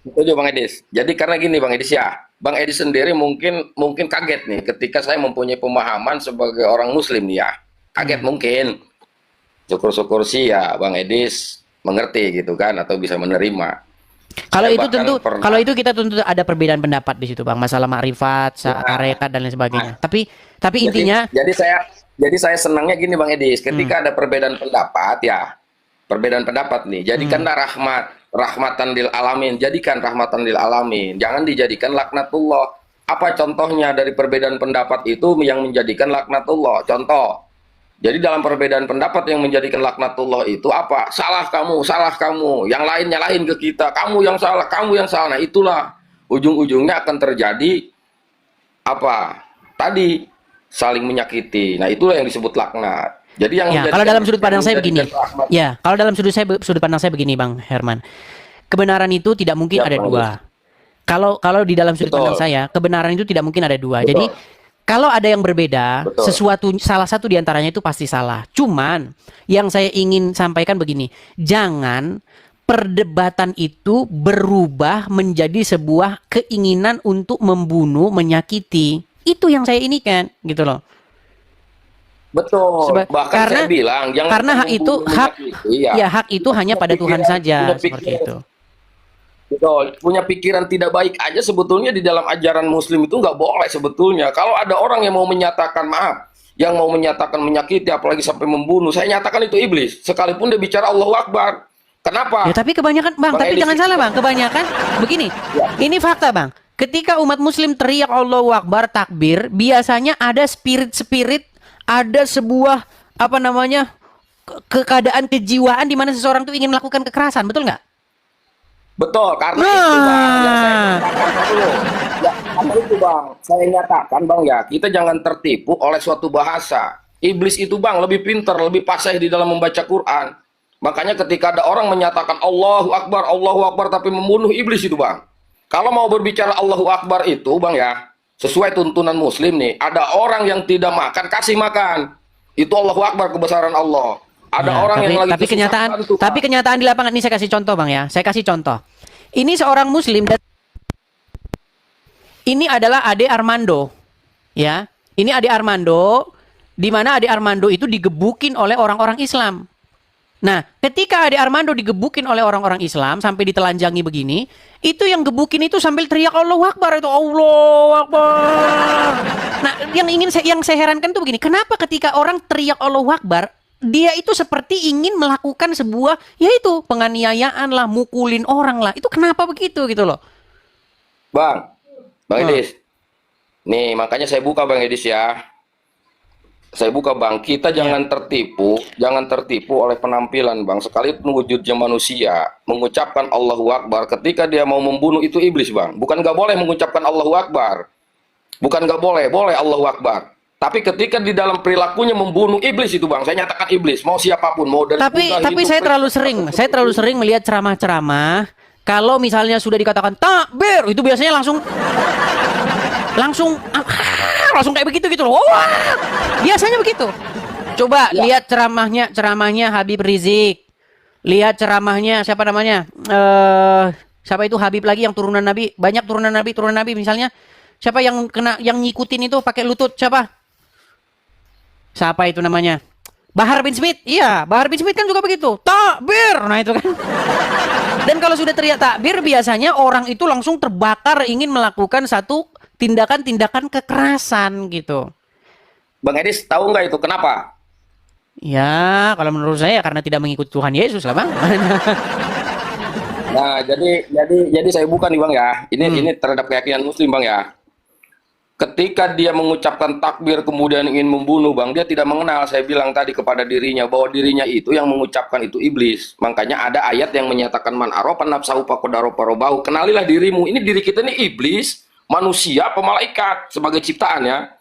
[SPEAKER 1] Setuju Bang Edis. Jadi karena gini Bang Edis ya, Bang Edis sendiri mungkin kaget nih ketika saya mempunyai pemahaman sebagai orang Muslim nih ya. Kaget mungkin. Syukur-syukur sih ya Bang Edis mengerti gitu kan, atau bisa menerima.
[SPEAKER 3] Kalau itu kita tentu ada perbedaan pendapat di situ Bang, masalah ma'rifat, tarekat dan lain sebagainya. Tapi intinya jadi saya senangnya gini Bang Edis, ketika ada perbedaan pendapat ya. Perbedaan pendapat nih, jadikanlah rahmatan lil alamin, jadikan rahmatan lil alamin. Jangan dijadikan laknatullah.
[SPEAKER 1] Apa contohnya dari perbedaan pendapat itu yang menjadikan laknatullah? Contoh, jadi dalam perbedaan pendapat yang menjadikan laknatullah itu apa? Salah kamu, yang lain nyalahin ke kita, kamu yang salah, kamu yang salah. Nah itulah ujung-ujungnya akan terjadi apa? Tadi saling menyakiti. Nah itulah yang disebut laknat. Jadi yang
[SPEAKER 3] Ya, kalau dalam sudut pandang saya begini. Ya, kalau dalam sudut pandang saya begini, Bang Herman. Kebenaran itu tidak mungkin ada dua. Kalau di dalam sudut pandang saya, kebenaran itu tidak mungkin ada dua. Jadi kalau ada yang berbeda, salah satu diantaranya itu pasti salah. Cuman yang saya ingin sampaikan begini, jangan perdebatan itu berubah menjadi sebuah keinginan untuk membunuh, menyakiti. Itu yang saya inikan, gitu loh.
[SPEAKER 1] Betul. Bahkan
[SPEAKER 3] karena,
[SPEAKER 1] saya bilang,
[SPEAKER 3] karena hak itu hak itu hanya pada Tuhan saja, seperti itu.
[SPEAKER 1] Betul, punya pikiran tidak baik aja sebetulnya di dalam ajaran Muslim itu nggak boleh sebetulnya. Kalau ada orang yang mau menyatakan maaf, yang mau menyatakan menyakiti, apalagi sampai membunuh, saya nyatakan itu iblis. Sekalipun dia bicara Allahu Akbar. Kenapa?
[SPEAKER 3] Ya tapi kebanyakan, Bang, tapi jangan salah, Bang. Kebanyakan begini. Ini fakta, Bang. Ketika umat Muslim teriak Allahu Akbar, takbir, biasanya ada spirit-spirit, ada sebuah apa namanya keadaan kejiwaan di mana seseorang tuh ingin melakukan kekerasan, betul nggak?
[SPEAKER 1] Betul, karena itu Bang, saya nyatakan Bang ya, kita jangan tertipu oleh suatu bahasa. Iblis itu Bang lebih pintar, lebih fasih di dalam membaca Quran. Makanya ketika ada orang menyatakan Allahu Akbar tapi membunuh, iblis itu Bang. Kalau mau berbicara Allahu Akbar itu Bang ya, sesuai tuntunan Muslim nih, ada orang yang tidak makan, kasih makan. Itu Allahu Akbar, kebesaran Allah. Ada orang yang lagi
[SPEAKER 3] tapi kenyataan di lapangan ini saya kasih contoh, Bang ya. Saya kasih contoh. Ini seorang Muslim dan ini adalah Ade Armando. Ya. Ini Ade Armando, di mana Ade Armando itu digebukin oleh orang-orang Islam. Nah, ketika Ade Armando digebukin oleh orang-orang Islam sampai ditelanjangi begini, itu yang gebukin itu sambil teriak Allahu Akbar, itu Allahu Akbar. Nah, yang saya herankan tuh begini, kenapa ketika orang teriak Allahu Akbar, dia itu seperti ingin melakukan sebuah, yaitu penganiayaan lah, mukulin orang lah. Itu kenapa begitu gitu loh?
[SPEAKER 1] Bang Edis. Nih, makanya saya buka Bang Edis ya. Saya buka Bang, kita jangan tertipu oleh penampilan Bang. Sekalipun wujudnya manusia, mengucapkan Allahu Akbar ketika dia mau membunuh itu iblis Bang. Bukan nggak boleh mengucapkan Allahu Akbar. Bukan nggak boleh, boleh Allahu Akbar. Tapi ketika di dalam perilakunya membunuh, iblis itu Bang. Saya nyatakan iblis, mau siapapun, mau dari
[SPEAKER 3] Tapi saya terlalu sering melihat ceramah-ceramah kalau misalnya sudah dikatakan takbir, itu biasanya langsung kayak begitu gitu loh. Wah, biasanya begitu. Coba lihat ceramahnya Habib Rizik. Lihat ceramahnya siapa namanya? Siapa itu Habib lagi yang turunan Nabi, banyak turunan Nabi misalnya. Siapa yang ngikutin itu pakai lutut siapa? Siapa itu namanya? Bahar bin Smith. Iya, Bahar bin Smith kan juga begitu. Takbir. Nah, itu kan. Dan kalau sudah teriak takbir, biasanya orang itu langsung terbakar ingin melakukan satu tindakan-tindakan kekerasan gitu.
[SPEAKER 1] Bang Edis, tahu nggak itu kenapa?
[SPEAKER 3] Ya, kalau menurut saya karena tidak mengikuti Tuhan Yesus lah, Bang.
[SPEAKER 1] Nah, jadi saya bukan nih Bang ya. Ini terhadap keyakinan Muslim Bang ya. Ketika dia mengucapkan takbir kemudian ingin membunuh Bang, dia tidak mengenal, saya bilang tadi, kepada dirinya bahwa dirinya itu yang mengucapkan itu iblis. Makanya ada ayat yang menyatakan man arofa nafsahu faqad arofa rabbahu. Kenalilah dirimu. Ini diri kita ini iblis, manusia, pemalaikat sebagai ciptaan ya.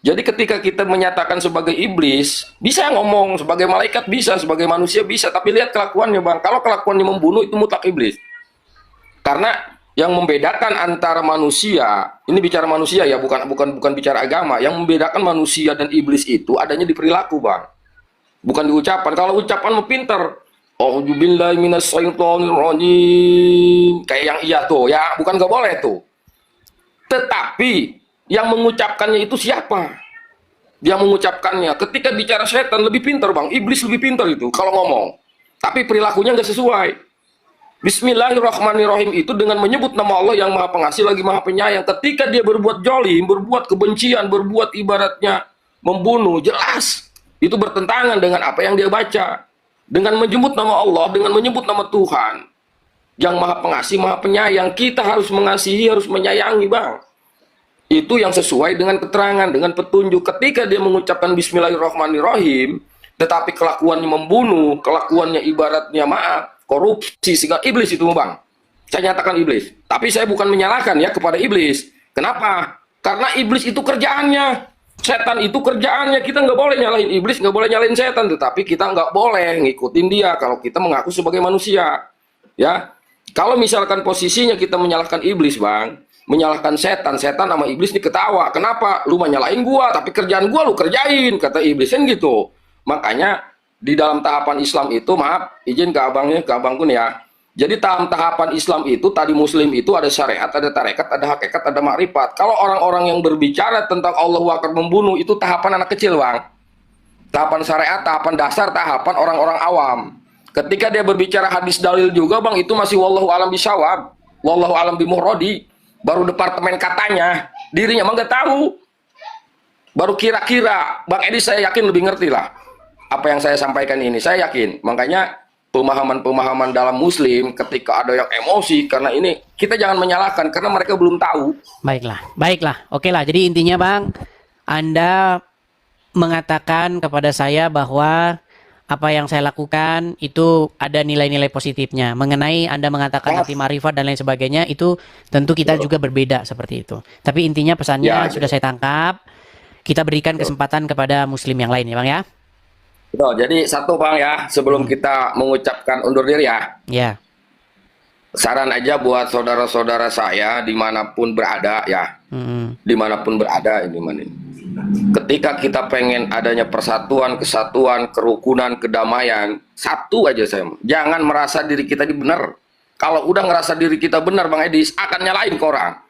[SPEAKER 1] Jadi ketika kita menyatakan sebagai iblis, bisa ngomong sebagai malaikat, bisa sebagai manusia, bisa, tapi lihat kelakuannya Bang. Kalau kelakuannya membunuh, itu mutlak iblis. Karena yang membedakan antara manusia, ini bicara manusia ya, bukan bicara agama. Yang membedakan manusia dan iblis itu adanya di perilaku Bang, bukan di ucapan. Kalau ucapan mau pinter, A'udzubillahi minasyaitonirrajim, kayak yang iya tuh ya, bukan nggak boleh tuh. Tetapi yang mengucapkannya itu siapa? Dia mengucapkannya. Ketika bicara setan lebih pintar Bang, iblis lebih pintar itu kalau ngomong. Tapi perilakunya nggak sesuai. Bismillahirrahmanirrahim itu dengan menyebut nama Allah yang Maha Pengasih lagi Maha Penyayang. Ketika dia berbuat zalim, berbuat kebencian, berbuat ibaratnya membunuh, jelas itu bertentangan dengan apa yang dia baca. Dengan menyebut nama Allah, dengan menyebut nama Tuhan yang Maha Pengasih, Maha Penyayang, kita harus mengasihi, harus menyayangi Bang. Itu yang sesuai dengan keterangan, dengan petunjuk. Ketika dia mengucapkan Bismillahirrahmanirrahim, tetapi kelakuannya membunuh, kelakuannya ibaratnya maaf, korupsi, segala iblis itu bang. Saya nyatakan iblis. Tapi saya bukan menyalahkan ya kepada iblis. Kenapa? Karena iblis itu kerjaannya. Setan itu kerjaannya. Kita nggak boleh nyalain iblis, nggak boleh nyalain setan. Tetapi kita nggak boleh ngikutin dia kalau kita mengaku sebagai manusia. Ya, kalau misalkan posisinya kita menyalahkan iblis bang, menyalahkan setan sama iblis nih ketawa. Kenapa? Lu menyalahin gua, tapi kerjaan gua lu kerjain, kata iblis kan gitu. Makanya di dalam tahapan Islam itu, maaf, izin ke abangku nih ya. Jadi tahapan Islam itu, tadi Muslim itu ada syariat, ada tarekat, ada hakikat, ada makrifat. Kalau orang-orang yang berbicara tentang Allahu Akbar membunuh, itu tahapan anak kecil bang. Tahapan syariat, tahapan dasar, tahapan orang-orang awam. Ketika dia berbicara hadis dalil juga bang, itu masih wallahu alam bisawab, wallahu alam bimuhrodi. Baru departemen katanya, dirinya emang nggak tahu. Baru kira-kira, Bang Edi saya yakin lebih ngerti lah apa yang saya sampaikan ini. Saya yakin, makanya pemahaman-pemahaman dalam Muslim ketika ada yang emosi, karena ini kita jangan menyalahkan karena mereka belum tahu.
[SPEAKER 3] Baiklah, oke lah. Jadi intinya Bang, Anda mengatakan kepada saya bahwa apa yang saya lakukan itu ada nilai-nilai positifnya. Mengenai Anda mengatakan hati marifat dan lain sebagainya, itu tentu kita juga berbeda seperti itu. Tapi intinya pesannya sudah saya tangkap. Kita berikan kesempatan kepada Muslim yang lain ya Bang ya.
[SPEAKER 1] Betul, jadi satu Bang ya, sebelum kita mengucapkan undur diri ya.
[SPEAKER 3] Ya.
[SPEAKER 1] Saran aja buat saudara-saudara saya dimanapun berada ya. Dimanapun berada ini mana. Ketika kita pengen adanya persatuan, kesatuan, kerukunan, kedamaian, satu aja saya. Jangan merasa diri kita benar. Kalau udah ngerasa diri kita benar, Bang Edi, akan nyalain ke orang.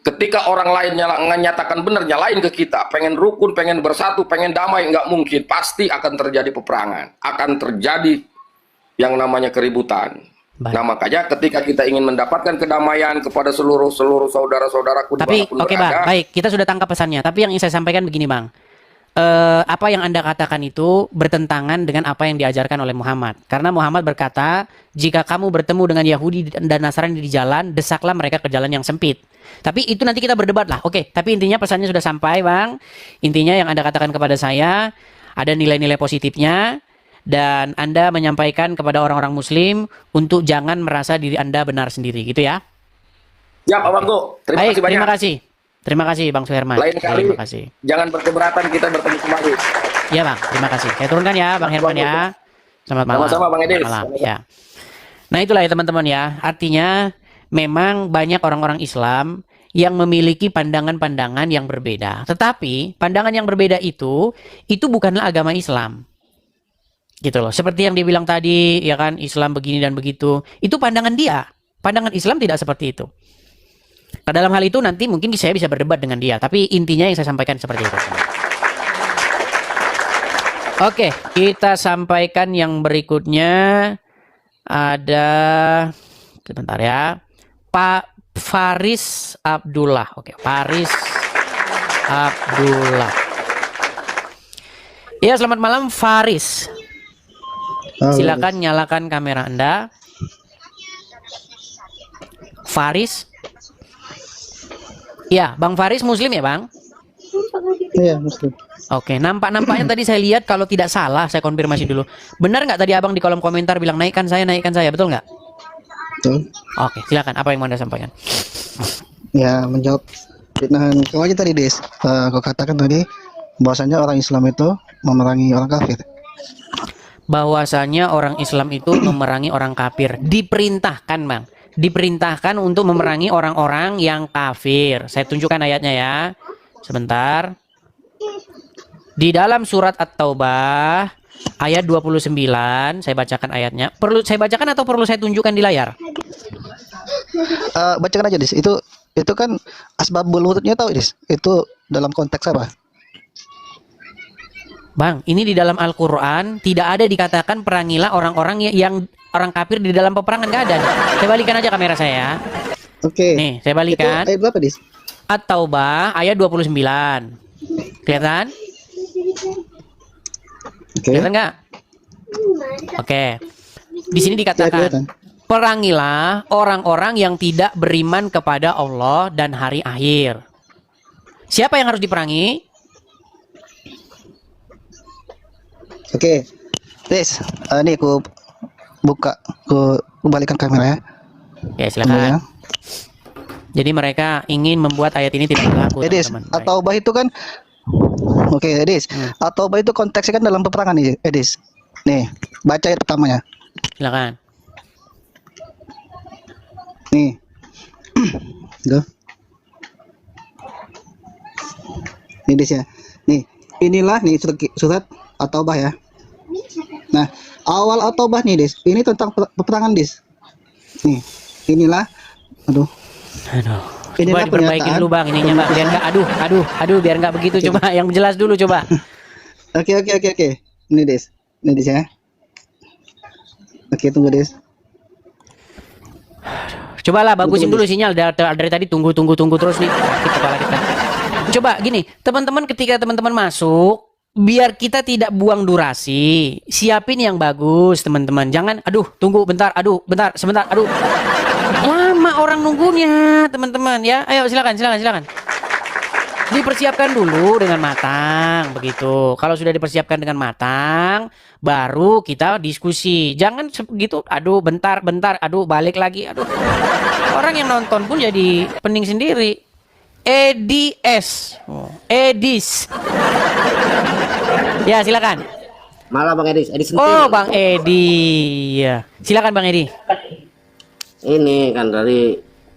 [SPEAKER 1] Ketika orang lain nyatakan benar, nyalain ke kita. Pengen rukun, pengen bersatu, pengen damai, nggak mungkin. Pasti akan terjadi peperangan. Akan terjadi yang namanya keributan. Baik. Nah makanya ketika kita ingin mendapatkan kedamaian kepada seluruh saudara-saudaraku.
[SPEAKER 3] Tapi oke Bang, baik, kita sudah tangkap pesannya. Tapi yang ingin saya sampaikan begini Bang, apa yang Anda katakan itu bertentangan dengan apa yang diajarkan oleh Muhammad. Karena Muhammad berkata, jika kamu bertemu dengan Yahudi dan Nasrani di jalan, desaklah mereka ke jalan yang sempit. Tapi itu nanti kita berdebat lah. Oke, tapi intinya pesannya sudah sampai Bang. Intinya yang Anda katakan kepada saya ada nilai-nilai positifnya. Dan Anda menyampaikan kepada orang-orang Muslim untuk jangan merasa diri Anda benar sendiri, gitu ya?
[SPEAKER 1] Ya, Pak Bangku. Terima kasih banyak.
[SPEAKER 3] Terima kasih, Bang Suherman.
[SPEAKER 1] Lain kali,
[SPEAKER 3] terima kasih.
[SPEAKER 1] Jangan berkeberatan kita bertemu kembali.
[SPEAKER 3] Iya, Bang. Terima kasih. Saya turunkan ya, Bang Herman ya. Selamat malam.
[SPEAKER 1] Sama-sama, Bang Edis.
[SPEAKER 3] Selamat malam. Ya. Nah, itulah ya teman-teman ya. Artinya memang banyak orang-orang Islam yang memiliki pandangan-pandangan yang berbeda. Tetapi pandangan yang berbeda itu bukanlah agama Islam. Gitu loh. Seperti yang dia bilang tadi, ya kan, Islam begini dan begitu. Itu pandangan dia. Pandangan Islam tidak seperti itu. Nah, dalam hal itu nanti mungkin saya bisa berdebat dengan dia. Tapi intinya yang saya sampaikan seperti itu. Oke, kita sampaikan yang berikutnya. Ada, sebentar ya, Pak Faris Abdullah. Oke, Faris Abdullah. Ya, selamat malam Faris. Silakan nyalakan kamera Anda. Faris. Ya, Bang Faris Muslim ya, Bang?
[SPEAKER 6] Iya, Muslim.
[SPEAKER 3] Oke, nampaknya tadi saya lihat, kalau tidak salah, saya konfirmasi dulu. Benar nggak tadi Abang di kolom komentar bilang naikkan saya, betul nggak?
[SPEAKER 6] Betul.
[SPEAKER 3] Oke, silakan. Apa yang mau Anda sampaikan?
[SPEAKER 6] Ya, menjawab fitnahan kau aja tadi, Des. Kau katakan tadi bahwasanya orang Islam itu memerangi orang kafir.
[SPEAKER 3] Bahwasanya orang Islam itu memerangi orang kafir. Diperintahkan, Bang. Diperintahkan untuk memerangi orang-orang yang kafir. Saya tunjukkan ayatnya ya. Sebentar. Di dalam surat At-Taubah ayat 29, saya bacakan ayatnya. Perlu saya bacakan atau perlu saya tunjukkan di layar?
[SPEAKER 6] Bacakan aja, Dis. Itu kan asbabul wurudnya tahu, Dis. Itu dalam konteks apa?
[SPEAKER 3] Bang, ini di dalam Al-Quran tidak ada dikatakan perangilah orang-orang yang orang kafir di dalam peperangan, nggak ada. Saya balikan aja kamera saya.
[SPEAKER 6] Oke.
[SPEAKER 3] Nih, saya balikan.
[SPEAKER 6] Itu ayat berapa, Dis?
[SPEAKER 3] At-Taubah ayat 29. Kelihatan? Kelihatan nggak? Oke. Di sini dikatakan, perangilah orang-orang yang tidak beriman kepada Allah dan hari akhir. Siapa yang harus diperangi?
[SPEAKER 6] Oke, Des, ini aku buka, aku kembalikan kamera ya.
[SPEAKER 3] Ya, silakan. Jadi mereka ingin membuat ayat ini tidak berlaku.
[SPEAKER 6] Des, At-Taubah itu kan, oke, Des, At-Taubah itu konteksnya kan dalam peperangan nih, Des. Nih, baca ayat pertamanya.
[SPEAKER 3] Silakan.
[SPEAKER 6] Nih, Tuh. Nih Des ya. Nih, inilah nih surat At-Taubah ya. Nah, awal At-Taubah nih Des, ini tentang peperangan Des. Nih, inilah, aduh.
[SPEAKER 3] Coba
[SPEAKER 6] Inilah
[SPEAKER 3] diperbaikin dulu bang, ininya bang, biar nggak aduh, biar nggak begitu. Coba yang jelas dulu coba.
[SPEAKER 6] Oke. Ini Des ya. Oke, tunggu Des.
[SPEAKER 3] Cobalah bagusin dulu sinyal dari tadi tunggu terus nih sakit kepala kita. Coba gini, teman-teman, ketika teman-teman masuk, biar kita tidak buang durasi, siapin yang bagus teman-teman. Jangan tunggu bentar, sebentar, lama orang nunggunya teman-teman ya. Ayo silakan. Dipersiapkan dulu dengan matang begitu. Kalau sudah dipersiapkan dengan matang, baru kita diskusi. Jangan begitu, bentar, balik lagi, Orang yang nonton pun jadi pening sendiri. Edis. Ya, silakan.
[SPEAKER 8] Malah Bang Edi sentil.
[SPEAKER 3] Oh, Bang Edi. Ya. Silakan Bang Edi.
[SPEAKER 8] Ini kan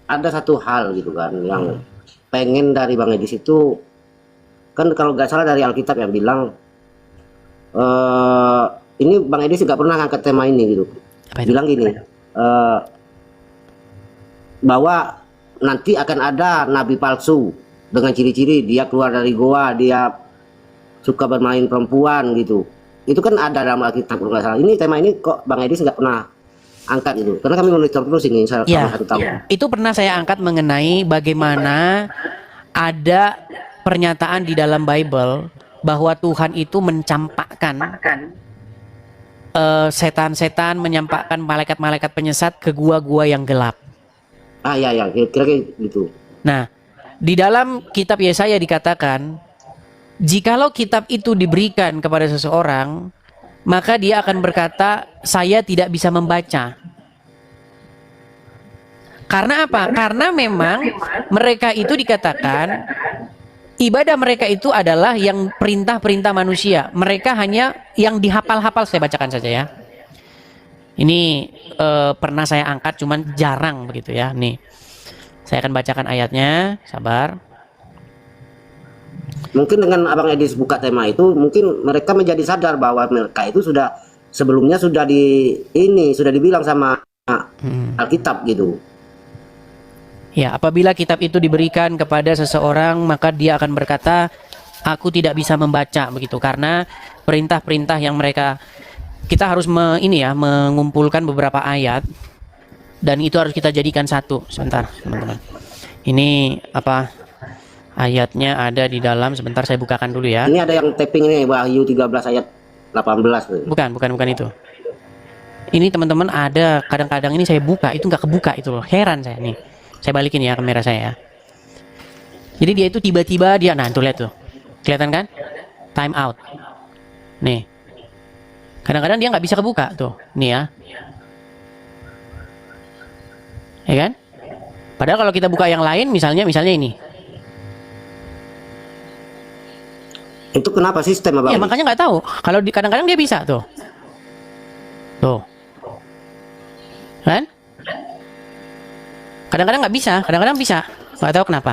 [SPEAKER 8] ada satu hal gitu kan yang pengen dari Bang Edi itu kan, kalau nggak salah dari Alkitab yang bilang ini Bang Edi nggak pernah ngangkat tema ini gitu. Bilang gini, bahwa nanti akan ada nabi palsu dengan ciri-ciri dia keluar dari goa, dia suka bermain perempuan gitu. Itu kan ada dalam Alkitab kalau nggak salah. Ini tema ini kok Bang Edi nggak pernah angkat itu, karena kami monitor terus ini selama 1 tahun.
[SPEAKER 3] Itu pernah saya angkat mengenai bagaimana ada pernyataan di dalam Bible bahwa Tuhan itu mencampakkan setan-setan, menyampaikan malaikat-malaikat penyesat ke gua-gua yang gelap.
[SPEAKER 8] Ya, kira-kira gitu.
[SPEAKER 3] Nah, di dalam kitab Yesaya dikatakan, jikalau kitab itu diberikan kepada seseorang, maka dia akan berkata, saya tidak bisa membaca. Karena apa? Karena memang mereka itu dikatakan, ibadah mereka itu adalah yang perintah-perintah manusia. Mereka hanya yang dihafal-hafal. Saya bacakan saja ya. Ini pernah saya angkat, cuman jarang begitu ya. Nih, saya akan bacakan ayatnya. Sabar.
[SPEAKER 8] Mungkin dengan Abang Edi buka tema itu, mungkin mereka menjadi sadar bahwa mereka itu sudah sebelumnya sudah dibilang sama Alkitab gitu.
[SPEAKER 3] Ya, apabila kitab itu diberikan kepada seseorang, maka dia akan berkata, aku tidak bisa membaca begitu, karena perintah-perintah yang mereka, kita harus mengumpulkan beberapa ayat dan itu harus kita jadikan satu. Sebentar, teman-teman. Ini ayatnya ada di dalam, sebentar saya bukakan dulu ya.
[SPEAKER 8] Ini ada yang tapping ini, Wahyu 13 ayat 18.
[SPEAKER 3] Bukan itu. Ini teman-teman ada, kadang-kadang ini saya buka, itu nggak kebuka itu loh. Heran saya nih. Saya balikin ya kamera saya ya. Jadi dia itu tiba-tiba tuh lihat tuh. Kelihatan kan? Time out. Nih. Kadang-kadang dia nggak bisa kebuka tuh. Nih ya. Ya kan? Padahal kalau kita buka yang lain, misalnya ini.
[SPEAKER 8] Itu kenapa sistem Abang?
[SPEAKER 3] Ya makanya nggak tahu. Kalau kadang-kadang dia bisa tuh. Tuh. Kan? Kadang-kadang nggak bisa, kadang-kadang bisa. Nggak tahu kenapa.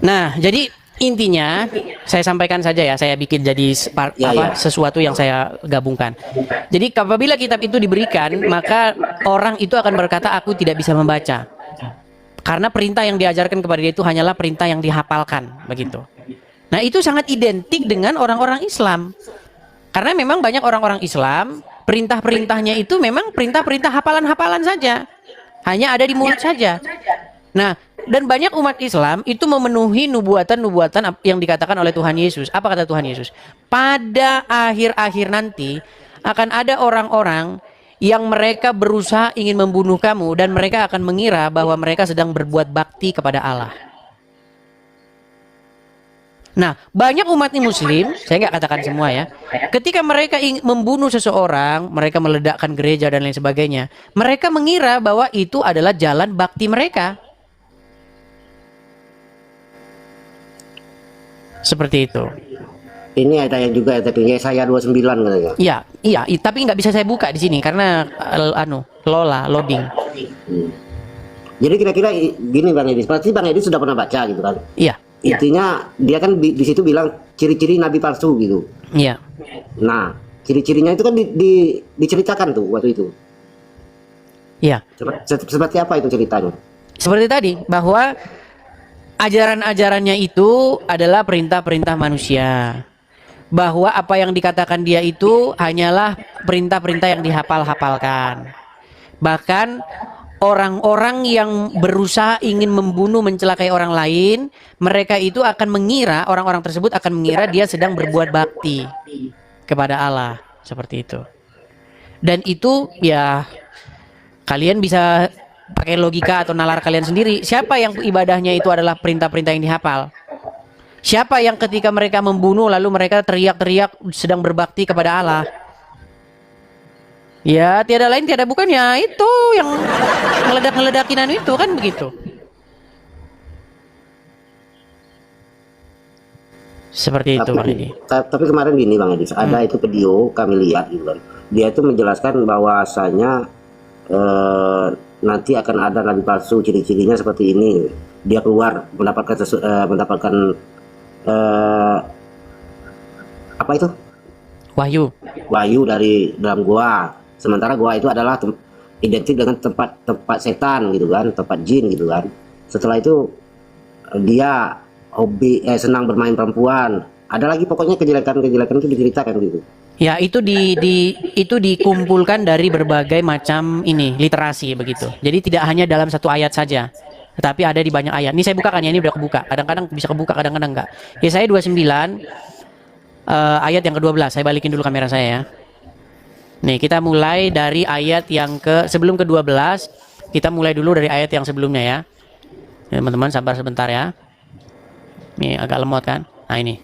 [SPEAKER 3] Nah, jadi intinya saya sampaikan saja ya. Saya bikin jadi sesuatu yang saya gabungkan. Jadi apabila kitab itu diberikan, maka orang itu akan berkata, aku tidak bisa membaca. Karena perintah yang diajarkan kepada dia itu hanyalah perintah yang dihafalkan, begitu. Nah, itu sangat identik dengan orang-orang Islam. Karena memang banyak orang-orang Islam, perintah-perintahnya itu memang perintah-perintah hafalan-hafalan saja. Hanya ada di mulut saja. Nah, dan banyak umat Islam itu memenuhi nubuatan-nubuatan yang dikatakan oleh Tuhan Yesus. Apa kata Tuhan Yesus? Pada akhir-akhir nanti akan ada orang-orang yang mereka berusaha ingin membunuh kamu dan mereka akan mengira bahwa mereka sedang berbuat bakti kepada Allah. Nah, banyak umat muslim, saya nggak katakan semua ya, ketika mereka ingin membunuh seseorang, mereka meledakkan gereja dan lain sebagainya, mereka mengira bahwa itu adalah jalan bakti mereka. Seperti itu.
[SPEAKER 8] Ini ada yang juga ya, tapi Yesaya 29 katanya.
[SPEAKER 3] Iya, tapi nggak bisa saya buka di sini karena loading.
[SPEAKER 8] Jadi kira-kira gini Bang Edi, pasti Bang Edi sudah pernah baca gitu kan?
[SPEAKER 3] Iya.
[SPEAKER 8] Intinya dia kan di situ bilang ciri-ciri nabi palsu gitu.
[SPEAKER 3] Iya.
[SPEAKER 8] Nah, ciri-cirinya itu kan diceritakan tuh waktu itu.
[SPEAKER 3] Iya.
[SPEAKER 8] Seperti apa itu ceritanya?
[SPEAKER 3] Seperti tadi bahwa ajaran-ajarannya itu adalah perintah-perintah manusia. Bahwa apa yang dikatakan dia itu hanyalah perintah-perintah yang dihafal-hafalkan. Bahkan orang-orang yang berusaha ingin membunuh, mencelakai orang lain, mereka itu akan mengira, orang-orang tersebut akan mengira dia sedang berbuat bakti kepada Allah, seperti itu. Dan itu ya kalian bisa pakai logika atau nalar kalian sendiri. Siapa yang ibadahnya itu adalah perintah-perintah yang dihafal? Siapa yang ketika mereka membunuh lalu mereka teriak-teriak sedang berbakti kepada Allah? Ya tiada lain tiada bukan ya itu yang meledak-meledakinan itu kan begitu. Seperti itu Bang Edi.
[SPEAKER 8] Tapi kemarin gini Bang Edi, ada itu video kami lihat gitu kan. Dia itu menjelaskan bahwasanya nanti akan ada nabi palsu, ciri-cirinya seperti ini. Dia keluar mendapatkan apa itu? Wahyu dari dalam gua. Sementara gua itu adalah identik dengan tempat setan gitu kan, tempat jin gitu kan. Setelah itu dia hobi senang bermain perempuan. Ada lagi pokoknya kejelekan-kejelekan itu diceritakan gitu.
[SPEAKER 3] Ya itu itu dikumpulkan dari berbagai macam literasi begitu. Jadi tidak hanya dalam satu ayat saja, tetapi ada di banyak ayat. Ini saya bukakan ya, ini udah kebuka. Kadang-kadang bisa kebuka, kadang-kadang enggak. Yesaya 29 ayat yang ke-12. Saya balikin dulu kamera saya ya. Nih kita mulai dari ayat yang sebelum ke-12. Kita mulai dulu dari ayat yang sebelumnya ya. Teman-teman sabar sebentar ya. Nih agak lemot kan. Nah ini.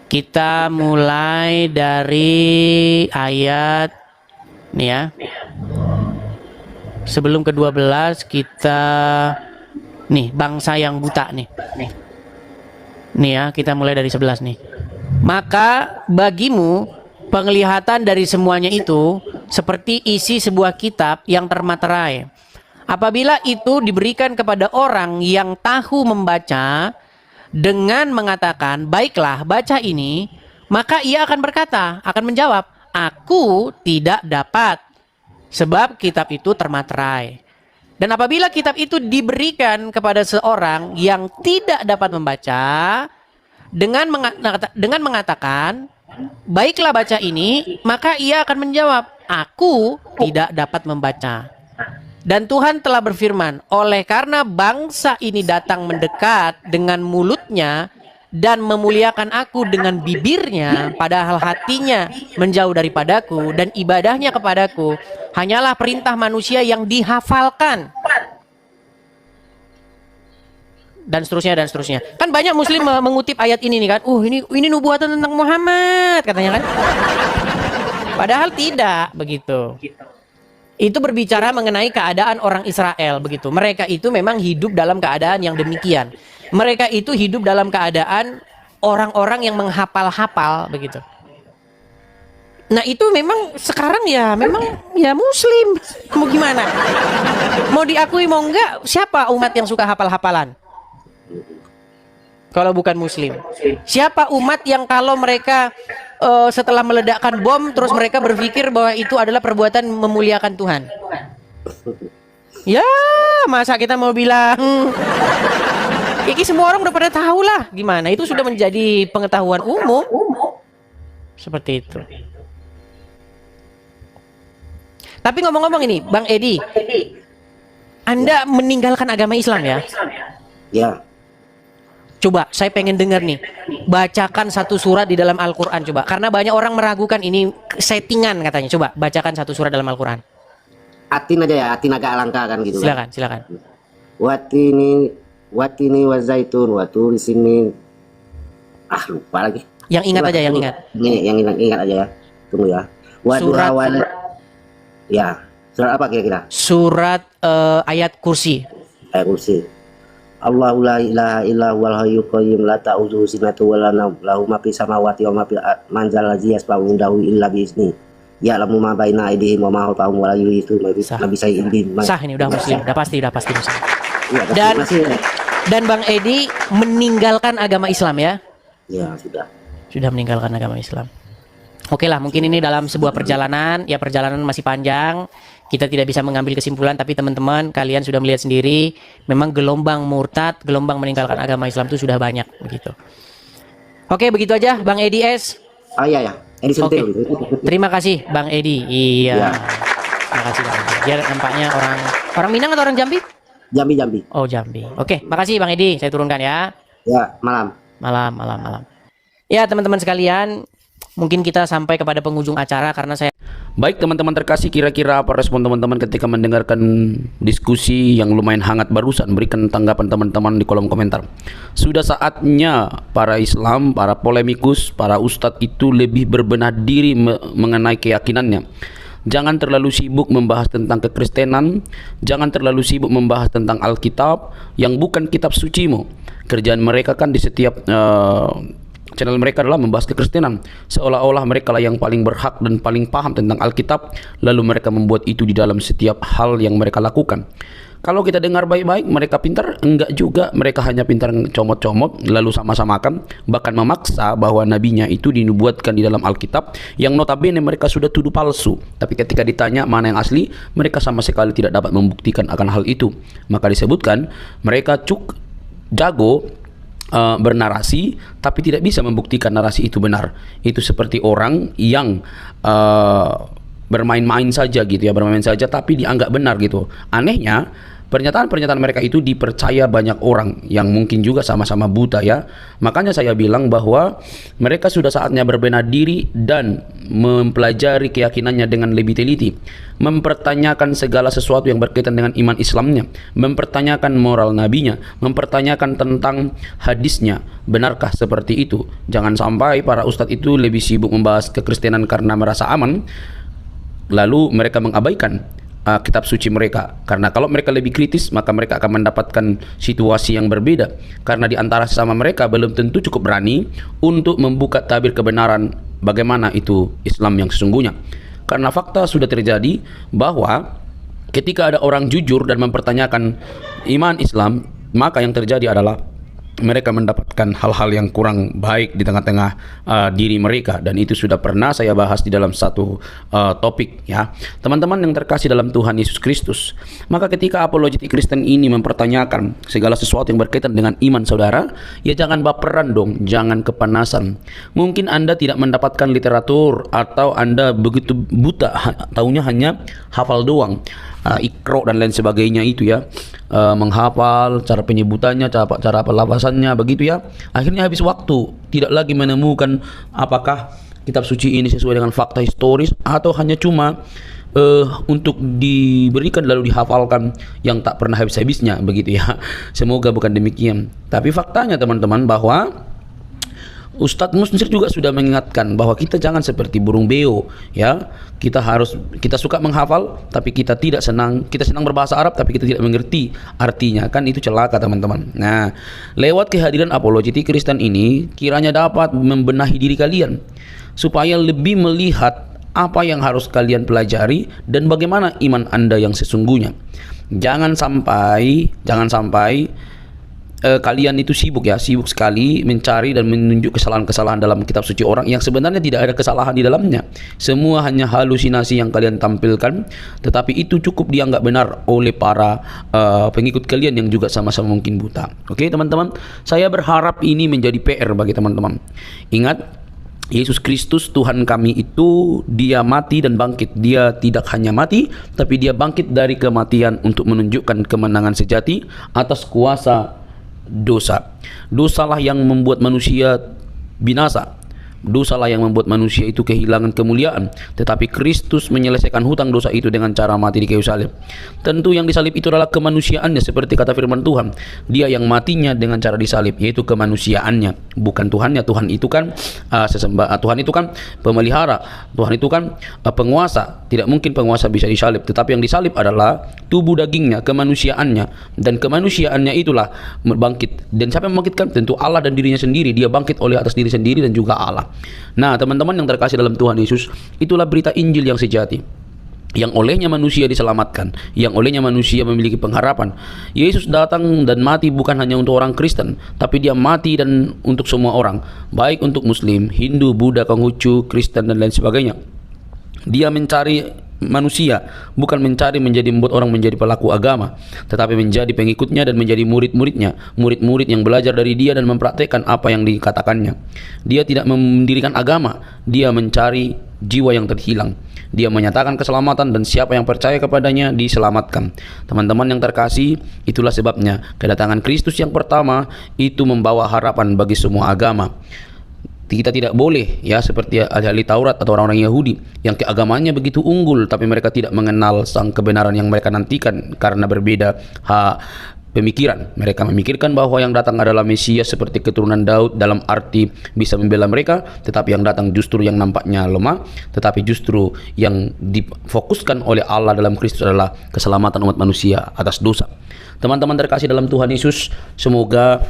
[SPEAKER 3] Kita mulai dari ayat nih ya. Sebelum ke-12 kita nih bangsa yang buta nih. Nih ya, kita mulai dari 11 nih. Maka bagimu penglihatan dari semuanya itu seperti isi sebuah kitab yang termaterai. Apabila itu diberikan kepada orang yang tahu membaca dengan mengatakan, baiklah baca ini, maka ia akan berkata, akan menjawab, aku tidak dapat, sebab kitab itu termaterai. Dan apabila kitab itu diberikan kepada seorang yang tidak dapat membaca, dengan mengatakan, baiklah baca ini, maka ia akan menjawab, aku tidak dapat membaca. Dan Tuhan telah berfirman, oleh karena bangsa ini datang mendekat dengan mulutnya dan memuliakan aku dengan bibirnya, padahal hatinya menjauh daripadaku dan ibadahnya kepadaku hanyalah perintah manusia yang dihafalkan. Dan seterusnya dan seterusnya. Kan banyak muslim mengutip ayat ini nih kan. Ini nubuatan tentang Muhammad katanya kan. Padahal tidak begitu. Itu berbicara mengenai keadaan orang Israel begitu. Mereka itu memang hidup dalam keadaan yang demikian. Mereka itu hidup dalam keadaan orang-orang yang menghafal-hafal begitu. Nah itu memang sekarang ya memang ya muslim. Mau gimana? Mau diakui mau enggak, siapa umat yang suka hafal-hafalan? Kalau bukan muslim. Siapa umat yang kalau mereka setelah meledakkan bom terus mereka berpikir bahwa itu adalah perbuatan memuliakan Tuhan? Ya, masa kita mau bilang ini semua orang udah pada tahu lah gimana. Itu sudah menjadi pengetahuan umum. Seperti itu. Tapi ngomong-ngomong ini, Bang Edi, Anda meninggalkan agama Islam ya?
[SPEAKER 8] Ya.
[SPEAKER 3] Coba, saya pengen dengar nih. Bacakan satu surat di dalam Al-Quran coba. Karena banyak orang meragukan ini settingan katanya. Coba, bacakan satu surat dalam Al-Quran.
[SPEAKER 8] Atin aja ya, atin agak langka kan gitu.
[SPEAKER 3] Silakan, silakan.
[SPEAKER 8] Watini wa zaitun wa turi sinin Lupa lagi.
[SPEAKER 3] Yang ingat aja, yang ingat.
[SPEAKER 8] Ini yang ingat aja ya. Tunggu ya.
[SPEAKER 3] Surat
[SPEAKER 8] Ya, surat apa kira-kira?
[SPEAKER 3] Surat ayat kursi.
[SPEAKER 8] Ayat kursi. Allahu la ilaha illa huwal hayyul qayyum la ta'udzuhu sinatun wa la nawm lahu ma fis samawati wa ma fil manzal ladzi yasma'u indahu illa bi izni. Ya'lamu ma baina aydihim wa ma khalfahum wa la yuhitu ma bi syai'in min.
[SPEAKER 3] Sah, ini udah muslim, udah pasti muslim.
[SPEAKER 8] Ya,
[SPEAKER 3] Dan Bang Edi meninggalkan agama Islam ya?
[SPEAKER 8] Ya, sudah.
[SPEAKER 3] Sudah meninggalkan agama Islam. Oke lah, mungkin ini dalam sebuah perjalanan, ya perjalanan masih panjang. Kita tidak bisa mengambil kesimpulan, tapi teman-teman kalian sudah melihat sendiri, memang gelombang murtad, gelombang meninggalkan agama Islam itu sudah banyak begitu. Oke, begitu aja Bang Edi S.
[SPEAKER 8] Iya. Edi Sentil.
[SPEAKER 3] Terima kasih Bang Edi. Iya. Terima kasih Bang Edi. Dia nampaknya orang Minang atau orang Jambi?
[SPEAKER 8] Jambi.
[SPEAKER 3] Oh, Jambi. Oke, makasih Bang Edi. Saya turunkan ya.
[SPEAKER 8] Ya, malam.
[SPEAKER 3] Ya, teman-teman sekalian, mungkin kita sampai kepada penghujung acara karena saya.
[SPEAKER 1] Baik teman-teman terkasih, kira-kira apa respon teman-teman ketika mendengarkan diskusi yang lumayan hangat barusan? Berikan tanggapan teman-teman di kolom komentar. Sudah saatnya para Islam, para polemikus, para ustadz itu lebih berbenah diri mengenai keyakinannya. Jangan terlalu sibuk membahas tentang kekristenan, jangan terlalu sibuk membahas tentang Alkitab yang bukan kitab sucimu. Kerjaan mereka kan di setiap channel mereka adalah membahas kekristenan, seolah-olah mereka lah yang paling berhak dan paling paham tentang Alkitab, lalu mereka membuat itu di dalam setiap hal yang mereka lakukan. Kalau kita dengar baik-baik, mereka pintar? Enggak juga, mereka hanya pintar comot-comot lalu sama-samakan, bahkan memaksa bahwa nabinya itu dinubuatkan di dalam Alkitab yang notabene mereka sudah tuduh palsu. Tapi ketika ditanya mana yang asli, mereka sama sekali tidak dapat membuktikan akan hal itu. Maka disebutkan mereka jago bernarasi tapi tidak bisa membuktikan narasi itu benar. Itu seperti orang yang bermain-main saja gitu ya, bermain saja tapi dianggap benar gitu. Anehnya pernyataan-pernyataan mereka itu dipercaya banyak orang yang mungkin juga sama-sama buta ya. Makanya saya bilang bahwa mereka sudah saatnya berbenah diri dan mempelajari keyakinannya dengan lebih teliti, mempertanyakan segala sesuatu yang berkaitan dengan iman Islamnya, mempertanyakan moral nabinya, mempertanyakan tentang hadisnya. Benarkah seperti itu? Jangan sampai para ustadz itu lebih sibuk membahas kekristenan karena merasa aman, lalu mereka mengabaikan kitab suci mereka. Karena kalau mereka lebih kritis, maka mereka akan mendapatkan situasi yang berbeda, karena di antara sesama mereka belum tentu cukup berani untuk membuka tabir kebenaran bagaimana itu Islam yang sesungguhnya. Karena fakta sudah terjadi bahwa ketika ada orang jujur dan mempertanyakan iman Islam, maka yang terjadi adalah mereka mendapatkan hal-hal yang kurang baik di tengah-tengah diri mereka, dan itu sudah pernah saya bahas di dalam satu topik ya teman-teman yang terkasih dalam Tuhan Yesus Kristus. Maka ketika apologetik Kristen ini mempertanyakan segala sesuatu yang berkaitan dengan iman saudara, ya jangan baperan dong, jangan kepanasan. Mungkin Anda tidak mendapatkan literatur, atau Anda begitu buta, taunya hanya hafal doang, ikro dan lain sebagainya itu ya, menghafal cara penyebutannya, cara pelafasannya begitu ya. Akhirnya habis waktu, tidak lagi menemukan apakah kitab suci ini sesuai dengan fakta historis atau hanya cuma untuk diberikan lalu dihafalkan yang tak pernah habis-habisnya begitu ya. Semoga bukan demikian. Tapi faktanya teman-teman bahwa Ustadz Musnir juga sudah mengingatkan bahwa kita jangan seperti burung beo ya. Kita suka menghafal tapi kita senang berbahasa Arab tapi kita tidak mengerti artinya, kan itu celaka teman-teman. Nah, lewat kehadiran apologetik Kristen ini kiranya dapat membenahi diri kalian supaya lebih melihat apa yang harus kalian pelajari dan bagaimana iman Anda yang sesungguhnya. Jangan sampai kalian itu sibuk sekali mencari dan menunjuk kesalahan-kesalahan dalam kitab suci orang yang sebenarnya tidak ada kesalahan di dalamnya. Semua hanya halusinasi yang kalian tampilkan, tetapi itu cukup dianggap benar oleh para pengikut kalian yang juga sama-sama mungkin buta. Oke teman-teman, saya berharap ini menjadi PR bagi teman-teman. Ingat, Yesus Kristus Tuhan kami itu dia mati dan bangkit. Dia tidak hanya mati, tapi dia bangkit dari kematian untuk menunjukkan kemenangan sejati atas kuasa dosa. Dosalah yang membuat manusia binasa. Dosalah yang membuat manusia itu kehilangan kemuliaan, tetapi Kristus menyelesaikan hutang dosa itu dengan cara mati di kayu salib. Tentu yang disalib itu adalah kemanusiaannya, seperti kata firman Tuhan. Dia yang matinya dengan cara disalib, yaitu kemanusiaannya, bukan Tuhannya. Tuhan itu kan Tuhan itu kan pemelihara, Tuhan itu kan penguasa. Tidak mungkin penguasa bisa disalib, tetapi yang disalib adalah tubuh dagingnya, kemanusiaannya, dan kemanusiaannya itulah bangkit. Dan siapa yang membangkitkan? Tentu Allah dan dirinya sendiri. Dia bangkit oleh atas diri sendiri dan juga Allah. Nah, teman-teman yang terkasih dalam Tuhan Yesus, itulah berita Injil yang sejati, yang olehnya manusia diselamatkan, yang olehnya manusia memiliki pengharapan. Yesus datang dan mati bukan hanya untuk orang Kristen, tapi dia mati dan untuk semua orang, baik untuk Muslim, Hindu, Buddha, Konghucu, Kristen, dan lain sebagainya. Dia mencari manusia, bukan mencari membuat orang menjadi pelaku agama, tetapi menjadi pengikutnya dan menjadi murid-muridnya, murid-murid yang belajar dari dia dan mempraktekkan apa yang dikatakannya. Dia tidak mendirikan agama, dia mencari jiwa yang terhilang. Dia menyatakan keselamatan dan siapa yang percaya kepadanya diselamatkan. Teman-teman yang terkasih, itulah sebabnya kedatangan Kristus yang pertama itu membawa harapan bagi semua agama. Kita tidak boleh ya seperti ahli Taurat atau orang-orang Yahudi yang keagamannya begitu unggul tapi mereka tidak mengenal sang kebenaran yang mereka nantikan karena berbeda pemikiran. Mereka memikirkan bahwa yang datang adalah Mesias seperti keturunan Daud dalam arti bisa membela mereka, tetapi yang datang justru yang nampaknya lemah, tetapi justru yang difokuskan oleh Allah dalam Kristus adalah keselamatan umat manusia atas dosa. Teman-teman terkasih dalam Tuhan Yesus, semoga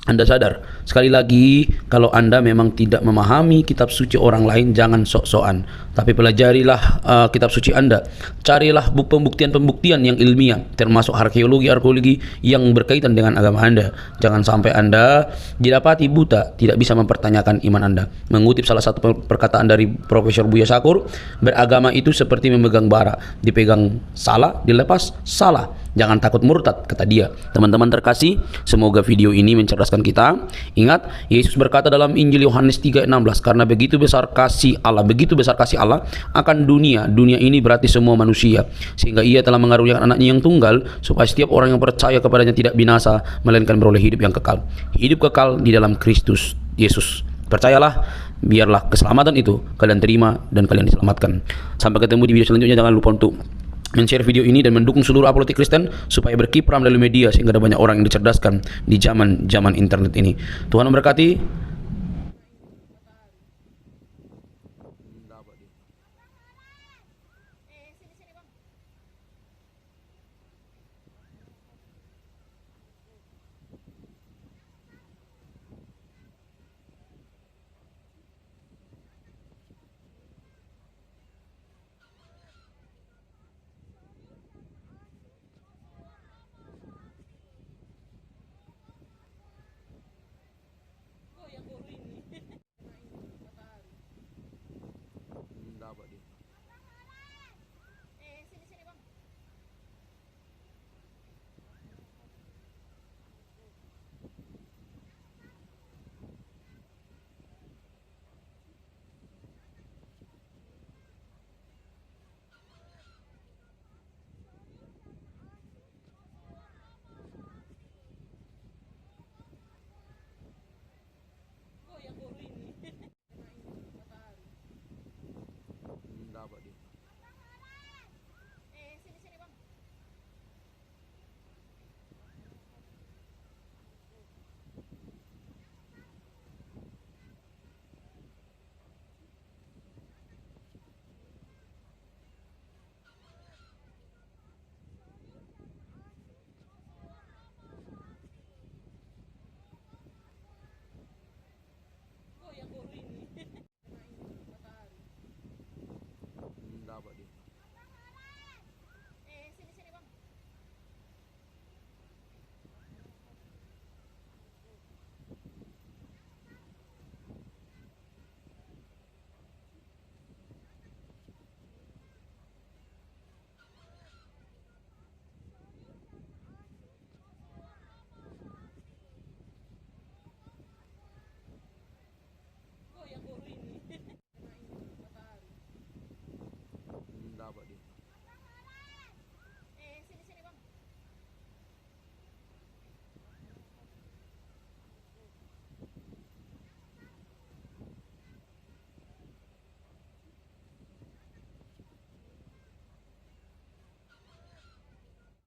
[SPEAKER 1] Anda sadar, sekali lagi, kalau Anda memang tidak memahami kitab suci orang lain, jangan sok-sokan, tapi pelajarilah kitab suci Anda. Carilah pembuktian-pembuktian yang ilmiah, termasuk arkeologi yang berkaitan dengan agama Anda. Jangan sampai Anda didapati buta, tidak bisa mempertanyakan iman Anda. Mengutip salah satu perkataan dari Profesor Buya Syakur, beragama itu seperti memegang bara, dipegang salah, dilepas salah. Jangan takut murtad, kata dia. Teman-teman terkasih, semoga video ini mencerdaskan kita. Ingat, Yesus berkata dalam Injil Yohanes 3:16, karena begitu besar kasih Allah akan dunia ini berarti semua manusia, sehingga ia telah mengaruniakan anaknya yang tunggal, supaya setiap orang yang percaya kepadanya tidak binasa, melainkan beroleh hidup yang kekal. Hidup kekal di dalam Kristus Yesus. Percayalah, biarlah keselamatan itu kalian terima dan kalian diselamatkan. Sampai ketemu di video selanjutnya. Jangan lupa untuk men-share video ini dan mendukung seluruh apologetik Kristen supaya berkiprah melalui media sehingga ada banyak orang yang dicerdaskan di zaman internet ini. Tuhan memberkati.